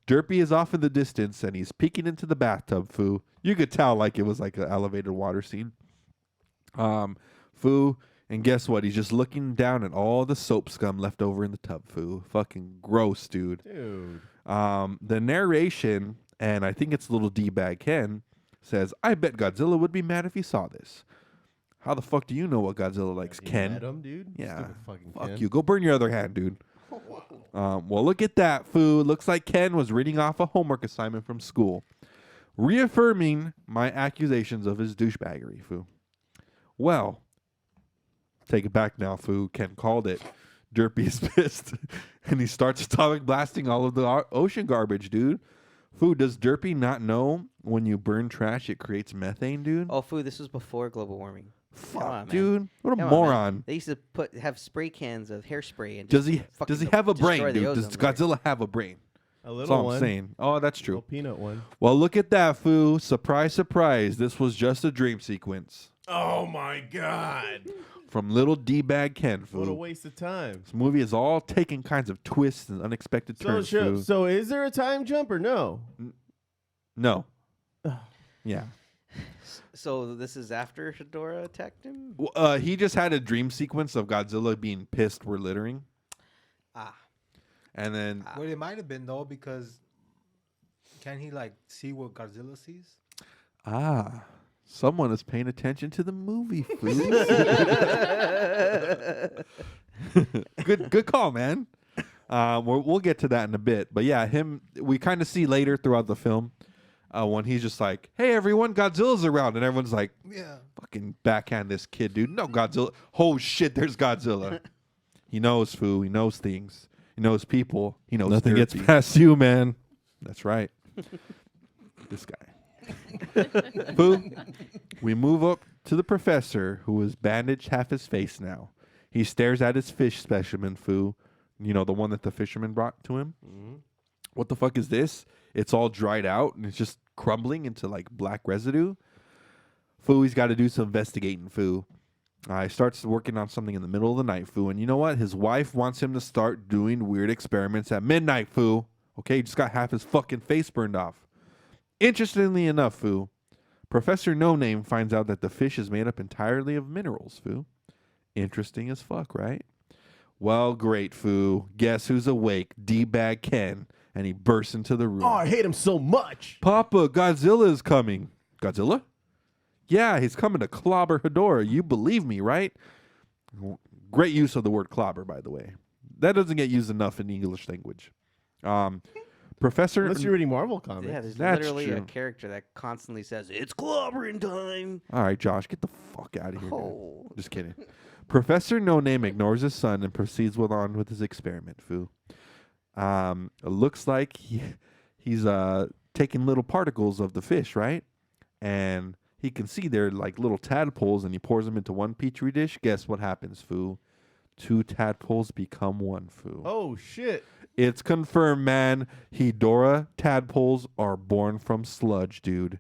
Derpy is off in the distance, and he's peeking into the bathtub, Foo. You could tell like it was like an elevated water scene. Foo, and guess what? He's just looking down at all the soap scum left over in the tub, Foo. Fucking gross, dude. The narration, and I think it's little D-Bag Ken, says, I bet Godzilla would be mad if he saw this. How the fuck do you know what Godzilla likes, Ken?
Met him, dude?
Yeah.
Fucking
Fuck
Ken.
you. Go burn your other hand, dude. Well, look at that, Foo. Looks like Ken was reading off a homework assignment from school, reaffirming my accusations of his douchebaggery, Foo. Well, take it back now, Foo. Ken called it. Derpy is pissed, and he starts atomic blasting all of the ocean garbage, dude. Foo, does Derpy not know when you burn trash, it creates methane, dude?
Oh, Foo, this was before global warming.
Fuck,
on,
dude. What a
Come on,
moron.
man. They used to have spray cans of hairspray and
Does
just
he
fucking
have a
destroy
brain,
the
dude? Does
ozone layer.
Godzilla have a brain?
A
That's
little
all
one.
I'm saying. Oh, that's true.
Little peanut one.
Well, look at that, Foo. Surprise, surprise. This was just a dream sequence.
Oh my god.
From little D-Bag Ken, Foo.
What a waste of time.
This movie is all taking kinds of twists and unexpected turns, Foo.
So is there a time jump or no?
No. Yeah.
So this is after Hedorah attacked him?
He just had a dream sequence of Godzilla being pissed we're littering.
Ah.
And then...
Well, it might have been, though, because can he, like, see what Godzilla sees?
Someone is paying attention to the movie, Foo. Good call, man. We'll get to that in a bit. But yeah, we kind of see later throughout the film when he's just like, hey, everyone, Godzilla's around. And everyone's like,
Yeah.
fucking backhand this kid, dude. No, Godzilla. Oh, shit, there's Godzilla. He knows, Foo. He knows things. He knows people. He knows
Nothing gets
Derpy.
past you, man.
That's right. This guy. Foo, we move up to the professor, who is bandaged half his face now. He stares at his fish specimen, Foo. You know, the one that the fisherman brought to him. What the fuck is this? It's all dried out, and it's just crumbling into, like, black residue. Foo, he's got to do some investigating, Foo. He starts working on something in the middle of the night, Foo. And you know what? His wife wants him to start doing weird experiments at midnight, Foo. Okay, he just got half his fucking face burned off. Interestingly enough, Foo, Professor No Name finds out that the fish is made up entirely of minerals, Foo. Interesting as fuck, right? Well, great, Foo. Guess who's awake? D-Bag Ken. And he bursts into the room.
Oh, I hate him so much.
Papa, Godzilla is coming. Godzilla? Yeah, he's coming to clobber Hedorah. You believe me, right? Great use of the word clobber, by the way. That doesn't get used enough in the English language. Professor...
Unless you're reading Marvel comics.
Yeah, there's
That's
literally a
true.
character that constantly says, it's clobbering time.
All right, Josh, get the fuck out of here. dude.
Oh.
Just kidding. Professor No Name ignores his son and proceeds on with his experiment, Foo. It looks like he's taking little particles of the fish, right? And he can see they're like little tadpoles, and he pours them into one petri dish. Guess what happens, Foo? 2 tadpoles become 1, Foo.
Oh, shit.
It's confirmed, man. Hedorah tadpoles are born from sludge, dude.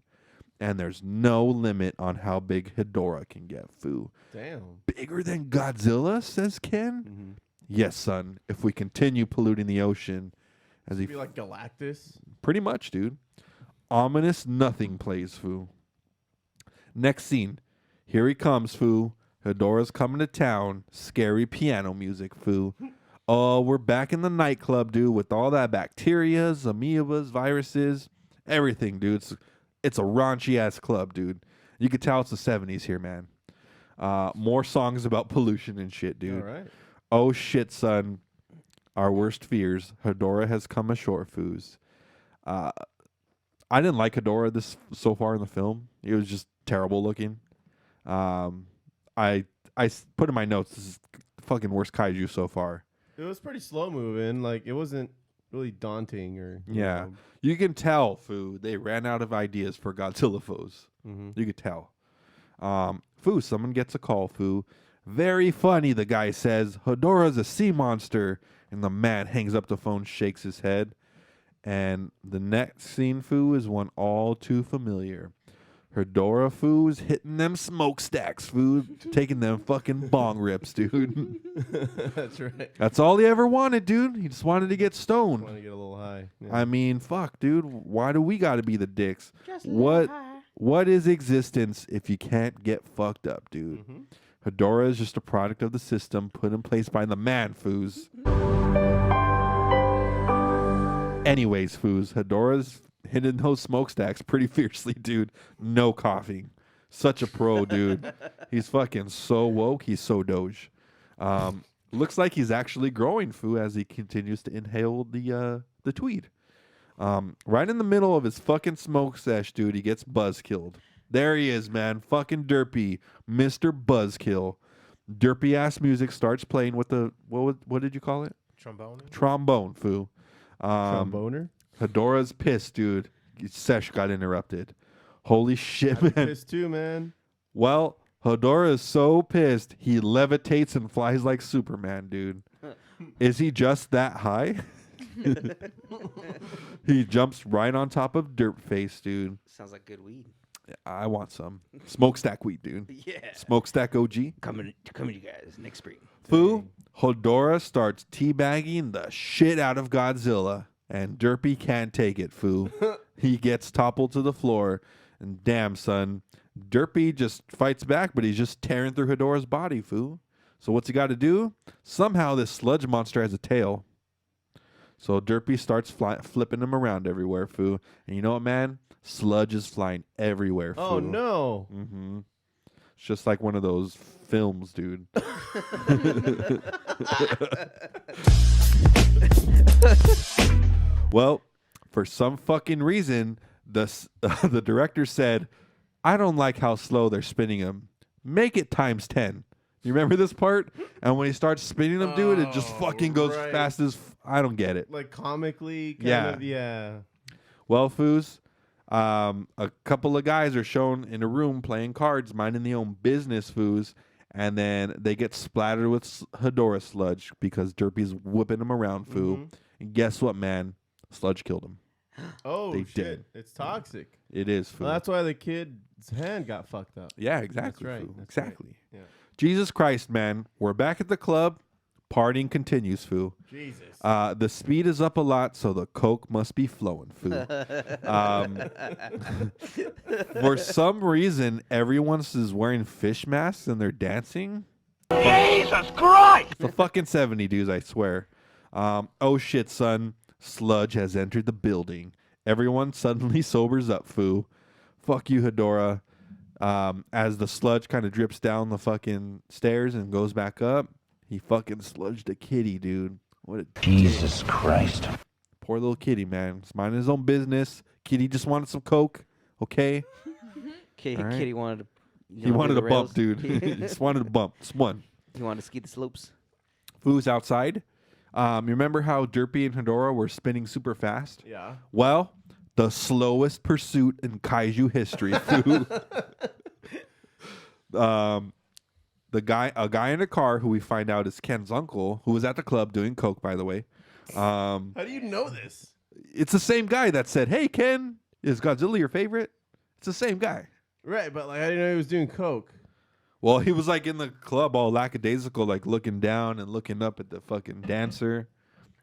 And there's no limit on how big Hedorah can get, Foo.
Damn.
Bigger than Godzilla, says Ken? Yes, son. If we continue polluting the ocean, as he
Be like Galactus.
pretty much, dude. Ominous nothing plays, Foo. Next scene. Here he comes, Foo. Hedorah's coming to town. Scary piano music, Foo. Oh, we're back in the nightclub, dude, with all that bacteria, amoebas, viruses, everything, dude. It's a raunchy-ass club, dude. You could tell it's the 70s here, man. More songs about pollution and shit, dude.
All right.
Oh, shit, son. Our worst fears. Hedorah has come ashore, Foos. I didn't like Hedorah this so far in the film. It was just terrible looking. I put in my notes, this is the fucking worst kaiju so far.
It was pretty slow moving. Like, it wasn't really daunting or...
Yeah. You can tell, Foo, they ran out of ideas for Godzilla foes. You could tell. Foo, someone gets a call, Foo. Very funny, the guy says. Hedorah's a sea monster. And the man hangs up the phone, shakes his head. And the next scene, Foo, is one all too familiar. Hedorah Foos hitting them smokestacks, food, taking them fucking bong rips, dude.
That's right.
That's all he ever wanted, dude. He just wanted to get stoned.
Want to get a little high. Yeah.
I mean, fuck, dude. Why do we got to be the dicks? What is existence if you can't get fucked up, dude?
Mm-hmm.
Hedorah is just a product of the system put in place by the man, Foos. Anyways, Foos, Hedorah's hitting those smokestacks pretty fiercely, dude. No coughing. Such a pro, dude. He's fucking so woke. He's so doge. Looks like he's actually growing, Foo, as he continues to inhale the tweed. Right in the middle of his fucking smoke sesh, dude, he gets buzzkilled. There he is, man. Fucking Derpy. Mr. Buzzkill. Derpy ass music starts playing with the what did you call it? Trombone, Foo.
Tromboner?
Hedorah's pissed, dude. His sesh got interrupted. Holy shit,
I'm
man.
pissed too, man.
Well, Hedorah is so pissed, he levitates and flies like Superman, dude. Is he just that high? He jumps right on top of Dirtface, dude.
Sounds like good weed.
I want some. Smokestack weed, dude.
Yeah.
Smokestack OG.
Coming to you guys next spring.
Foo, Hedorah starts teabagging the shit out of Godzilla, and Derpy can't take it, Foo. He gets toppled to the floor, and damn, son, Derpy just fights back, but he's just tearing through Hedorah's body, Foo. So what's he got to do? Somehow this sludge monster has a tail. So Derpy starts flipping him around everywhere, Foo. And you know what, man? Sludge is flying everywhere, Foo.
Oh, no.
Mm-hmm. It's just like one of those films, dude. Well, for some fucking reason, the director said, I don't like how slow they're spinning him. Make it times 10. You remember this part? And when he starts spinning them, dude, it just fucking goes fast as... I don't get it.
Like comically,
Yeah. Well, Foos, a couple of guys are shown in a room playing cards, minding their own business, Foos, and then they get splattered with Hedorah sludge because Derpy's whooping them around, Foo.
Mm-hmm.
And guess what, man? Sludge killed him.
Oh,
They
shit.
did.
It's toxic.
It is, Foo.
Well, that's why the kid's hand got fucked up.
Yeah, exactly,
That's right.
Foo.
That's
Exactly.
Right. Yeah.
Jesus Christ, man. We're back at the club. Partying continues, Foo.
Jesus.
The speed is up a lot, so the coke must be flowing, Foo. For some reason, everyone is wearing fish masks and they're dancing.
Jesus Christ!
The fucking 70 dudes, I swear. Oh shit, son. Sludge has entered the building. Everyone suddenly sobers up, Foo. Fuck you, Hedorah. As the sludge kind of drips down the fucking stairs and goes back up, he fucking sludged a kitty, dude. What a
Jesus Christ.
poor little kitty, man. He's minding his own business. Kitty just wanted some coke, okay?
Kitty,
All right.
Kitty wanted to.
He wanted a bump, dude. He just wanted a bump. Just one.
He wanted to ski the slopes.
Foos outside. You remember how Derpy and Hedorah were spinning super fast?
Yeah.
Well, the slowest pursuit in Kaiju history. Foo. A guy in a car who we find out is Ken's uncle, who was at the club doing coke, by the way.
How do you know this?
It's the same guy that said, "Hey, Ken, is Godzilla your favorite?" It's the same guy.
Right, but like I didn't know he was doing coke.
Well, he was like in the club all lackadaisical, like looking down and looking up at the fucking dancer.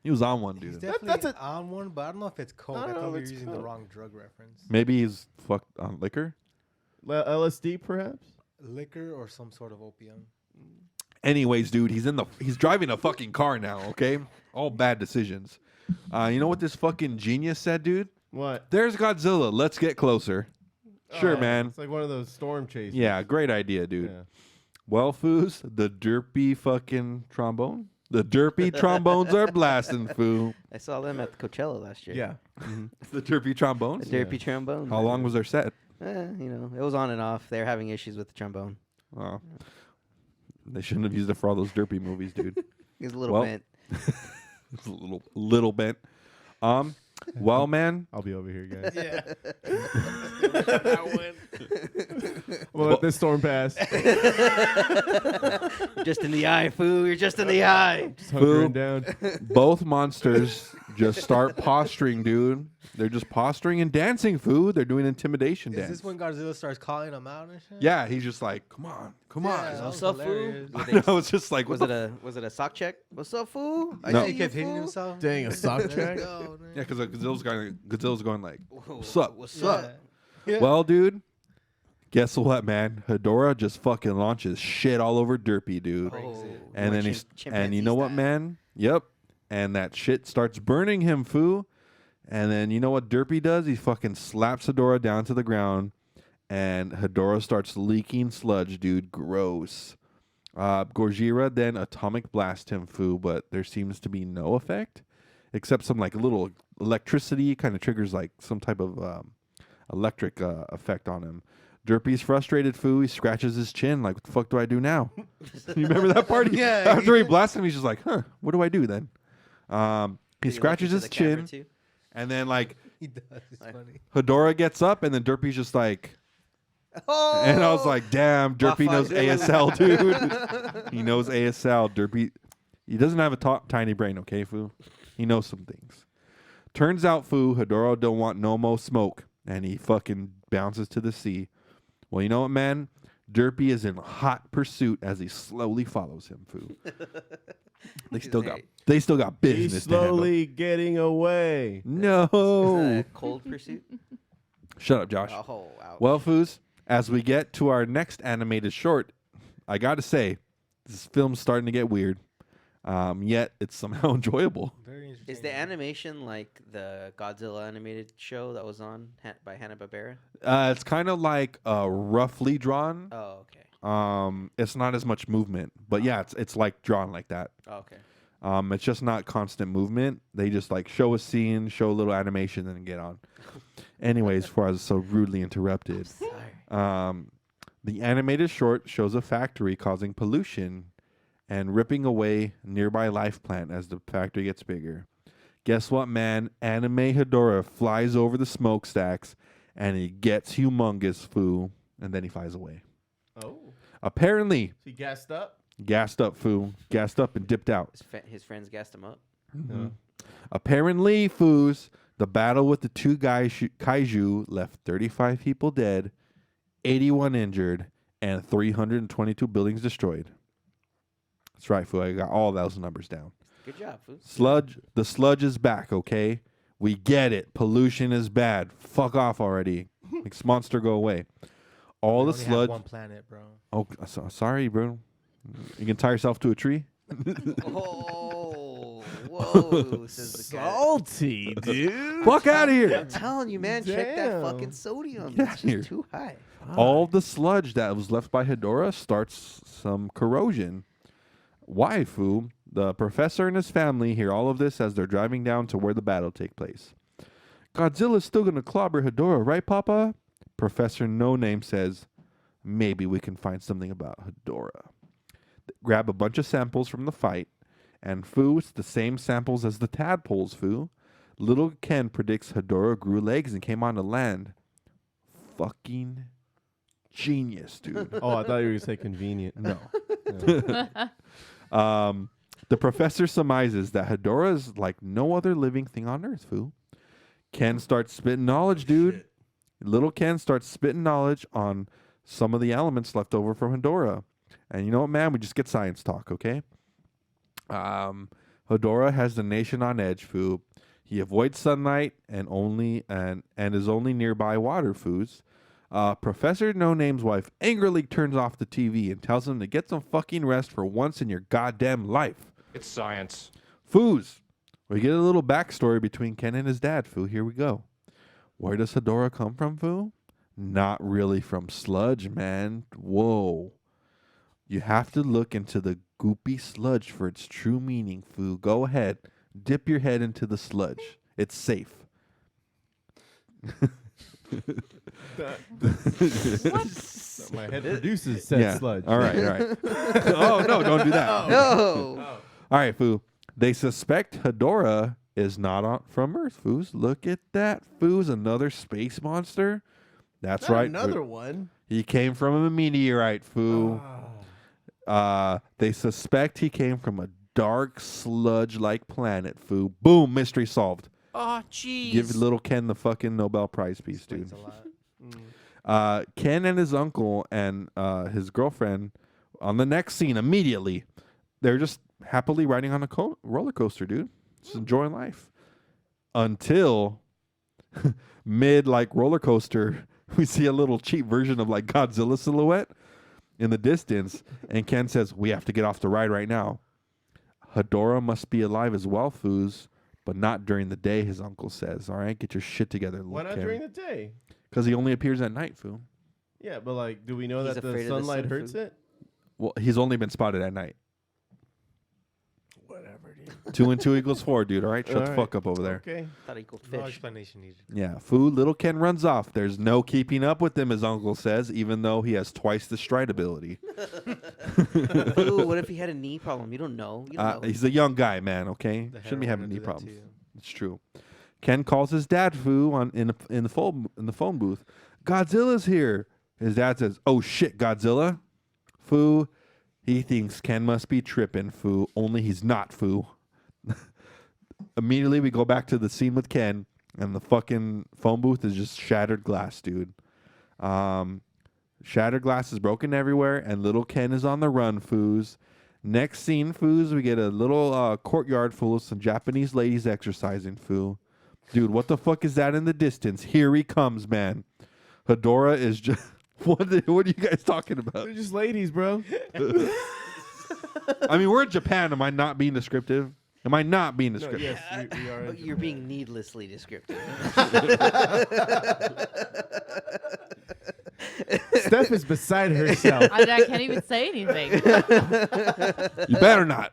He was on one,
He's
dude.
definitely on one, but I don't know if it's coke.
I
I,
don't know
think
if
you're
it's
using the
coke.
wrong drug reference.
Maybe he's fucked on liquor.
LSD, perhaps.
Liquor or some sort of opium.
Anyways, dude, he's driving a fucking car now, okay? All bad decisions. You know what this fucking genius said, dude?
What?
There's Godzilla. Let's get closer. Sure,
Oh,
man.
It's like one of those storm chases.
Yeah, great idea, dude.
Yeah.
Well, Foos, the derpy fucking trombone. The derpy trombones are blasting, Foo.
I saw them at the Coachella last year.
Yeah.
The derpy trombones?
The derpy trombone.
How long was their set?
You know, it was on and off. They were having issues with the trombone.
Oh. They shouldn't have used it for all those derpy movies, dude.
It was a little
Well,
bent.
It's a little bent. Well, man.
I'll be over here, guys.
Yeah.
We'll let this storm pass.
Just in the eye, Foo. You're just in the eye.
Just hunkering down.
Both monsters just start posturing, dude. They're just posturing and dancing, food. They're doing intimidation
Is
dance.
this when Godzilla starts calling them out and shit?
Yeah, he's just like, come on.
Yeah,
What's
that
up,
was
fool?
hilarious.
Were
I
they-
know, it's just like,
Was
what
it a sock check? What's up, fool? I
No.
see
He
you,
kept hitting
fool.
himself.
Dang, a sock
Let's
check.
go, man.
Yeah, because Godzilla's going like,
Whoa,
what's up?
What's
Yeah.
up?
Yeah.
Well, dude, guess what, man? Hedorah just fucking launches shit all over Derpy, dude.
Oh,
And then and you know what, man? Yep. And that shit starts burning him, foo. And then you know what Derpy does? He fucking slaps Hedorah down to the ground, and Hedorah starts leaking sludge, dude. Gross. Gojira then atomic blast him, foo, but there seems to be no effect, except some like little electricity kind of triggers like some type of electric effect on him. Derpy's frustrated, foo. He scratches his chin like, what the fuck do I do now? You remember that part?
Yeah.
After he blasts him, he's just like, huh, what do I do then? He
Did he look
scratches
into
his
the camera,
chin,
too?
and then like
He does. It's funny.
Hedorah gets up, and then Derpy's just like,
Oh!
and I was like, damn, Derpy knows
Godzilla.
ASL, dude. He knows ASL. Derpy, he doesn't have a tiny brain, okay, foo? He knows some things. Turns out, foo, Hedorah don't want no more smoke, and he fucking bounces to the sea. Well, you know what, man? Derpy is in hot pursuit as he slowly follows him, foo. They still got business.
He's
to handle.
slowly getting away.
No.
Cold pursuit.
Shut up, Josh.
Oh, ouch.
Well, foos, as we get to our next animated short, I gotta say, this film's starting to get weird. Yet it's somehow enjoyable.
Very interesting.
Is the animation like the Godzilla animated show that was on by Hanna-Barbera?
It's kind of like roughly drawn.
Oh, okay.
It's not as much movement, but yeah, it's like drawn like that.
Oh, okay.
It's just not constant movement. They just like show a scene, show a little animation, and then get on. Anyways, before I was so rudely interrupted,
Sorry.
the animated short shows a factory causing pollution and ripping away nearby life plant as the factory gets bigger. Guess what, man? Anime Hedorah flies over the smokestacks and he gets humongous, foo, and then he flies away.
Oh.
Apparently,
He gassed up?
gassed up, foo, gassed up and dipped out.
His friends gassed him up.
Apparently, foos, the battle with the two kaiju left 35 people dead, 81 injured, and 322 buildings destroyed. That's right, foo. I got all those numbers down.
Good job, Foos.
Sludge, the sludge is back, okay? We get it. Pollution is bad. Fuck off already. Makes monster go away. All
We
the
only have
sludge.
one planet, bro.
Oh, sorry, bro. You can tie yourself to a tree.
Oh, whoa, says the guy.
Salty, dude.
Fuck out of here.
I'm telling you, man, check that
Damn.
fucking sodium.
Get
It's
out here.
just too high.
All the sludge that was left by Hedorah starts some corrosion. Why, foo? The professor and his family hear all of this as they're driving down to where the battle takes place. Godzilla's still gonna clobber Hedorah, right, Papa? Professor No Name says, maybe we can find something about Hedorah. Grab a bunch of samples from the fight, and foo, it's the same samples as the tadpoles, foo. Little Ken predicts Hedorah grew legs and came onto land. Fucking genius, dude.
Oh, I thought you were going to say convenient.
No. The professor surmises that Hedorah is like no other living thing on Earth, foo. Ken starts spitting knowledge, dude. Little Ken starts spitting knowledge on some of the elements left over from Hedorah. And you know what, man? We just get science talk, okay? Hedorah has the nation on edge, foo. He avoids sunlight and is only nearby water, foos. Professor No Name's wife angrily turns off the TV and tells him to get some fucking rest for once in your goddamn life.
It's science.
Foos. We get a little backstory between Ken and his dad, foo. Here we go. Where does Hedorah come from, foo? Not really from sludge, man. Whoa. You have to look into the goopy sludge for its true meaning, foo. Go ahead. Dip your head into the sludge. It's safe.
My head produces said sludge.
All right, all right. Oh, no, don't do that.
No.
All right, foo. They suspect Hedorah is not from Earth, foos. Look at that, foos. Another space monster. That's
Not
right.
another one.
He came from a meteorite, foo. They suspect he came from a dark sludge-like planet, foo. Boom, mystery solved.
Oh, jeez.
Give little Ken the fucking Nobel Prize piece, dude.
Explains a lot.
Ken and his uncle and his girlfriend on the next scene immediately. They're just happily riding on a roller coaster, dude. Just enjoying life. Until mid like roller coaster, we see a little cheap version of like Godzilla silhouette in the distance, and Ken says, "We have to get off the ride right now." Hedorah must be alive as well, Foos, but not during the day, his uncle says. All right, get your shit together, little
Why not
Ken.
during the day?
Because he only appears at night, Foo.
Yeah, but like, do we know
He's
that the
afraid of the
sunlight
sun,
hurts
Foo.
it?
Well, he's only been spotted at night.
Whatever, dude.
2 and 2 equals 4, dude. All right, shut
All
the
right.
fuck up over there.
Okay.
Thought equaled
No
fish.
explanation needed.
Yeah, Foo, little Ken runs off. There's no keeping up with him, his uncle says, even though he has twice the stride ability.
Ooh, what if he had a knee problem? You don't know. You don't know.
He's a young guy, man, okay?
The
Shouldn't be
heroin
having
will
knee
do that to
problems.
you.
It's true. Ken calls his dad, Foo, in the phone booth. Godzilla's here. His dad says, "Oh shit, Godzilla." Foo, he thinks Ken must be tripping, Foo. Only he's not, Foo. Immediately, we go back to the scene with Ken, and the fucking phone booth is just shattered glass, dude. Shattered glass is broken everywhere, and little Ken is on the run, Foos. Next scene, Foos, we get a little courtyard full of some Japanese ladies exercising, Foo. Dude, what the fuck is that in the distance? Here he comes, man. Hedorah is just... What are you guys talking about?
They're just ladies, bro.
I mean, we're in Japan. Am I not being descriptive? Am I not being
No,
descriptive?
yes, we are.
But you're being needlessly descriptive.
Steph is beside herself.
I can't even say anything.
You better not.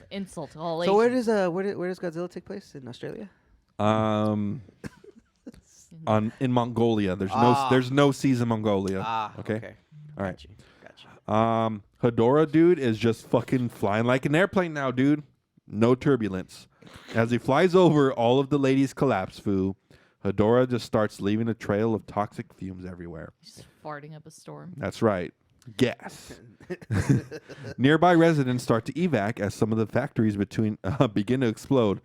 Insult to all
So
Asians.
where does Godzilla take place in Australia?
In Mongolia. There's no seas in Mongolia. Okay. All right.
Gotcha.
Hedorah, dude, is just fucking flying like an airplane now, dude. No turbulence. As he flies over, all of the ladies collapse, Foo. Hedorah just starts leaving a trail of toxic fumes everywhere.
Just farting up a storm.
That's right. Gas. Nearby residents start to evac as some of the factories begin to explode.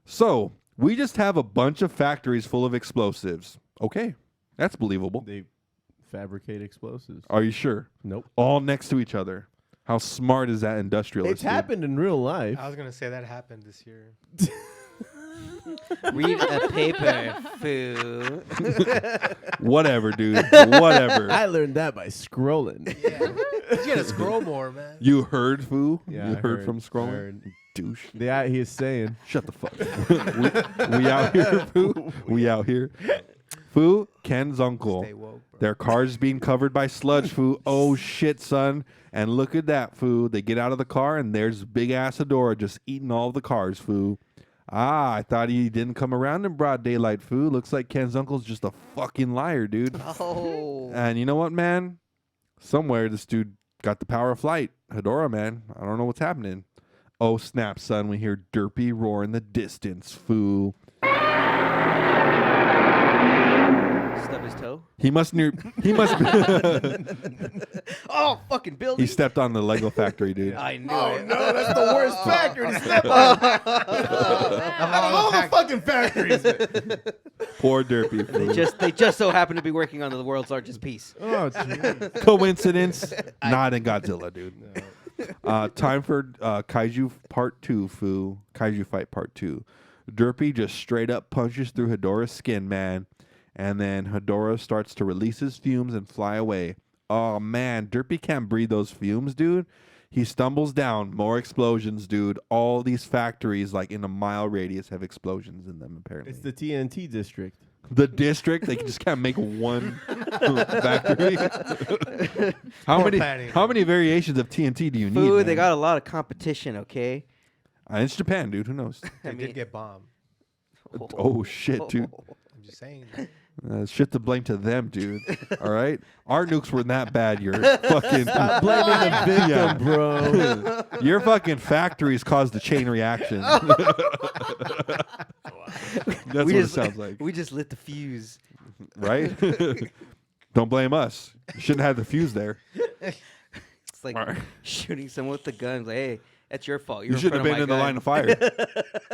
So, we just have a bunch of factories full of explosives. Okay. That's believable.
They fabricate explosives.
Are you sure?
Nope.
All next to each other. How smart is that industrialist?
It's happened in real life.
I was gonna say that happened this year.
Read a paper, Foo.
Whatever, dude. Whatever.
I learned that by scrolling.
Yeah, you gotta scroll more, man.
You heard, Foo?
Yeah,
You
I
heard from
I
scrolling?
heard.
Douche.
Yeah, he is saying.
Shut the fuck. we out here, Foo. We out here. Foo, Ken's uncle.
Stay woke, bro.
Their car's being covered by sludge, Foo. Oh shit, son. And look at that, Foo. They get out of the car and there's big ass Hedorah just eating all the cars, Foo. I thought he didn't come around in broad daylight, Foo. Looks like Ken's uncle's just a fucking liar, dude.
Oh.
And you know what, man? Somewhere this dude got the power of flight. Hedorah, man. I don't know what's happening. Oh, snap, son. We hear Derpy roar in the distance, Foo.
Stub his toe.
He must be.
Oh, fucking building.
He stepped on the Lego factory, dude.
I knew
Oh
it.
no, that's the worst factory to step on. Out of all the fucking factories.
Poor Derpy, Foo.
They just so happen to be working on the world's largest piece.
Oh, jeez.
Coincidence? Not in Godzilla, dude. Time for Kaiju Part 2, Foo. Kaiju Fight Part 2. Derpy just straight up punches through Hedorah's skin, man. And then Hedorah starts to release his fumes and fly away. Oh, man. Derpy can't breathe those fumes, dude. He stumbles down. More explosions, dude. All these factories, like in a mile radius, have explosions in them, apparently.
It's the TNT district.
The district, they just can't make one factory. How many variations of TNT do you need?
Foo,
Man?
they got a lot of competition, okay?
It's Japan, dude. Who knows?
They did get bombed.
Oh shit, dude.
I'm just saying.
Shit to blame to them, dude. All right, our nukes weren't that bad. You're fucking
Stop blaming the victim, bro.
Your fucking factories caused the chain reaction. That's what it sounds like,
We just lit the fuse.
right? Don't blame us. You shouldn't have the fuse there.
It's like shooting someone with the guns. Like, hey, That's your fault.
You should have been in the line of fire.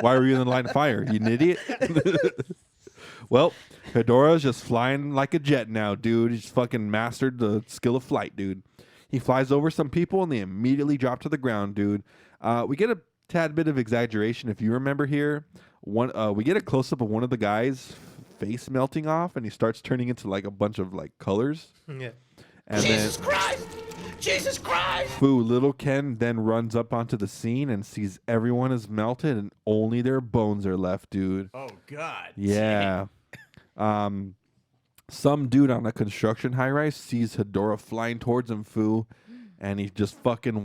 Why were you in the line of fire? You an idiot? Well, Hedorah's just flying like a jet now, dude. He's fucking mastered the skill of flight, dude. He flies over some people and they immediately drop to the ground, dude. We get a tad bit of exaggeration if you remember here. We get a close up of one of the guys' face melting off, and he starts turning into like a bunch of like colors.
Yeah.
And
Jesus Christ! Jesus Christ!
Foo, little Ken then runs up onto the scene and sees everyone is melted and only their bones are left, dude.
Oh God.
Yeah. Some dude on a construction high rise sees Hedorah flying towards him, Foo, and he just fucking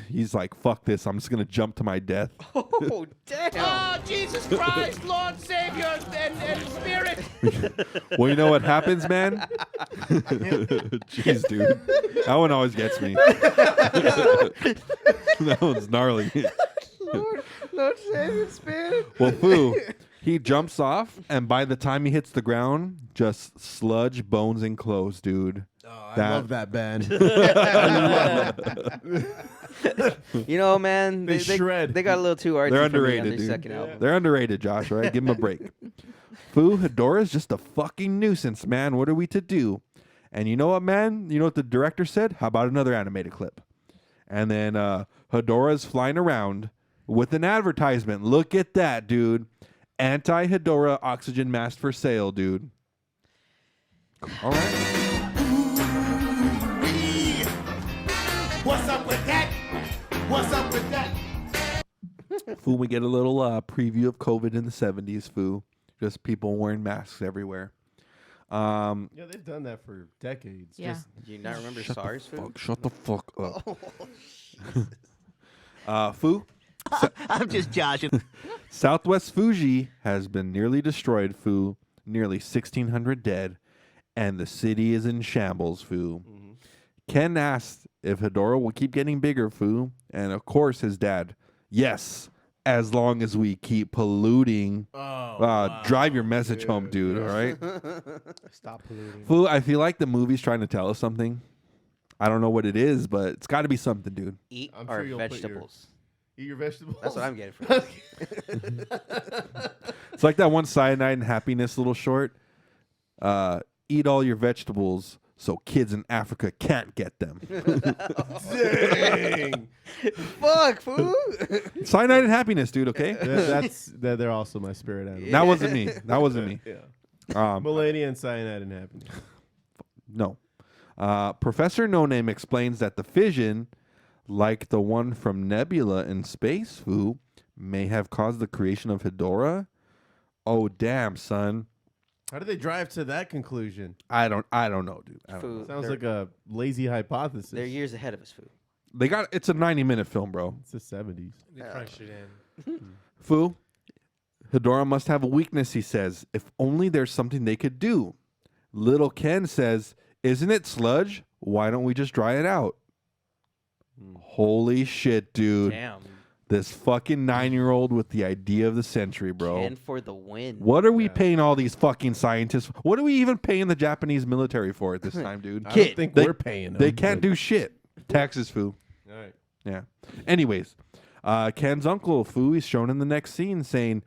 he's like, fuck this, I'm just gonna jump to my death.
Oh, damn.
Oh, Jesus Christ, Lord, Savior, and Spirit!
Well, you know what happens, man? Jeez, dude. That one always gets me. That one's gnarly.
Lord, Savior, Spirit.
Well, Foo, he jumps off, and by the time he hits the ground, just sludge, bones, and clothes, dude.
Oh, I love that band.
You know, man,
They shred.
They got a little too artsy.
They're
for me on
underrated,
their
dude.
second album.
They're underrated, Josh, all right? Give him a break. Foo, Hedorah's just a fucking nuisance, man. What are we to do? And you know what, man? You know what the director said? How about another animated clip? And then Hedorah's flying around with an advertisement. Look at that, dude. Anti-Hedorah oxygen mask for sale, dude. All right.
What's up with that? What's up with that?
Foo, we get a little preview of COVID in the 70s, Foo. Just people wearing masks everywhere.
Yeah, they've done that for decades.
Yeah.
Do you not remember SARS, Foo?
Shut the fuck up. Foo?
I'm just joshing.
Southwest Fuji has been nearly destroyed, Foo. Nearly 1,600 dead. And the city is in shambles, Foo.
Mm-hmm.
Ken asked if Hedorah will keep getting bigger, Foo. And of course, his dad, yes, as long as we keep polluting.
Oh,
drive your message home, dude, all right?
Stop polluting.
Foo, I feel like the movie's trying to tell us something. I don't know what it is, but it's got to be something, dude.
Eat
I'm
our
sure you'll put your-
vegetables.
Eat your vegetables.
That's what I'm getting from it.
It's like that one Cyanide and Happiness little short. Eat all your vegetables so kids in Africa can't get them.
Dang.
Fuck, Foo.
Cyanide and Happiness, dude, okay?
They're also my spirit animal.
That wasn't me. That wasn't me.
Yeah.
Um,
Millennia and cyanide and happiness.
no. Professor No Name explains that the fission, like the one from Nebula in space, Foo, may have caused the creation of Hedorah. Oh, damn, son.
How did they drive to that conclusion?
I don't know, dude. I don't know.
Foo.
Sounds like a lazy hypothesis.
They're years ahead of us, Foo.
It's a 90-minute film, bro.
It's the 70s.
They crunched it in.
Foo, Hedorah must have a weakness, he says. If only there's something they could do. Little Ken says, isn't it sludge? Why don't we just dry it out? Holy shit, dude.
Damn.
This fucking 9-year-old with the idea of the century, bro.
And for the win.
What are we paying all these fucking scientists? What are we even paying the Japanese military for at this time, dude?
I don't think we're paying them.
They can't do shit. Taxes, Foo.
All right.
Yeah. Anyways, Ken's uncle, Foo, is shown in the next scene saying,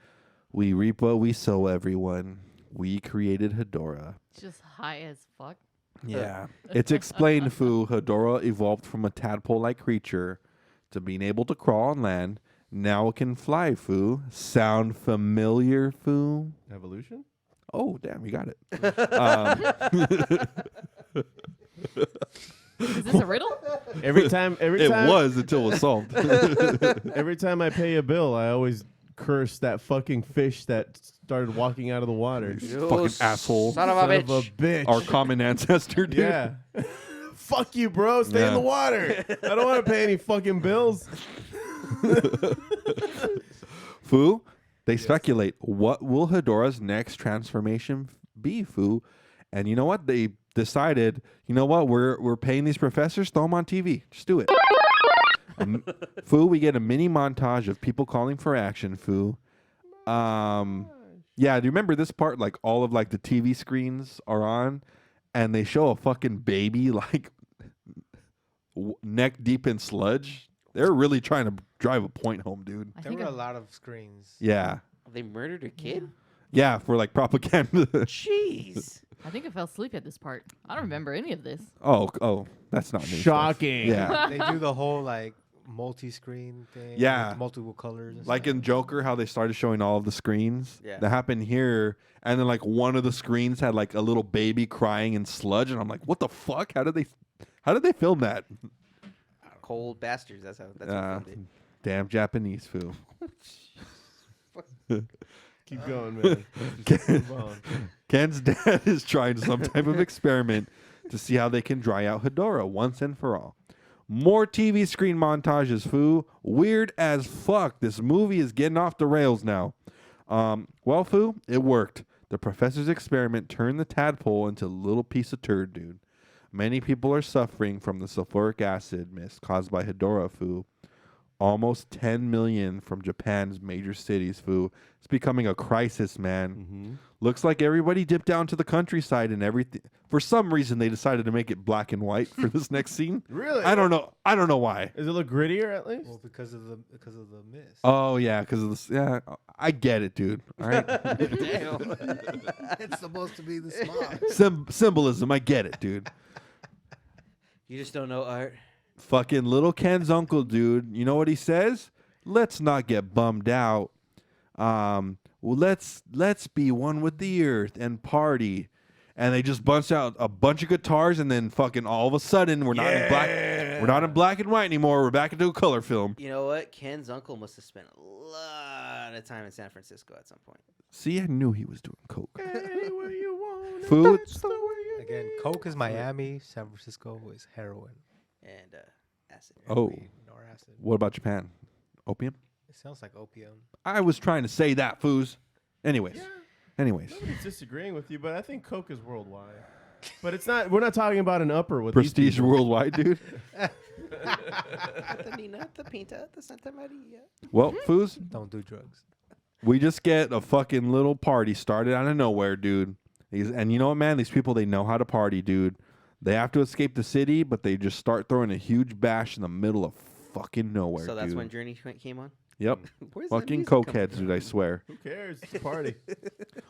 we reap what we sow, everyone. We created Hedorah.
Just high as fuck.
Yeah. It's explained, Foo, Hedorah evolved from a tadpole-like creature to being able to crawl on land. Now it can fly, Foo. Sound familiar, Foo?
Evolution?
Oh, damn, you got it.
Is this a riddle?
Every time
It was until it was solved.
every time I pay a bill, I always curse that fucking fish that started walking out of the water.
Fucking asshole.
Son of a bitch.
Our common ancestor, dude.
Yeah. Fuck you, bro. Stay in the water. I don't want to pay any fucking bills.
Foo, they speculate, what will Hedorah's next transformation be, Foo? And you know what? They decided, you know what? We're paying these professors, throw them on TV. Just do it. Foo, we get a mini montage of people calling for action, Foo. Yeah, do you remember this part? Like all of like the TV screens are on and they show a fucking baby like neck deep in sludge. They're really trying to drive a point home, dude.
I
There
think
were a
I-
lot of screens.
Yeah.
They murdered a kid?
Yeah, for like propaganda.
Jeez.
I think I fell asleep at this part. I don't remember any of this.
oh, that's not new stuff.
Shocking.
Yeah.
They do the whole like multi-screen thing.
Yeah.
with multiple colors. And
Like
stuff.
in Joker, how they started showing all of the screens.
Yeah.
That happened here. And then like one of the screens had like a little baby crying in sludge. And I'm like, what the fuck? How did they film that?
Cold bastards. That's what filmed it.
Damn Japanese fool.
Keep going, man. Just move on.
Ken's dad is trying some type of experiment to see how they can dry out Hedorah once and for all. More TV screen montages, foo. Weird as fuck. This movie is getting off the rails now. Well, foo, it worked. The professor's experiment turned the tadpole into a little piece of turd, dude. Many people are suffering from the sulfuric acid mist caused by Hedorah, foo. Almost 10 million from Japan's major cities, foo. It's becoming a crisis, man.
Mm-hmm.
Looks like everybody dipped down to the countryside and everything. For some reason, they decided to make it black and white for this next scene.
Really?
I don't know. I don't know why.
Does it look grittier at least?
Well, because of the mist.
Oh yeah, because of this. Yeah, I get it, dude. All right.
Damn.
It's supposed to be the smog.
Symbolism. I get it, dude.
You just don't know art.
Fucking little Ken's uncle, dude. You know what he says? Let's not get bummed out. Well, let's be one with the earth and party. And they just bunch out a bunch of guitars, and then fucking all of a sudden we're not in black. We're not in black and white anymore. We're back into a color film.
You know what? Ken's uncle must have spent a lot of time in San Francisco at some point.
See, I knew he was doing coke.
Anywhere you want it,
Food.
that's the way it
Again, Coke is Miami. San Francisco is heroin.
And acid.
Oh,
Weed or acid.
what about Japan? Opium?
It sounds like opium.
I was trying to say that, foos. Anyways.
Yeah.
Anyways.
Nobody's disagreeing with you, but I think Coke is worldwide. But it's not. We're not talking about an upper with these
Prestige
people.
worldwide, dude.
The Nina, the Pinta, the Santa Maria.
Well, foos,
Don't do drugs.
we just get a fucking little party started out of nowhere, dude. And you know what, man? These people, they know how to party, dude. They have to escape the city, but they just start throwing a huge bash in the middle of fucking nowhere,
So that's
dude.
when Journey came on?
Yep.
Where's that
Fucking
music coming
cokeheads,
from?
dude, I swear.
Who cares? It's a party.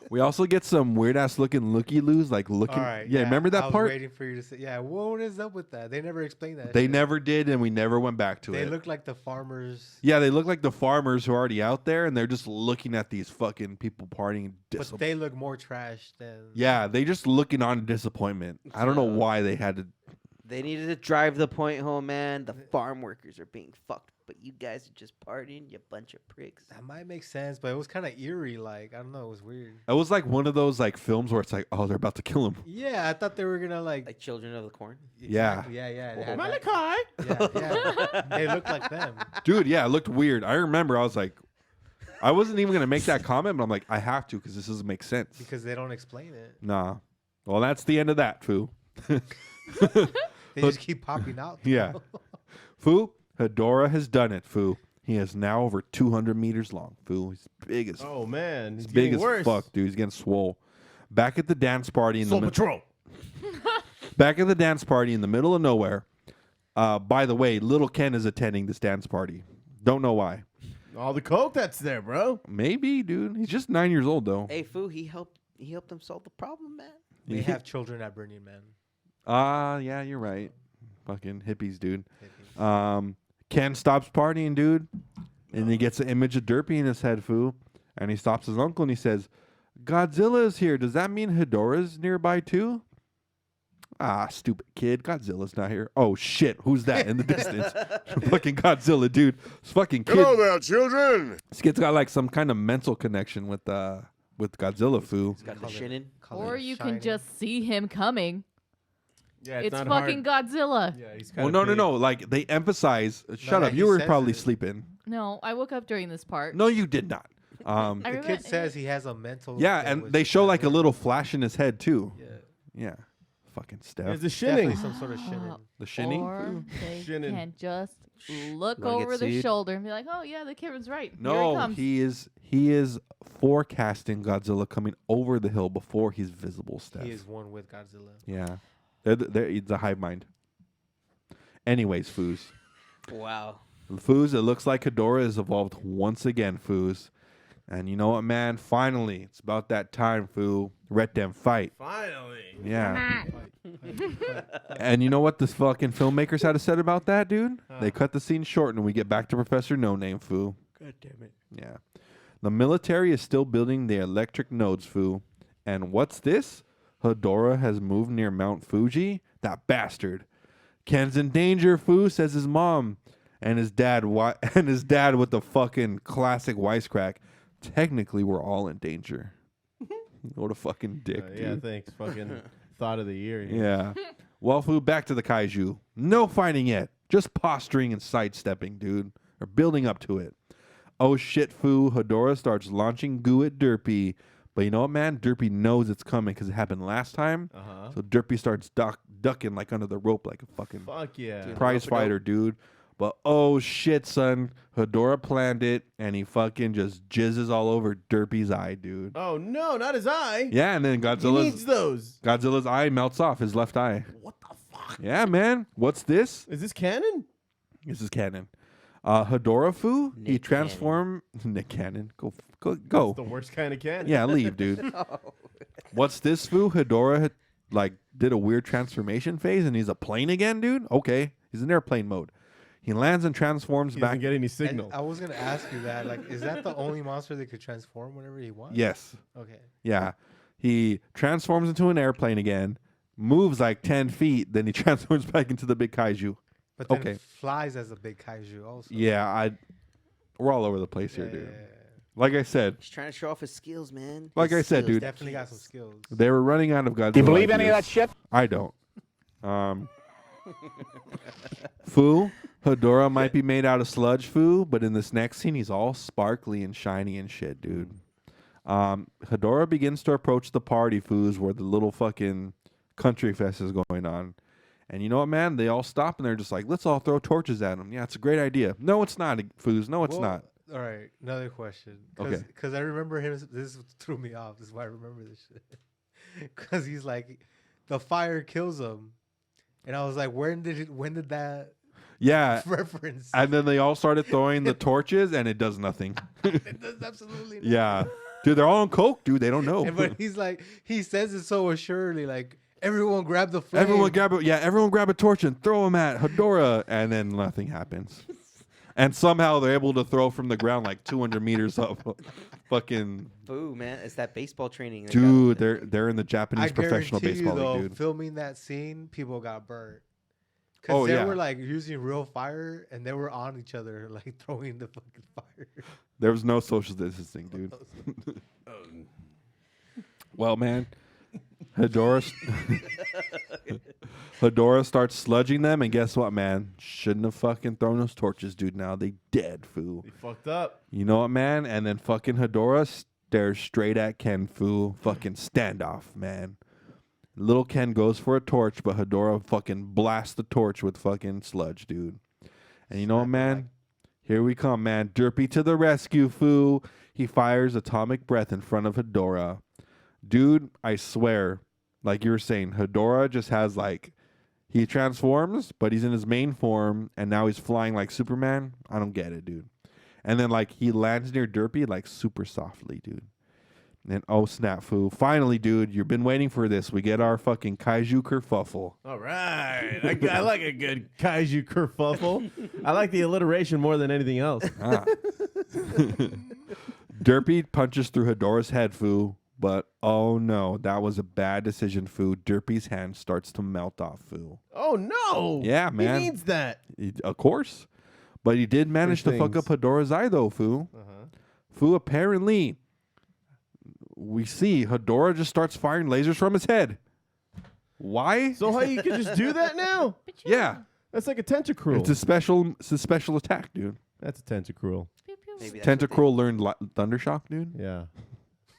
We also get some weird-ass looking looky-loos, like looking...
All right.
yeah, remember
I
that
was
part?
waiting for you to say. Yeah. What is up with that? They never explained that.
They
shit.
never did, and we never went back to
They
it.
look like the farmers.
Yeah, they look like the farmers who are already out there, and they're just looking at these fucking people partying.
But they look more trash than.
Yeah, they just looking on in disappointment. I don't know why they had to.
They needed to drive the point home, man. The farm workers are being fucked, but you guys are just partying, you bunch of pricks.
That might make sense, but it was kind of eerie. Like I don't know, it was weird.
It was like one of those like films where it's like, oh, they're about to kill him.
Yeah, I thought they were gonna
Like Children of the Corn.
Yeah.
Yeah, yeah. They had
Malachi.
that. Yeah. They look like them.
Dude, yeah, it looked weird. I remember I was like, I wasn't even gonna make that comment, but I'm like, I have to because this doesn't make sense.
Because they don't explain it.
Nah. Well, that's the end of that, foo.
They just keep popping out.
Yeah. Foo, Hedorah has done it, foo. He is now over 200 meters long, foo. He's big as
Oh man, he's
big
getting
as
worse.
fuck, dude. He's getting swole. Back at the dance party in
Soul
the
Patrol.
back at the dance party in the middle of nowhere. By the way, little Ken is attending this dance party. Don't know why.
All the coke that's there, bro.
Maybe, dude. He's just 9 years old though.
Hey, Foo, he helped them solve the problem, man.
They have children at Burning Man.
Yeah, you're right. Fucking hippies, dude. Ken stops partying, dude, and he gets an image of Derpy in his head, foo. And he stops his uncle and he says, "Godzilla is here. Does that mean Hedorah's nearby too?" Ah, stupid kid. Godzilla's not here. Oh shit, who's that in the distance? Fucking Godzilla, dude. This fucking kid.
Hello there, children.
This kid's got like some kind of mental connection with Godzilla, foo.
He's got the shinin.
Or you can just see him coming.
Yeah,
It's
not
fucking
hard.
Godzilla.
Yeah, he's
Well,
kind of
no. Like they emphasize. Shut
yeah,
up.
he
You were
says
probably
it.
sleeping.
No, I woke up during this part.
No, you did not.
I
The
remember
kid says he has a mental.
Yeah,
thing
and
with
they show like a
Godzilla.
little flash in his head too.
Yeah.
Yeah. Fucking Steph.
There's the
Definitely
shinning.
some sort of shinin.
The shinning?
Or they
Shinning.
can just look
Wanna get
over the
sued?
shoulder and be like, "Oh yeah, the kid was right. Here he
No,
comes."
he is forecasting Godzilla coming over the hill before he's visible, Steph.
He is one with Godzilla.
Yeah. They're the hive mind. Anyways, foos.
Wow.
Foos, it looks like Hedorah has evolved once again, Foos. And you know what, man? Finally, it's about that time, Foo. Let them fight.
Finally.
Yeah. And you know what the fucking filmmakers had to say about that, dude? They cut the scene short and we get back to Professor No Name, Foo.
God damn it.
Yeah. The military is still building the electric nodes, Foo. And what's this? Hedorah has moved near Mount Fuji? That bastard. Ken's in danger, Foo, says his mom. And his dad with the fucking classic wisecrack. Technically, we're all in danger. What a fucking dick, dude.
Yeah, thanks. Fucking thought of the year.
Yeah. Well, Foo, back to the kaiju. No fighting yet. Just posturing and sidestepping, dude. Or building up to it. Oh shit, Foo. Hedorah starts launching goo at Derpy. But you know what, man? Derpy knows it's coming because it happened last time. So Derpy starts ducking like under the rope like a fucking prize fighter, dude. But oh shit, son. Hedorah planned it and he fucking just jizzes all over Derpy's eye, dude.
Oh no, not his eye.
Yeah, and then
He needs those.
Godzilla's eye melts off his left eye.
What the fuck?
Yeah, man. What's this?
Is this canon?
This is canon. Hedorah, Foo, he transformed Nick Cannon. Go.
That's the worst kind of canon.
Yeah, leave, dude. What's this, Foo? Hedorah did a weird transformation phase and he's a plane again, dude? Okay. He's in airplane mode. He lands and transforms
He
back.
doesn't get any signal.
And I was gonna ask you that. Like, is that the only monster that could transform whenever he wants?
Yes.
Okay.
Yeah. He transforms into an airplane again, moves like 10 feet, then he transforms back into the big kaiju.
But then flies as a big kaiju also.
Yeah, we're all over the place here, dude. Like I said.
He's trying to show off his skills, man.
Like I said, dude.
Definitely got some skills.
They were running out of Godzilla.
Do you believe
ideas.
any of that shit?
I don't. Foo, Hedorah might be made out of sludge, Foo, but in this next scene, he's all sparkly and shiny and shit, dude. Hedorah begins to approach the party, Foos, where the little fucking country fest is going on. And you know what, man? They all stop and they're just like, let's all throw torches at him. Yeah, it's a great idea. No, it's not, Foos. No, it's not.
All right, another question.
Okay.
Because I remember him. This threw me off. This is why I remember this shit. Because he's like, the fire kills him. And I was like, when did that reference?
And then they all started throwing the torches and it does nothing.
It does absolutely nothing.
Yeah. Dude, they're all on coke, dude. They don't know.
But he's like, he says it so assuredly, like, everyone grab the flame.
Everyone grab a torch and throw them at Hedorah. And then nothing happens. And somehow they're able to throw from the ground like 200 meters up. Fucking.
Boo, man. It's that baseball training.
Dude, they're in the Japanese professional baseball league, dude.
Filming that scene, people got burnt. Because they were like using real fire and they were on each other, like throwing the fucking fire.
There was no social distancing, dude. Well, man, Hedorah starts sludging them, and guess what, man? Shouldn't have fucking thrown those torches, dude. Now they dead, fool.
They fucked up.
You know what, man? And then fucking Hedorah stares straight at Ken, fool. Fucking standoff, man. Little Ken goes for a torch, but Hedorah fucking blasts the torch with fucking sludge, dude. And you know what, man? Here we come, man. Derpy to the rescue, fool. He fires atomic breath in front of Hedorah. Dude, I swear, like you were saying, Hedorah just has like, he transforms, but he's in his main form, and now he's flying like Superman. I don't get it, dude. And then like he lands near Derpy like super softly, dude. And oh snap, foo! Finally, dude, you've been waiting for this. We get our fucking kaiju kerfuffle.
All right, I like a good kaiju kerfuffle. I like the alliteration more than anything else.
Derpy punches through Hedorah's head, foo. But oh no, that was a bad decision, foo. Derpy's hand starts to melt off, foo.
Oh no!
Yeah, man.
He needs that.
Of course, but he did manage to fuck up Hedorah's eye, though, foo. Foo, apparently. We see Hedorah just starts firing lasers from his head. Why?
So how you can just do that now?
Yeah.
That's like a tentacruel.
It's a special attack, dude.
That's a tentacruel.
Tentacruel learned Thundershock, dude?
Yeah.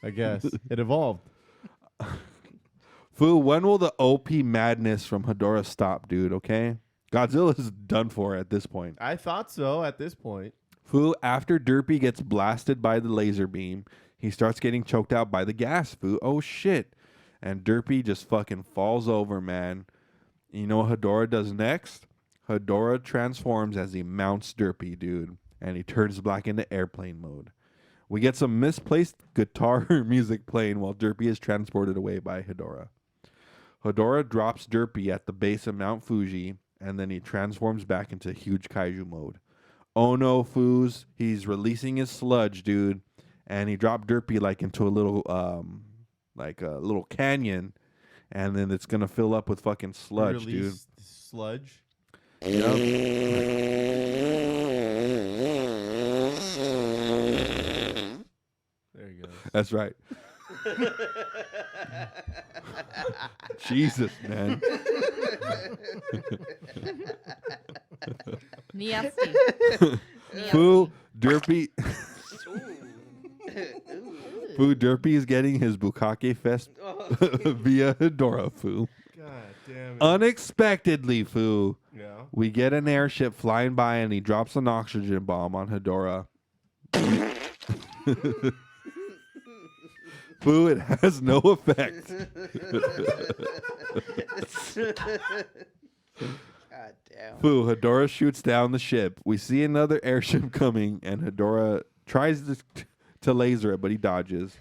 I guess. It evolved.
Foo, when will the OP madness from Hedorah stop, dude, okay? Godzilla's done for at this point.
I thought so at this point.
Foo, after Derpy gets blasted by the laser beam, he starts getting choked out by the gas, Foo. Oh, shit. And Derpy just fucking falls over, man. You know what Hedorah does next? Hedorah transforms as he mounts Derpy, dude, and he turns black into airplane mode. We get some misplaced guitar music playing while Derpy is transported away by Hedorah. Hedorah drops Derpy at the base of Mount Fuji, and then he transforms back into huge kaiju mode. Oh no, Foos, he's releasing his sludge, dude, and he dropped Derpy like into a little canyon, and then it's gonna fill up with fucking sludge, dude.
Sludge.
Yep.
There you go.
That's right. Jesus, man.
Nasty.
Foo Derpy. Foo Derpy is getting his Bukkake Fest via Hedorah, Foo.
God damn it.
Unexpectedly, Foo.
Yeah.
We get an airship flying by and he drops an oxygen bomb on Hedorah. Foo, it has no effect.
God damn.
Foo, Hedorah shoots down the ship. We see another airship coming, and Hedorah tries to laser it, but he dodges.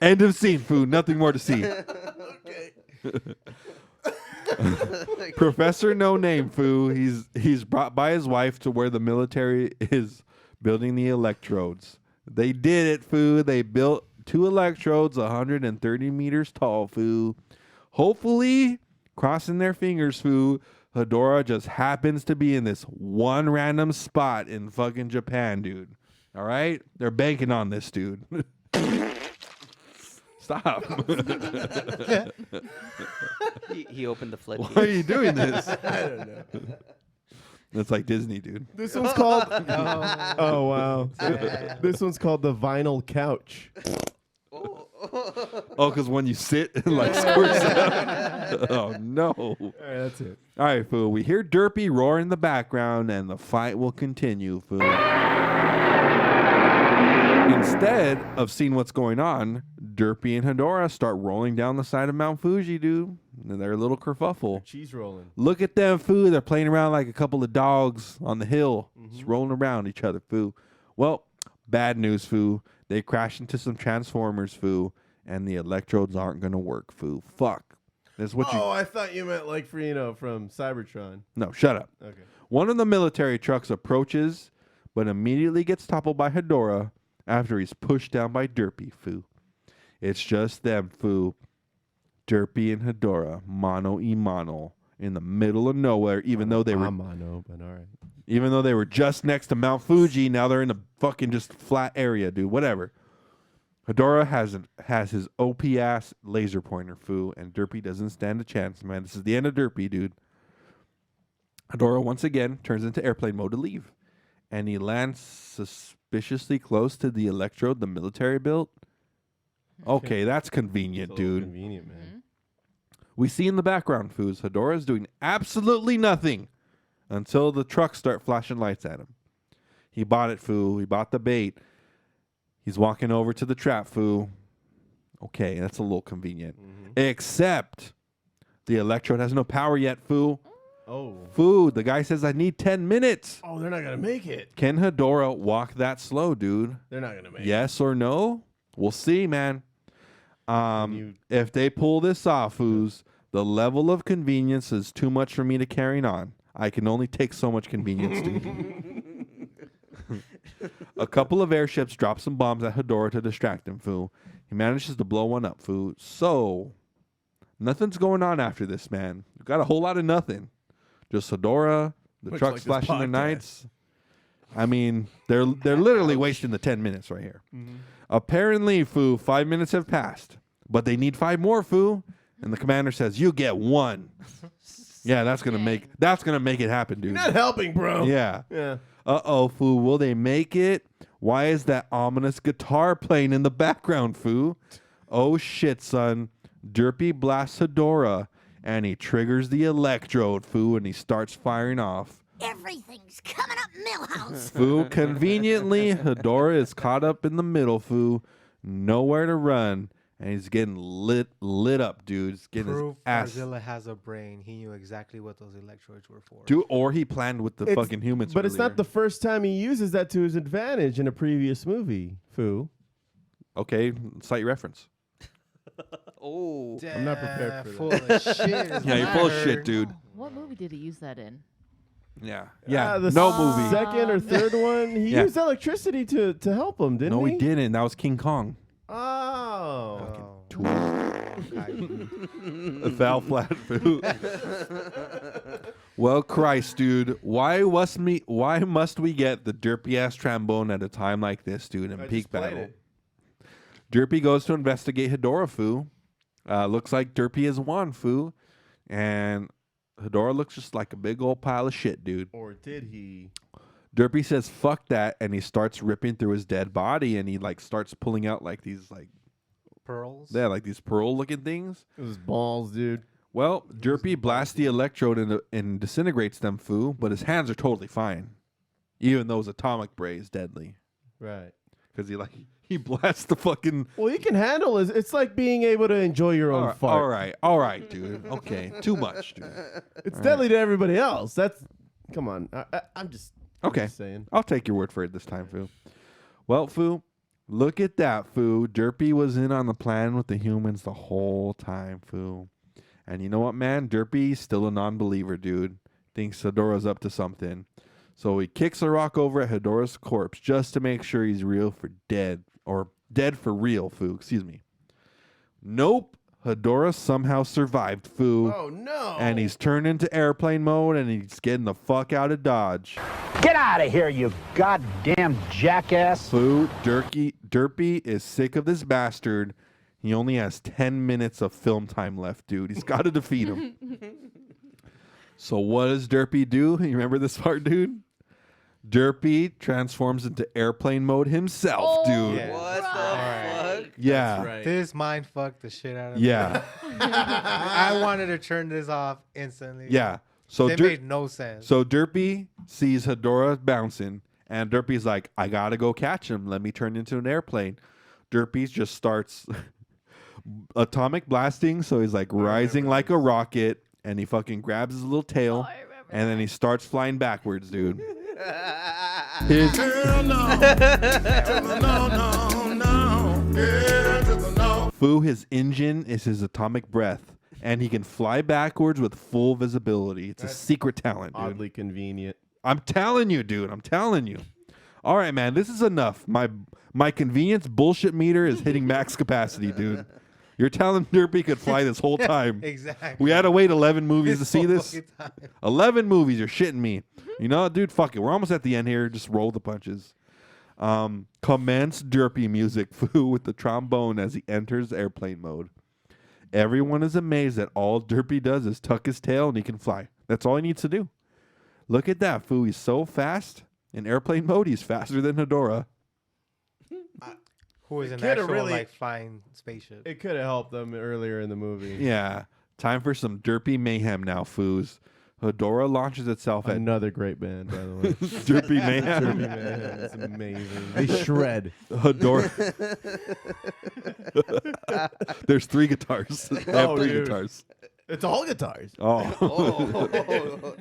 End of scene, Foo. Nothing more to see.
Okay.
Professor No Name, Foo. He's brought by his wife to where the military is building the electrodes. They did it, Foo. They built 2 electrodes 130 meters tall, Foo. Hopefully, crossing their fingers, Foo, Hedorah just happens to be in this one random spot in fucking Japan, dude. All right? They're banking on this, dude. Stop.
He opened the floodgates.
Why are you doing this?
I don't know.
That's like Disney, dude.
This one's called. Oh wow. This one's called the vinyl couch.
Oh, because when you sit, it like squirts out. Oh, no.
All right, that's it.
All right, Foo. We hear Derpy roar in the background, and the fight will continue, Foo. Instead of seeing what's going on, Derpy and Hedorah start rolling down the side of Mount Fuji, dude. And they're a little kerfuffle.
Cheese rolling.
Look at them, Foo. They're playing around like a couple of dogs on the hill, just rolling around each other, Foo. Well, bad news, Foo. They crash into some transformers, Foo, and the electrodes aren't going to work, Foo. Fuck. That's what
I thought you meant like from Cybertron.
No, shut up.
Okay.
One of the military trucks approaches, but immediately gets toppled by Hedorah after he's pushed down by Derpy, Foo. It's just them, Foo. Derpy and Hedorah, mano y mano, in the middle of nowhere, even though they were
mono, but all right.
Even though they were just next to Mount Fuji, now they're in a fucking just flat area, dude. Whatever. Hedorah has his OP-ass laser pointer, Foo, and Derpy doesn't stand a chance, man. This is the end of Derpy, dude. Hedorah once again turns into airplane mode to leave, and he lands suspiciously close to the electrode the military built. Okay, that's convenient, dude.
Convenient, man.
We see in the background, Foos, Hedorah is doing absolutely nothing until the trucks start flashing lights at him. He bought it, Foo. He bought the bait. He's walking over to the trap, Foo. Okay, that's a little convenient. Except the electrode has no power yet, Foo.
Oh.
Foo, the guy says, I need 10 minutes.
Oh, they're not going to make it.
Can Hedorah walk that slow, dude?
They're not going to make it.
Yes or no? We'll see, man. If they pull this off, Foos, the level of convenience is too much for me to carry on. I can only take so much convenience, dude. A couple of airships drop some bombs at Hedorah to distract him, Foo. He manages to blow one up, Foo. So, nothing's going on after this, man. You got a whole lot of nothing. Just Hedorah, the
Much
trucks
like this
flashing their
podcast.
nights. I mean, they're literally wasting the 10 minutes right here. Apparently, Foo, 5 minutes have passed, but they need 5 more, Foo. And the commander says, "You get 1." Yeah, that's gonna make it happen, dude.
You're not helping, bro.
Yeah.
Yeah.
Uh-oh, Foo. Will they make it? Why is that ominous guitar playing in the background, Foo? Oh, shit, son. Derpy blasts Hedorah, and he triggers the electrode, Foo, and he starts firing off.
Everything's coming up Millhouse.
Foo, conveniently, Hedorah is caught up in the middle, Foo. Nowhere to run, and he's getting lit up, dude. He's getting
Proof
his ass.
Godzilla has a brain. He knew exactly what those electrodes were for.
Dude, or he planned with the
It's-
fucking humans.
But it's not
earlier.
the first time he uses that to his advantage in a previous movie, Foo.
Okay, cite your reference.
Oh.
I'm not prepared for
full
that.
of shit. is
Yeah,
what
you're
I
full of
heard.
shit, dude.
What movie did he use that in?
Yeah, yeah.
The
No movie.
second or third one, he
Yeah.
used electricity to help him, didn't
No,
he?
he didn't. That was King Kong.
Oh.
A foul flat food. Well, Christ, dude, why must we get the derpy ass trombone at a time like this, dude? In
I
peak
just played
battle,
it.
Derpy goes to investigate Hedorah, Foo. Looks like Derpy has won, Foo, and Hedorah looks just like a big old pile of shit, dude.
Or did he?
Derpy says fuck that, and he starts ripping through his dead body, and he like starts pulling out like these like
Pearls.
yeah, like these pearl looking things.
It was balls, dude.
Well, Derpy blasts the electrode and disintegrates them, Foo, but his hands are totally fine, even though his atomic bray is deadly.
Right.
Because he blasts the fucking.
Well, you can handle it. It's like being able to enjoy your own fart.
All right, dude. Okay, too much, dude.
It's deadly to everybody else. Come on. I'm just saying.
I'll take your word for it this time, Foo. Well, Foo, look at that, Foo. Derpy was in on the plan with the humans the whole time, Foo. And you know what, man? Derpy's still a non-believer, dude. Thinks Hedorah's up to something. So he kicks a rock over at Hedorah's corpse just to make sure he's dead for real, Foo. Excuse me. Nope. Hedorah somehow survived, Foo.
Oh, no.
And he's turned into airplane mode and he's getting the fuck out of Dodge.
Get out of here, you goddamn jackass.
Foo, Derpy is sick of this bastard. He only has 10 minutes of film time left, dude. He's got to defeat him. So what does Derpy do? You remember this part, dude? Derpy transforms into airplane mode himself, dude.
Yeah.
What the fuck?
Yeah.
Right.
This mind fucked the shit out of
Yeah.
me. I wanted to turn this off instantly.
Yeah. So
It made no sense.
So Derpy sees Hedorah bouncing, and Derpy's like, I gotta go catch him. Let me turn into an airplane. Derpy just starts atomic blasting, so he's like rising like a rocket, and he fucking grabs his little tail, and then he starts flying backwards, dude. His Foo, his engine is his atomic breath, and he can fly backwards with full visibility. It's a secret talent, dude.
Oddly convenient.
I'm telling you, dude. I'm telling you. All right, man. This is enough. My convenience bullshit meter is hitting max capacity, dude. You're telling Derpy could fly this whole time.
Exactly.
We had to wait 11 movies to see
whole
this.
fucking time.
11 movies. You're shitting me. You know what, dude? Fuck it. We're almost at the end here. Just roll the punches. Commence Derpy music, Foo, with the trombone as he enters airplane mode. Everyone is amazed that all Derpy does is tuck his tail and he can fly. That's all he needs to do. Look at that, Foo. He's so fast. In airplane mode, he's faster than Hedorah.
Who is an
coulda
actual
really-
like flying spaceship?
It could have helped them earlier in the movie.
Yeah. Time for some Derpy mayhem now, Foos. Hedorah launches itself at
Another great band, by the way.
Derpy mayhem.
Derpy Man. It's amazing. They shred.
Hedorah. There's 3 guitars. They have
Oh,
3
dude.
guitars.
It's all guitars.
Oh.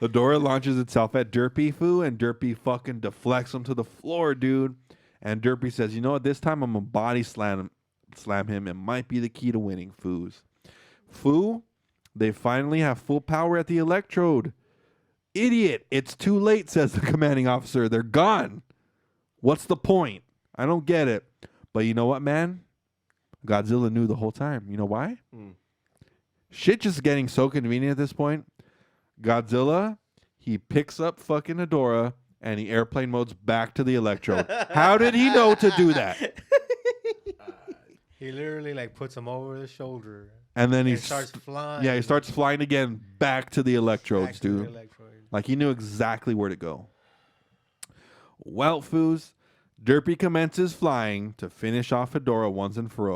Hedorah launches itself at Derpy, Foo, and Derpy fucking deflects him to the floor, dude. And Derpy says, you know what, this time I'm gonna body slam him. It might be the key to winning, Foos. Foo, they finally have full power at the electrode. Idiot, it's too late, says the commanding officer. They're gone. What's the point? I don't get it. But you know what, man? Godzilla knew the whole time. You know why? Shit just getting so convenient at this point. Godzilla, he picks up fucking Hedorah and he airplane modes back to the electrode. How did he know to do that?
He literally like puts him over the shoulder.
And then he
starts flying.
Yeah, he starts flying again back to the electrodes,
back to the
dude.
electrode.
Like he knew exactly where to go. Well, Foos, Derpy commences flying to finish off Hedorah once and for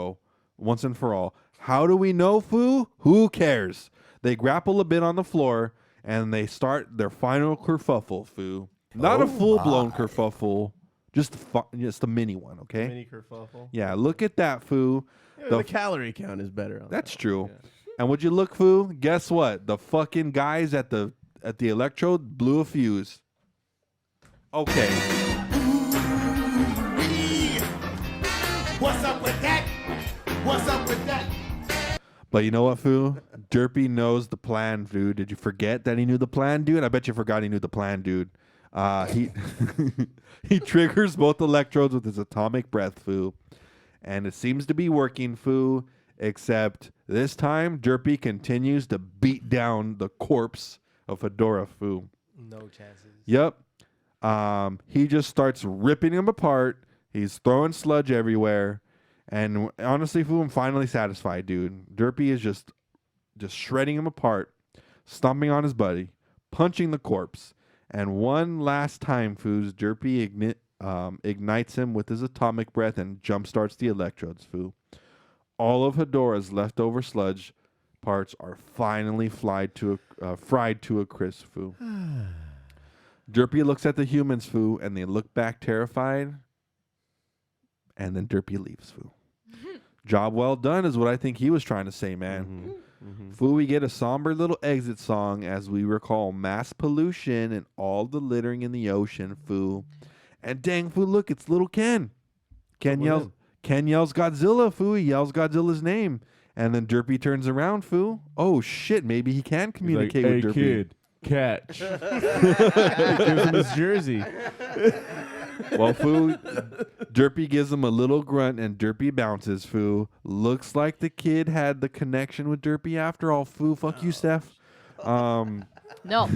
all. How do we know, Foo? Who cares? They grapple a bit on the floor and they start their final kerfuffle, Foo. Not a full-blown kerfuffle, Just the mini one, okay?
Mini kerfuffle.
Yeah, look at that, Foo.
Yeah, the calorie count is better. On
That's
that
true.
one, yeah.
And would you look, Foo? Guess what? The fucking guys at the electrode blew a fuse. Okay.
What's up with that? What's up with that?
But you know what, Foo? Derpy knows the plan, dude. Did you forget that he knew the plan, dude? I bet you forgot he knew the plan, dude. He he triggers both electrodes with his atomic breath, Foo. And it seems to be working, Foo. Except this time, Derpy continues to beat down the corpse of Hedorah, Foo.
No chances.
Yep. He just starts ripping him apart. He's throwing sludge everywhere. And honestly, Foo, I'm finally satisfied, dude. Derpy is just shredding him apart, stomping on his buddy, punching the corpse. And one last time, Foos, Derpy ignites him with his atomic breath and jumpstarts the electrodes, Foo. All of Hedorah's leftover sludge parts are finally fried to a crisp, Foo. Derpy looks at the humans, Foo, and they look back terrified. And then Derpy leaves, Foo. Job well done is what I think he was trying to say, man. Foo, we get a somber little exit song as we recall mass pollution and all the littering in the ocean, Foo. And dang, Foo, look, it's little Ken. Ken yells Godzilla, Foo. He yells Godzilla's name. And then Derpy turns around, Foo. Oh, shit, maybe he can communicate with Derpy.
Kid, catch. He gives him his jersey.
Well, Foo, Derpy gives him a little grunt, and Derpy bounces, Foo. Looks like the kid had the connection with Derpy after all, Foo. Fuck you, Steph.
No.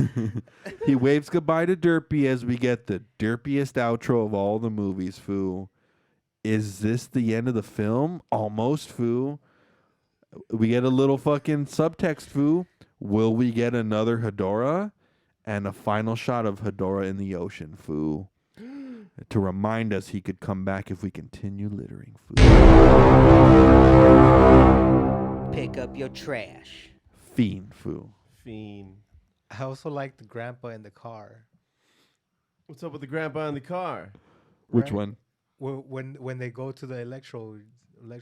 He waves goodbye to Derpy as we get the derpiest outro of all the movies, Foo. Is this the end of the film? Almost, Foo. We get a little fucking subtext, Foo. Will we get another Hedorah? And a final shot of Hedorah in the ocean, Foo. To remind us he could come back if we continue littering, Foo.
Pick up your trash.
Fiend, Foo.
Fiend.
I also like the grandpa in the car.
What's up with the grandpa in the car?
Which one?
When they go to the electrode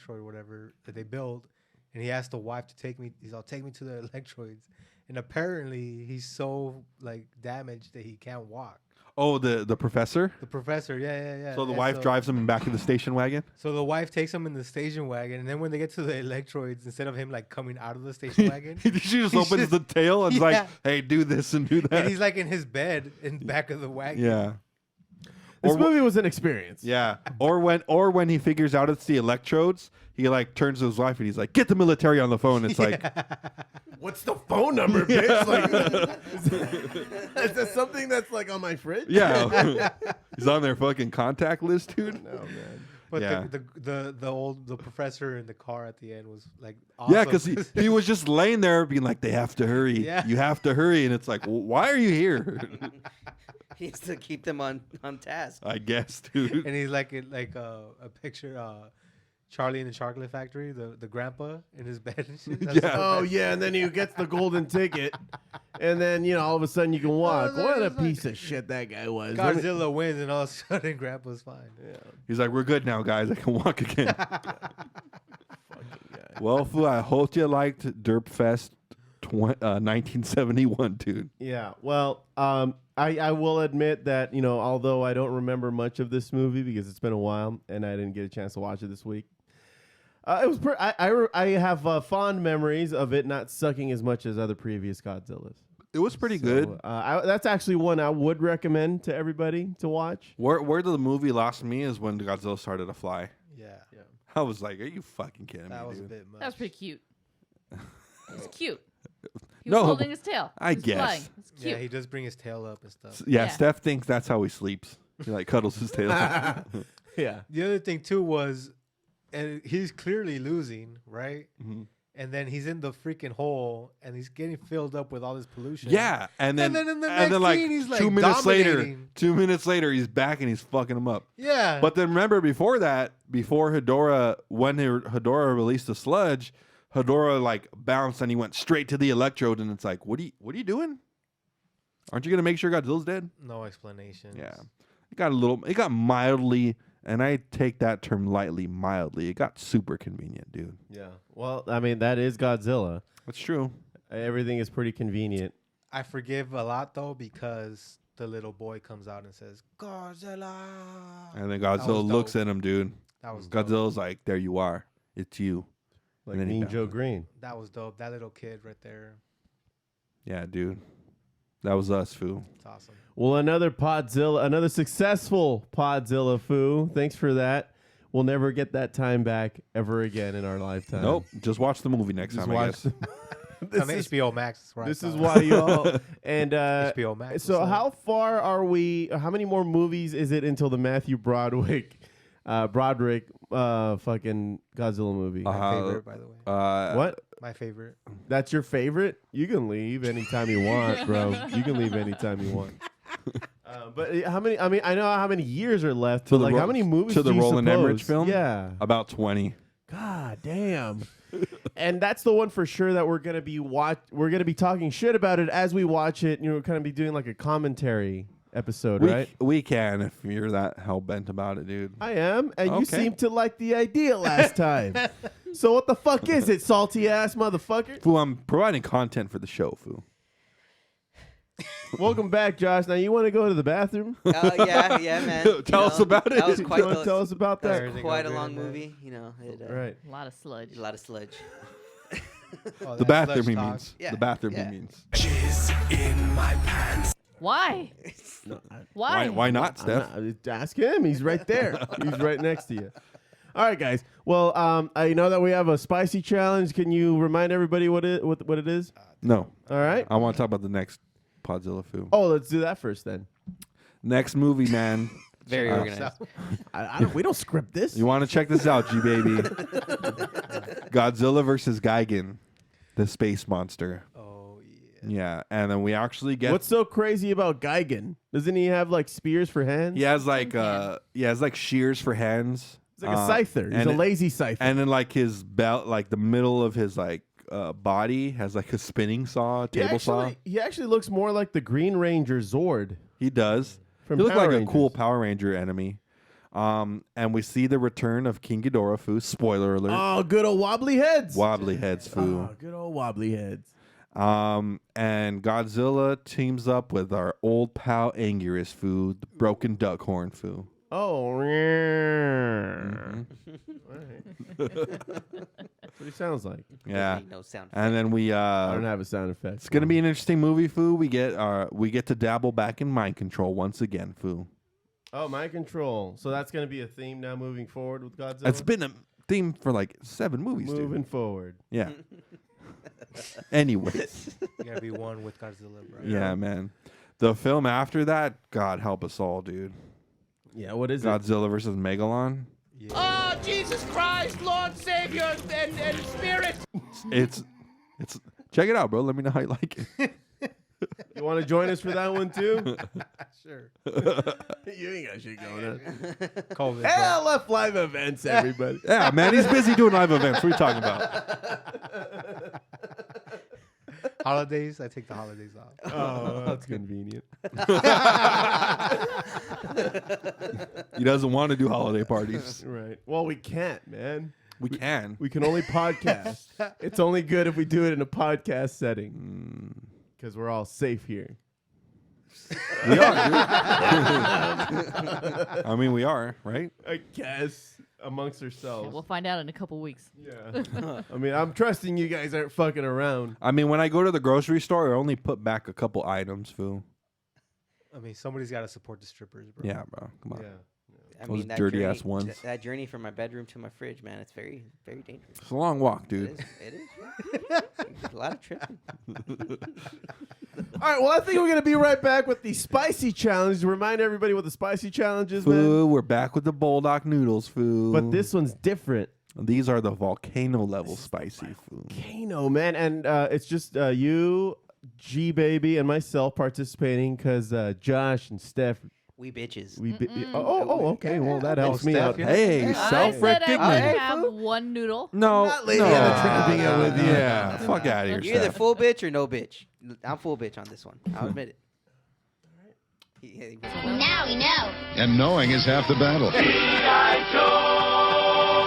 or whatever that they build, and he asks the wife to take me. He's all, take me to the electrodes, and apparently he's so like damaged that he can't walk.
Oh, the professor?
The professor, yeah.
So the wife drives him back to the station wagon?
So the wife takes him in the station wagon, and then when they get to the electrodes, instead of him like coming out of the station wagon,
she just opens the tail and is like, hey, do this and do that.
And he's like in his bed in the back of the wagon.
Yeah.
This movie was an experience.
Yeah. Or when he figures out it's the electrodes, he like turns to his wife and he's like, get the military on the phone. It's like,
what's the phone number, bitch? Like, is that something that's like on my fridge?
yeah. He's on their fucking contact list, dude.
No, man.
But
Yeah.
the professor in the car at the end was like awesome.
Yeah, because he was just laying there being like, they have to hurry.
Yeah.
You have to hurry. And it's like, well, why are you here?
He has to keep them on task.
I guess, dude.
And he's like a picture Charlie in the Chocolate Factory, the grandpa in his bed and shit. That's
Yeah.
Oh, yeah, and then he gets the golden ticket. And then, all of a sudden you can walk. What a piece of shit that guy was.
Godzilla wins, and all of a sudden grandpa's fine.
Yeah.
He's like, we're good now, guys. I can walk again.
Fucking guy.
Well, Fu, I hope you liked Derp Fest 1971, dude.
Yeah, well, I will admit that, although I don't remember much of this movie because it's been a while and I didn't get a chance to watch it this week, it was I have fond memories of it not sucking as much as other previous Godzillas.
It was pretty good.
That's actually one I would recommend to everybody to watch.
Where the movie lost me is when Godzilla started to fly.
Yeah.
I was like, are you fucking kidding me,
That was a
dude?
bit much.
That was pretty cute. It was cute. He
No,
was holding his tail.
I
He was
guess.
flying. It's cute.
Yeah, he does bring his tail up and stuff.
Yeah,
Yeah.
Steph thinks that's how he sleeps. He like cuddles his tail.
Yeah.
The other thing too was, and he's clearly losing, right?
Mm-hmm.
And then he's in the freaking hole, and he's getting filled up with all this pollution.
Yeah, and then
in the next
like
scene, he's, like,
2 minutes later,
dominating.
2 minutes later, he's back and he's fucking him up.
Yeah.
But then remember, before Hedorah, when Hedorah released the sludge, Hedorah like bounced and he went straight to the electrode, and it's like, what are you doing? Aren't you gonna make sure Godzilla's dead?
No explanation.
Yeah. It got mildly, and I take that term lightly, mildly. It got super convenient, dude.
Yeah. Well, I mean, that is Godzilla.
That's true.
Everything is pretty convenient.
I forgive a lot though because the little boy comes out and says Godzilla,
And then Godzilla looks at him, dude.
That was
Godzilla's like, there you are. It's you.
Like Mean Joe Green.
That was dope. That little kid right there.
Yeah, dude. That was us, Foo.
It's awesome.
Well, another successful Podzilla, Foo. Thanks for that. We'll never get that time back ever again in our lifetime.
Nope. Just watch the movie next time, I guess.
HBO Max.
This is why y'all and
HBO Max.
So how far are we? How many more movies is it until the Matthew Broderick fucking Godzilla movie?
My favorite, by the way.
What?
My favorite.
That's your favorite? You can leave anytime you want, bro. You can leave anytime you want. But how many? I mean, I know how many years are left. But like, how many movies
to the
do you
Roland
suppose?
Emmerich film?
Yeah,
about 20.
God damn. And that's the one for sure that we're gonna be We're gonna be talking shit about it as we watch it. You know, we're gonna be doing like a commentary episode, right?
We can if you're that hell bent about it, dude.
I am, and you
Okay.
seemed to like the idea last time. So what the fuck is it, salty ass motherfucker?
Foo, I'm providing content for the show, Foo.
Welcome back, Josh. Now you want to go to the bathroom?
Yeah, man.
Tell us about it.
That was quite.
You wanna tell us about that?
That was quite a long movie. You know,
Right.
A lot of sludge.
A lot of sludge.
Oh,
The
that
bathroom,
sludge
he
talk.
means.
Yeah,
The bathroom,
yeah.
he means.
Why? Why?
Why not,
I'm
Steph?
not- ask him. He's right there. He's right next to you. All right, guys. Well, I know that we have a spicy challenge. Can you remind everybody what it is?
No.
All right.
I want to talk about the next Podzilla, Foo.
Oh, let's do that first then.
Next movie, man.
Very organized.
We don't script this.
You want to check this out, G baby? Godzilla versus Gigan, the space monster.
Oh yeah.
Yeah, and then we actually get.
What's so crazy about Gigan? Doesn't he have like spears for hands?
He has like shears for hands.
He's like a scyther. He's a lazy scyther.
And then like his belt, like the middle of his like body has like a spinning saw, table saw.
He actually looks more like the Green Ranger Zord.
He does.
From
He looks
Power
like
Rangers.
a cool Power Ranger enemy. And we see the return of King Ghidorah, Foo. Spoiler alert.
Oh, good old wobbly heads.
Wobbly heads, Foo.
Oh, good old wobbly heads.
And Godzilla teams up with our old pal Anguirus, Foo, the broken duck horn, Foo.
Oh, That's what he sounds like.
Yeah.
No sound.
And then we
I don't have a sound effect.
it's gonna be an interesting movie, Foo. We get to dabble back in mind control once again, Foo.
Oh, mind control. So that's going to be a theme now moving forward with Godzilla?
It's been a theme for like 7 movies,
moving
dude.
forward.
Yeah. Anyways.
You gotta be one with Godzilla, bro.
Yeah, man. The film after that, God help us all, dude.
Yeah, what is it?
Godzilla versus Megalon.
Yeah.
Oh, Jesus Christ, Lord, Savior, and Spirit.
It's check it out, bro. Let me know how you like it.
You want to join us for that one too?
Sure.
You ain't got shit going on.
COVID. bro.
ALF Live Events, everybody.
Yeah, man, he's busy doing live events. What are you talking about?
Holidays. I take the holidays off.
Oh, that's convenient.
He doesn't want to do holiday parties.
Right. Well, we can't, man.
We can.
We can only podcast. It's only good if we do it in a podcast setting. Because we're all safe here.
We are, dude. I mean, we are, right?
I guess. Amongst ourselves.
We'll find out in a couple weeks.
Yeah. I mean, I'm trusting you guys aren't fucking around.
I mean, when I go to the grocery store, I only put back a couple items, Foo.
I mean, somebody's got to support the strippers, bro.
Yeah, bro. Come on.
Yeah.
I
Those
mean, that
dirty
journey,
ass ones.
That journey from my bedroom to my fridge, man, it's very, very dangerous.
It's a long walk, dude.
It is. Yeah. A lot of tripping.
All right, well, I think we're going to be right back with the spicy challenge. To remind everybody what the spicy challenge is, man.
Foo, we're back with the Bulldog noodles, Foo.
But this one's different.
These are the volcano level spicy, Foo.
Volcano, man. And it's just you, G-Baby, and myself participating because Josh and Steph...
We bitches.
Okay. Well, that helps me
Steph,
out.
yeah.
Hey,
I
self-recognition.
said I would have one noodle.
No,
Not lady
no.
on the tramping it with you.
Yeah, fuck out of here,
You're either
Steph.
full bitch or no bitch. I'm full bitch on this one. I'll admit it.
Now we know.
And knowing is half the battle.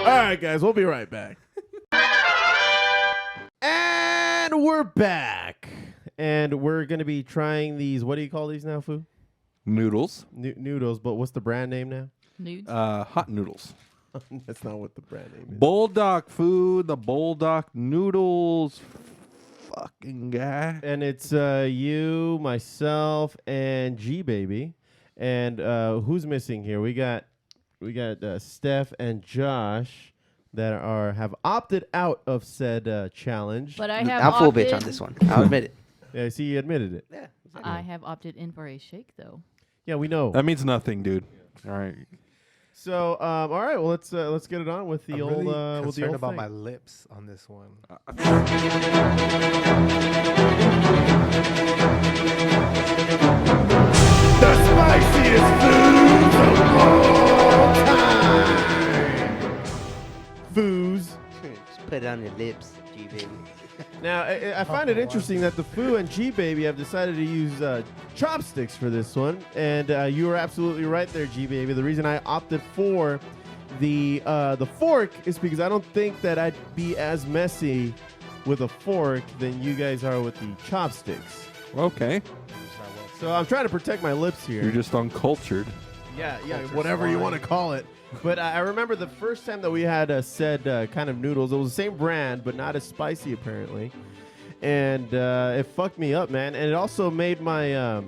All right, guys, we'll be right back. And we're back. And we're going to be trying these, what do you call these now, Foo?
Noodles.
Noodles, but what's the brand name now?
Nudes.
Hot noodles.
That's not what the brand name is.
Bulldog food, the Bulldog noodles. Fucking guy.
And it's you, myself, and G Baby. And who's missing here? We got Steph and Josh that have opted out of said challenge.
But I have
I'm full
opted.
bitch on this one. I'll admit it.
Yeah, I see you admitted it.
Yeah.
I have opted in for a shake though.
Yeah, we know.
That means nothing, dude. All right.
So, all right, well, let's get it on with the
I'm
old.
really
with the
concerned
old
about
thing.
my lips on this one.
The spiciest foods of all time. Foos.
Just put it on your lips, G baby.
Now, I find it interesting that the Foo and G Baby have decided to use chopsticks for this one, and you were absolutely right there, G Baby. The reason I opted for the fork is because I don't think that I'd be as messy with a fork than you guys are with the chopsticks.
Okay.
So I'm trying to protect my lips here.
You're just uncultured.
Yeah, whatever you want to call it. But I remember the first time that we had said kind of noodles. It was the same brand, but not as spicy apparently. And it fucked me up, man. And it also made my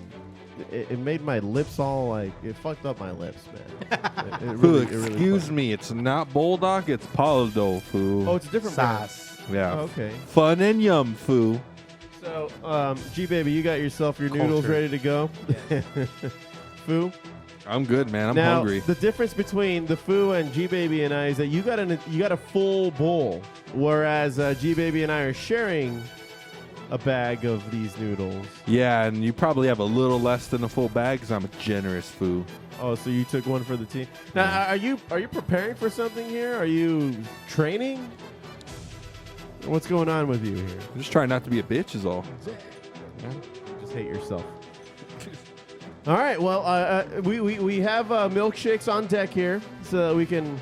it made my lips all like it fucked up my lips, man.
Excuse me, it's not Bulldog, it's Paldo, foo.
Oh, it's a different
Sauce.
Yeah.
brand. Oh, okay.
Fun and yum, foo.
So, G Baby, you got yourself your noodles
Culture.
ready to go. Foo.
I'm good, man. I'm
now,
hungry.
The difference between the Foo and G Baby and I is that you got a full bowl, whereas G Baby and I are sharing a bag of these noodles.
Yeah, and you probably have a little less than a full bag because I'm a generous foo.
Oh, so you took one for the team. Now, are you preparing for something here? Are you training? What's going on with you here?
I'm just trying not to be a bitch is all.
Just hate yourself. All right. Well, we have milkshakes on deck here so that we can,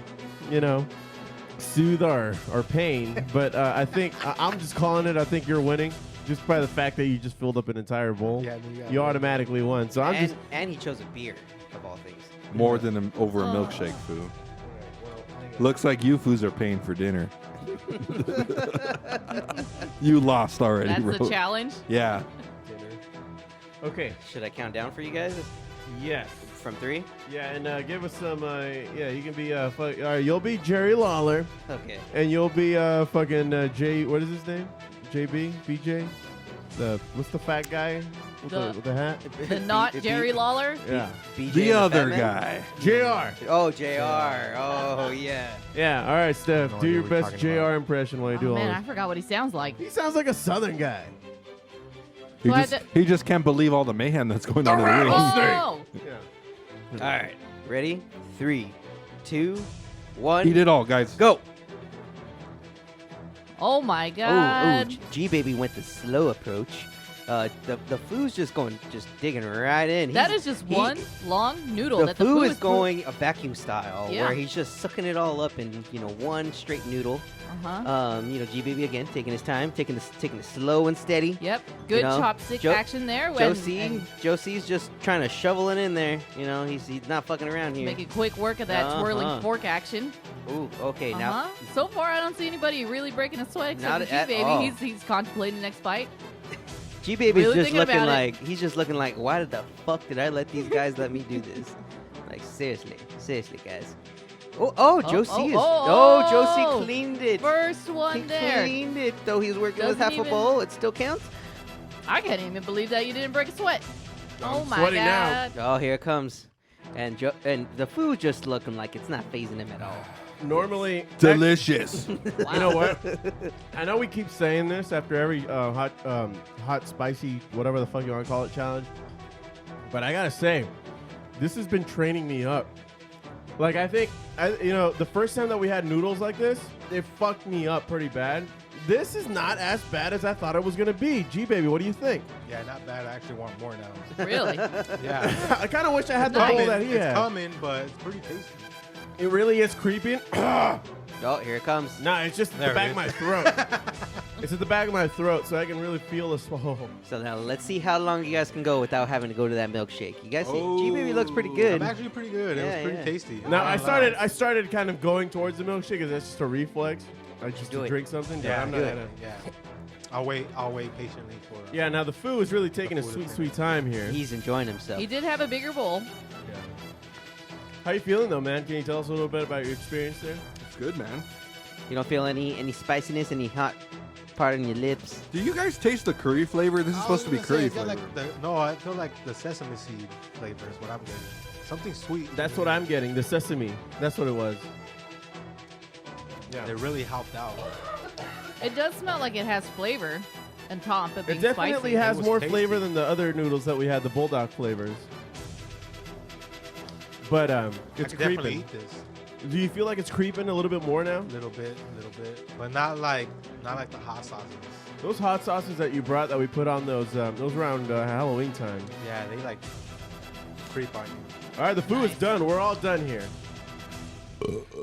soothe our pain. But I think I'm just calling it. I think you're winning just by the fact that you just filled up an entire bowl.
Yeah,
you automatically won. So
And he chose a beer of all things.
More than over a milkshake, foo. Looks like you foos are paying for dinner. You lost already,
That's
bro.
the challenge.
Yeah.
Okay.
Should I count down for you guys?
Yes.
From 3?
Yeah, and give us some. You can be. All right, you'll be Jerry Lawler.
Okay.
And you'll be fucking J. What is his name? JB? BJ? What's the fat guy with the hat?
The not Jerry Lawler.
Yeah.
BJ
The other
Batman?
guy.
JR.
Oh, JR. Oh, yeah.
Yeah. All right, Steph.
No
Do
idea
your
what you're
best
talking
JR
about.
impression while you
Oh
do all
man, I
this.
forgot what he sounds like.
He sounds like a Southern guy.
He
So I
just,
had
he just can't believe all the mayhem that's going on in the ring.
Oh,
Yeah.
All right. Ready? 3, 2, 1.
Eat it all, guys.
Go.
oh my
Oh,
God!
G Baby went the slow approach. The Foo's just digging right in.
That is just one long noodle.
The
that
Foo
the
is going a vacuum style,
Yeah.
where he's just sucking it all up in one straight noodle.
Uh-huh.
G Baby again taking his time, taking it slow and steady.
Yep. Good
know,
chopstick
Jo-
action there.
Josie's just trying to shovel it in there. He's not fucking around here.
Making quick work of that twirling fork action.
Ooh, okay, now
So far, I don't see anybody really breaking a sweat
Not
except for
at all.
G-Baby. He's contemplating the next fight.
G Baby's
Really
just
thinking
looking
about it.
like he's just looking like, why the fuck did I let these guys let me do this? Like seriously, guys. Josie Josie cleaned it.
First one
He
there.
cleaned it, though he's working with
Doesn't
half a
even-
bowl. It still counts.
I can't even believe that you didn't break a sweat. Oh my
sweating now.
God.
Oh, here it comes. And the food just looking like it's not phasing him at all.
Normally,
Delicious.
You know what? I know we keep saying this after every hot, spicy, whatever the fuck you want to call it, challenge. But I gotta say, this has been training me up. Like I think, the first time that we had noodles like this, it fucked me up pretty bad. This is not as bad as I thought it was going to be. G-Baby, what do you think?
Yeah, not bad. I actually want more now.
Really?
Yeah.
I kind of wish I had the bowl that he
It's
had.
coming, but it's pretty tasty.
It really is creeping.
Oh, here it comes.
Nah, it's just at
There
the
it
back
is.
of my throat. It's at the back of my throat, so I can really feel the swallow.
So now let's see how long you guys can go without having to go to that milkshake. You guys see, G-Baby looks pretty good.
I'm actually pretty good. It
Yeah,
was pretty
yeah.
tasty.
Now
I'm not gonna lie.
I started kind of going towards the milkshake because that's just a reflex. I just
Do
to
it.
drink something.
Yeah,
I'm
do
not
it.
gonna-
Yeah. I'll wait patiently for.
Yeah, now the Foo is really taking a
food
sweet,
is
sweet time here.
He's enjoying himself.
He did have a bigger bowl.
How you feeling though, man? Can you tell us a little bit about your experience there?
It's good, man.
You don't feel any spiciness, any hot part in your lips?
Do you guys taste the curry flavor? This is supposed to be curry flavor.
No, I feel like the sesame seed flavor is what I'm getting. Something sweet.
That's what I'm getting. The sesame. That's what it was. Yeah.
They really helped out.
It does smell like it has flavor on top of being
It definitely
spicy.
has
was
more
tasty.
flavor than the other noodles that we had, the bulldog flavors. But
I
it's
could definitely
creeping.
eat this.
Do you feel like it's creeping a little bit more now?
Little bit, but not like the hot sauces.
Those hot sauces that you brought that we put on those around Halloween time.
Yeah, they like creep on you.
All right, the food is done. We're all done here.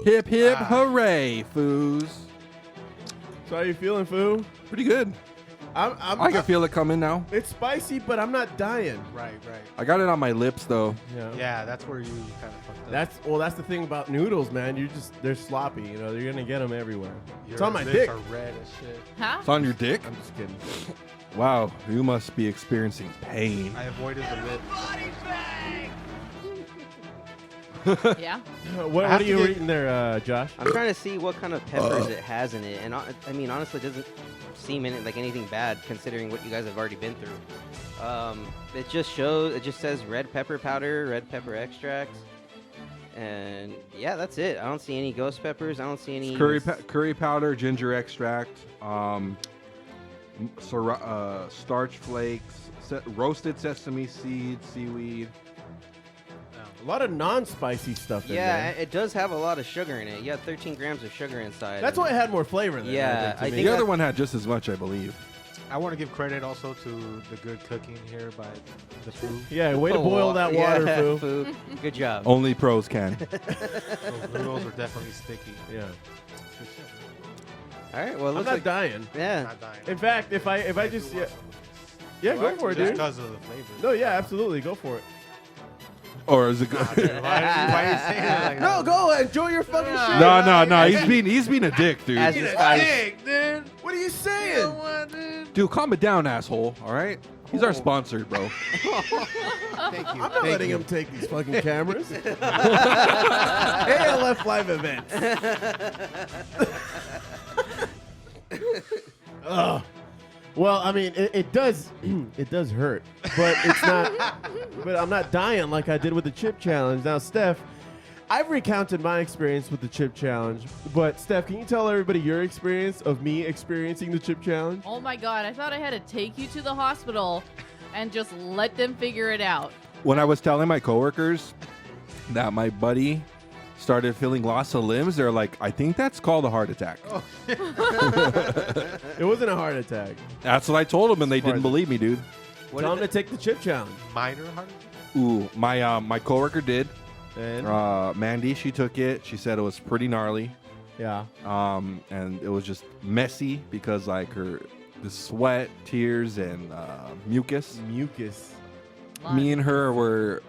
Hip hip hooray, Foos.
So how you feeling, Foo?
Pretty good. I can feel it coming now.
It's spicy, but I'm not dying.
Right.
I got it on my lips though.
Yeah, that's where you kind of fucked up.
That's the thing about noodles, man. They're sloppy. You know, you're gonna get them everywhere. It's
Your
on my
lips
dick.
are red as shit.
Huh?
It's on your dick?
I'm just kidding.
Wow, you must be experiencing pain.
I avoided the lip.
Yeah.
What
have
are
to
you
get-
eating there, Josh?
I'm trying to see what kind of peppers it has in it, and I mean, honestly, it doesn't seem in it like anything bad considering what you guys have already been through. It just says red pepper powder, red pepper extract, and yeah, that's it. I don't see any ghost peppers. I don't see any
Curry powder, ginger extract, starch flakes, roasted sesame seeds, seaweed.
A lot of non-spicy stuff in
Yeah,
there.
it does have a lot of sugar in it. You have 13 grams of sugar inside.
That's why it had more flavor than
Yeah,
I
I
think.
think
The other one had just as much, I believe.
I want to give credit also to the good cooking here by the food.
Yeah, way to boil that water,
yeah,
Foo.
Foo. Good job.
Only pros can.
Those noodles are definitely sticky.
Yeah.
All right, well, it
I'm
looks
not
like
dying.
yeah.
Not dying.
In fact, if I just yeah, go for it,
Just
dude.
because of the flavor.
No, yeah, absolutely, go for it.
Or is it
Nah, dude, why are you saying it like
No,
that?
go enjoy your fucking shit.
No. He's being a dick, dude.
As the spice.
dude.
What are you saying?
Dude, calm it down, asshole. All right. He's our sponsor, bro.
Thank you.
I'm not letting him take these fucking cameras. ALF Live Events. Ugh. Well, I mean, it does it does hurt, but it's not. But I'm not dying like I did with the chip challenge. Now, Steph, I've recounted my experience with the chip challenge, but Steph, can you tell everybody your experience of me experiencing the chip challenge?
Oh my God! I thought I had to take you to the hospital and just let them figure it out.
When I was telling my coworkers that my buddy started feeling loss of limbs, they're like, I think that's called a heart attack.
Oh.
It wasn't a heart attack.
That's what I told them, and they didn't believe me, dude.
Tell them to take the chip challenge.
Minor heart attack?
Ooh, my coworker did.
And
Mandy, she took it. She said it was pretty gnarly.
yeah.
And it was just messy because like the sweat, tears, and mucus.
Mucus.
Me and her were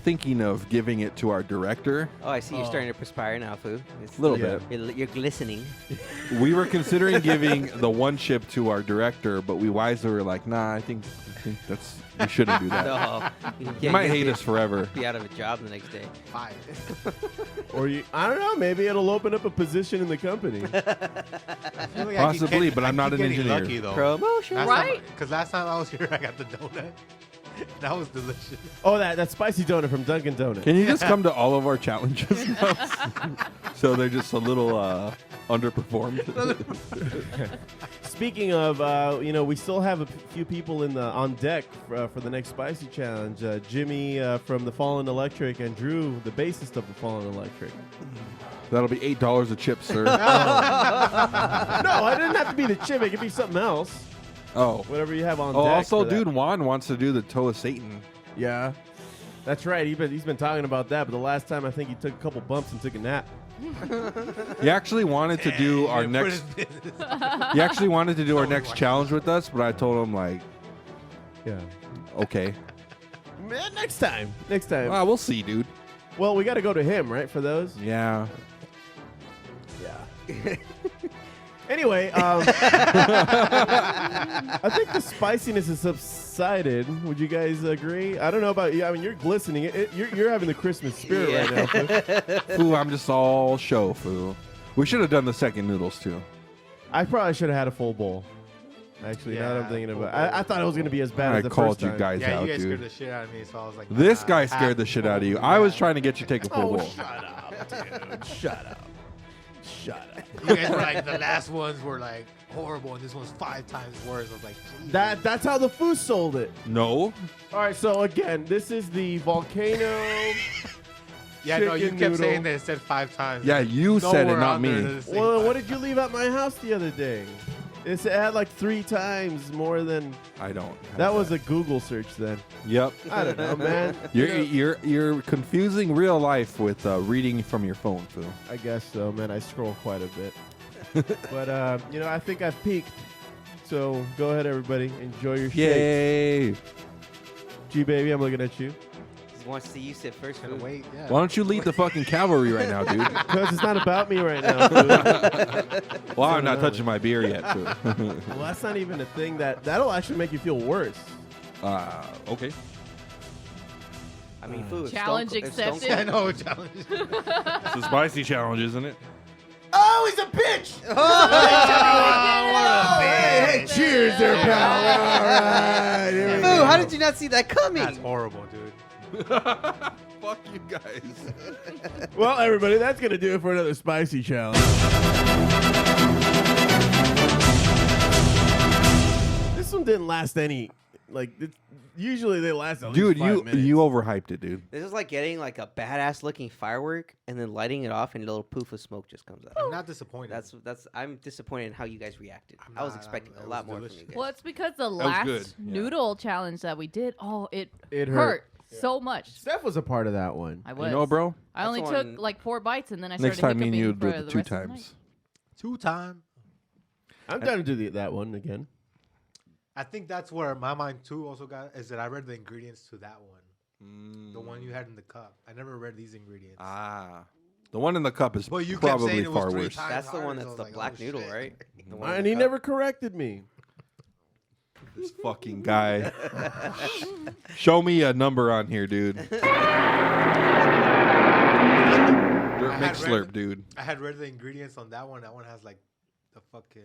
thinking of giving it to our director.
Oh, I see you're starting to perspire now, Foo. It's-
Little
Yeah.
bit.
You're glistening.
We were considering giving the one chip to our director, but we wisely were like, nah, I think that's we shouldn't do that.
No.
He might hate us forever.
Be out of a job the next day.
Five.
Or I don't know, maybe it'll open up a position in the company.
Possibly, but I'm not an engineer.
Lucky, though.
Promotion.
Right?
Because last time I was here, I got the donut. That was delicious.
Oh, that spicy donut from Dunkin' Donuts.
Can you just come to all of our challenges now? So they're just a little underperformed.
Speaking of, we still have a few people on deck for the next spicy challenge. Jimmy from the Fallen Electric and Drew, the bassist of the Fallen Electric.
That'll be $8 a chip, sir.
No, I didn't have to be the chip. It could be something else.
Oh.
Whatever you have on
Oh,
deck
also,
for that.
dude, Juan wants to do the toe of Satan.
Yeah. That's right. He's been talking about that, but the last time I think he took a couple bumps and took a nap.
He actually wanted to do our next. He actually wanted to do our next challenge with us, but I told him like,
yeah,
okay.
Man, next time.
We'll see, dude.
Well, we got to go to him, right, for those?
Yeah.
Yeah. Anyway, I think the spiciness has subsided. Would you guys agree? I don't know about you. I mean, you're glistening. You're having the Christmas spirit right now.
Foo, I'm just all show, Foo. We should have done the second noodles, too.
I probably should have had a full bowl. Actually, now that I'm thinking about it. I thought it was going to be as bad as the
called
first
you
time.
guys
Yeah,
out,
you guys
dude.
scared the shit out of me, so I was like,
This guy scared the shit out of you. I was trying to get you to take a full bowl.
Shut up, dude. Shut up. Shut up.
You guys were like, the last ones were like horrible, and this one's 5 times worse. I was like, Jesus.
That's how the Foos sold it.
No.
All right, so again, this is the Volcano.
Yeah, no, you
chicken
kept
noodle.
saying that it said 5 times.
Yeah, you said it,
Nowhere
not
on there
me.
does it say
Well,
5
what did you leave at my house the other day? It had like 3 times more than.
I don't.
That was a Google search then.
Yep.
I don't know, man.
You're confusing real life with reading from your phone, Foo.
I guess so, man. I scroll quite a bit. But, I think I've peaked. So go ahead, everybody. Enjoy your shake.
Yay!
G-Baby, I'm looking at you.
He wants to use it first.
Gonna wait. Yeah.
Why don't you lead the fucking cavalry right now, dude?
Because it's not about me right now. Dude.
Well, I'm not touching my beer yet, Foo.
Well, that's not even a thing that'll actually make you feel worse.
Okay.
I mean, food.
Challenge accepted.
I know, challenge.
It's a spicy challenge, isn't it?
Oh, he's a bitch!
Hey, cheers there, pal. All right. Here we
Foo,
go.
how did you not see that coming?
That's horrible, dude.
Fuck you guys.
Well, everybody, that's going to do it for another spicy challenge. This one didn't last any. Usually they last at
Dude,
least 5 minutes.
you overhyped it, dude.
This is like getting like a badass looking firework and then lighting it off and a little poof of smoke just comes out.
I'm not disappointed.
I'm disappointed in how you guys reacted. I was expecting a lot more from you guys.
Well, it's because the
was
last
good.
noodle challenge that we did, it
It
hurt so much.
Steph was a part of that one.
I was.
You know, bro?
I only
That's
took
one-
like 4 bites and then I started
Next time me and
hiccuping
you do
for
it
the
2
rest of the night.
times.
2 times.
I'm down to do that one again.
I think that's where my mind too also got is that I read the ingredients to that one. The one you had in the cup. I never read these ingredients.
The one in the cup is
But you kept
probably
saying it was
far
3
worse.
times
That's the one
harder,
that's
so I
the
was
black
like,
noodle,
shit.
right? The one in
And
the
he
cup?
never corrected me.
This fucking guy. Show me a number on here, dude. Dirt McSlurp, dude.
I had read the ingredients on that one. That one has like the fucking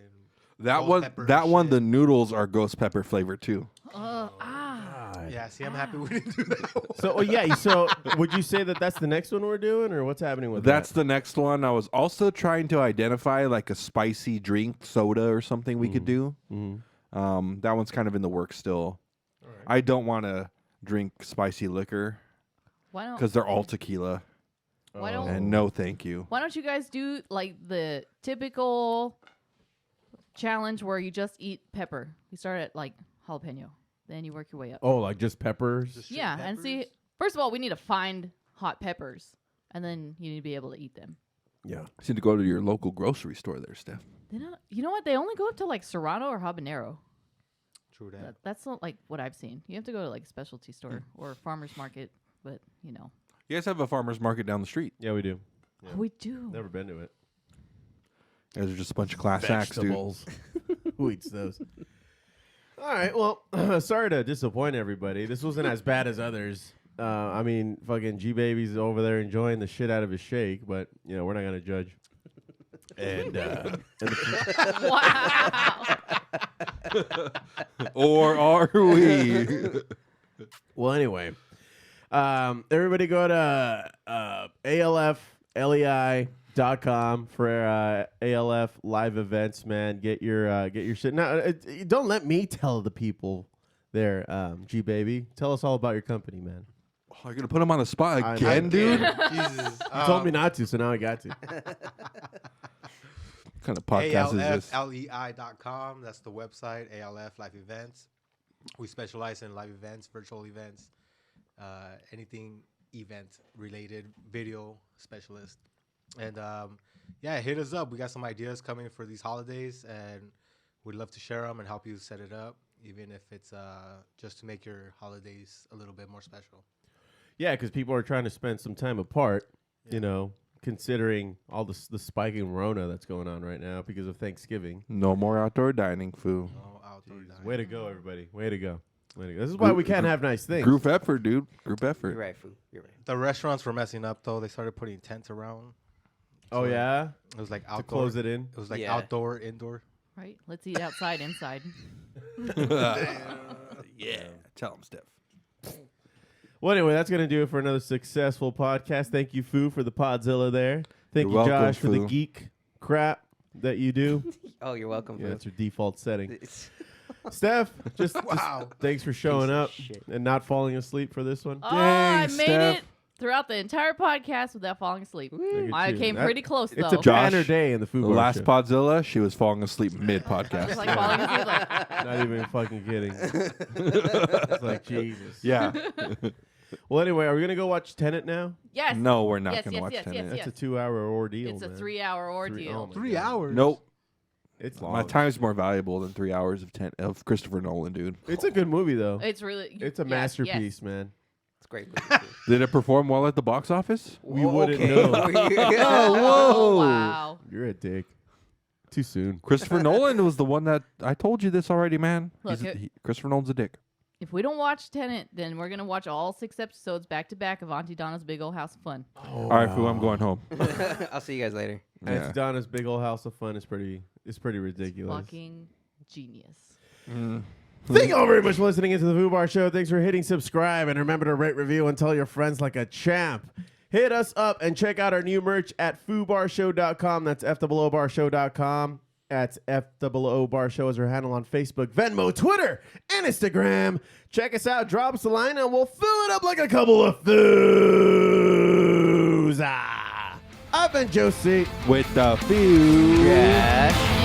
That
ghost
one,
pepper
that
and
one,
shit.
the noodles are ghost pepper flavor too.
Yeah, see, I'm happy we didn't do that one.
So would you say that that's the next one we're doing, or what's happening with
That's
that?
the next one. I was also trying to identify like a spicy drink, soda or something we could do. That one's kind of in the works still. I don't want to drink spicy liquor
Why don't?
because they're all tequila.
Why don't?
And no, thank you.
Why don't you guys do like the typical challenge where you just eat pepper? You start at like jalapeno, then you work your way up.
Oh, like just peppers?
Yeah, and see. First of all, we need to find hot peppers, and then you need to be able to eat them.
Yeah.
You need to go to your local grocery store there, Steph.
You know what? They only go up to like serrano or habanero.
True that.
That's not like what I've seen. You have to go to like a specialty store or farmer's market, but you know.
You guys have a farmer's market down the street.
Yeah, we do.
Oh, we do.
Never been to it.
You guys are just a bunch of class acts, dude.
Vegetables. Who eats those? All right. Well, sorry to disappoint everybody. This wasn't as bad as others. I mean, fucking G-Baby's over there enjoying the shit out of his shake, but, we're not going to judge. And
Wow.
Or are we?
Well, anyway, everybody go to ALFLEI.com for ALF Live Events, man. Get your shit. Now, don't let me tell the people there, G-Baby. Tell us all about your company, man.
you're gonna put him on the spot
I'm
again,
not
dude.
Jesus.
You told me not to, so now I got to.
What kind of podcast is this?
ALFLEI.com. That's the website. ALF Live Events. We specialize in live events, virtual events, anything event related, video specialist. And yeah, hit us up. We got some ideas coming for these holidays, and we'd love to share them and help you set it up, even if it's just to make your holidays a little bit more special.
Yeah, because people are trying to spend some time apart, you know, considering all the spiking Rona that's going on right now because of Thanksgiving.
No more outdoor dining, Foo.
No outdoor dining.
Way to go, everybody. Way to go. Way to go. This is why we can't have nice things.
Group effort, dude. Group effort.
You're right, Foo. You're right.
The restaurants were messing up, though. They started putting tents around.
Oh, yeah?
It was like
To
outdoor.
close it in?
It was like
Yeah.
outdoor, indoor.
Right? Let's eat outside, inside.
Yeah. Tell him, Steph.
Well, anyway, that's going to do it for another successful podcast. Thank you, Foo, for the Podzilla there. Thank
You're
you,
welcome,
Josh, for the
Foo.
geek crap that you do.
Oh, you're welcome,
Yeah,
Foo.
that's your default setting. Steph, just thanks for showing up and not falling asleep for this one.
Oh, I
Dang,
made
Steph.
it throughout the entire podcast without falling asleep.
Look at
I
you.
came
That-
pretty close, though.
It's a
Josh,
banner day in the Foobar
Last
Show.
Podzilla, she was falling asleep mid
I was
podcast.
like falling asleep, like,
Not even fucking kidding. It's like, Jesus.
Yeah.
Well, anyway, are we going to go watch Tenet now?
yes.
No, we're not
Yes,
going to
yes,
watch
yes,
Tenet.
yes,
That's
yes.
a 2-hour ordeal,
It's a
man.
3-hour ordeal.
oh my
3
God.
hours.
Nope.
It's long.
My time's more valuable than 3 hours of Christopher Nolan, dude.
It's a good movie, though.
It's really.
It's a
yes,
masterpiece,
yes.
man.
It's great. Movie, Foo.
Did it perform well at the box office?
We wouldn't
Okay.
know.
Oh, wow.
You're a dick. Too soon.
Christopher Nolan was the one that I told you this already, man.
Look, it-
Christopher Nolan's a dick.
If we don't watch Tenet, then we're going to watch all 6 episodes back to back of Auntie Donna's Big Old House of Fun.
All right, Foo, I'm going home.
I'll see you guys later.
Yeah.
Auntie Donna's Big Old House of Fun is pretty ridiculous.
Fucking genius.
Thank you all very much for listening into the Foobar Show. Thanks for hitting subscribe, and remember to rate, review, and tell your friends like a champ. Hit us up and check out our new merch at foobarshow.com. That's FOObarshow.com. That's FOObar Show is our handle on Facebook, Venmo, Twitter, and Instagram. Check us out. Drop us a line, and we'll fill it up like a couple of Foos. I've been Josie.
With the Foo.
Yeah.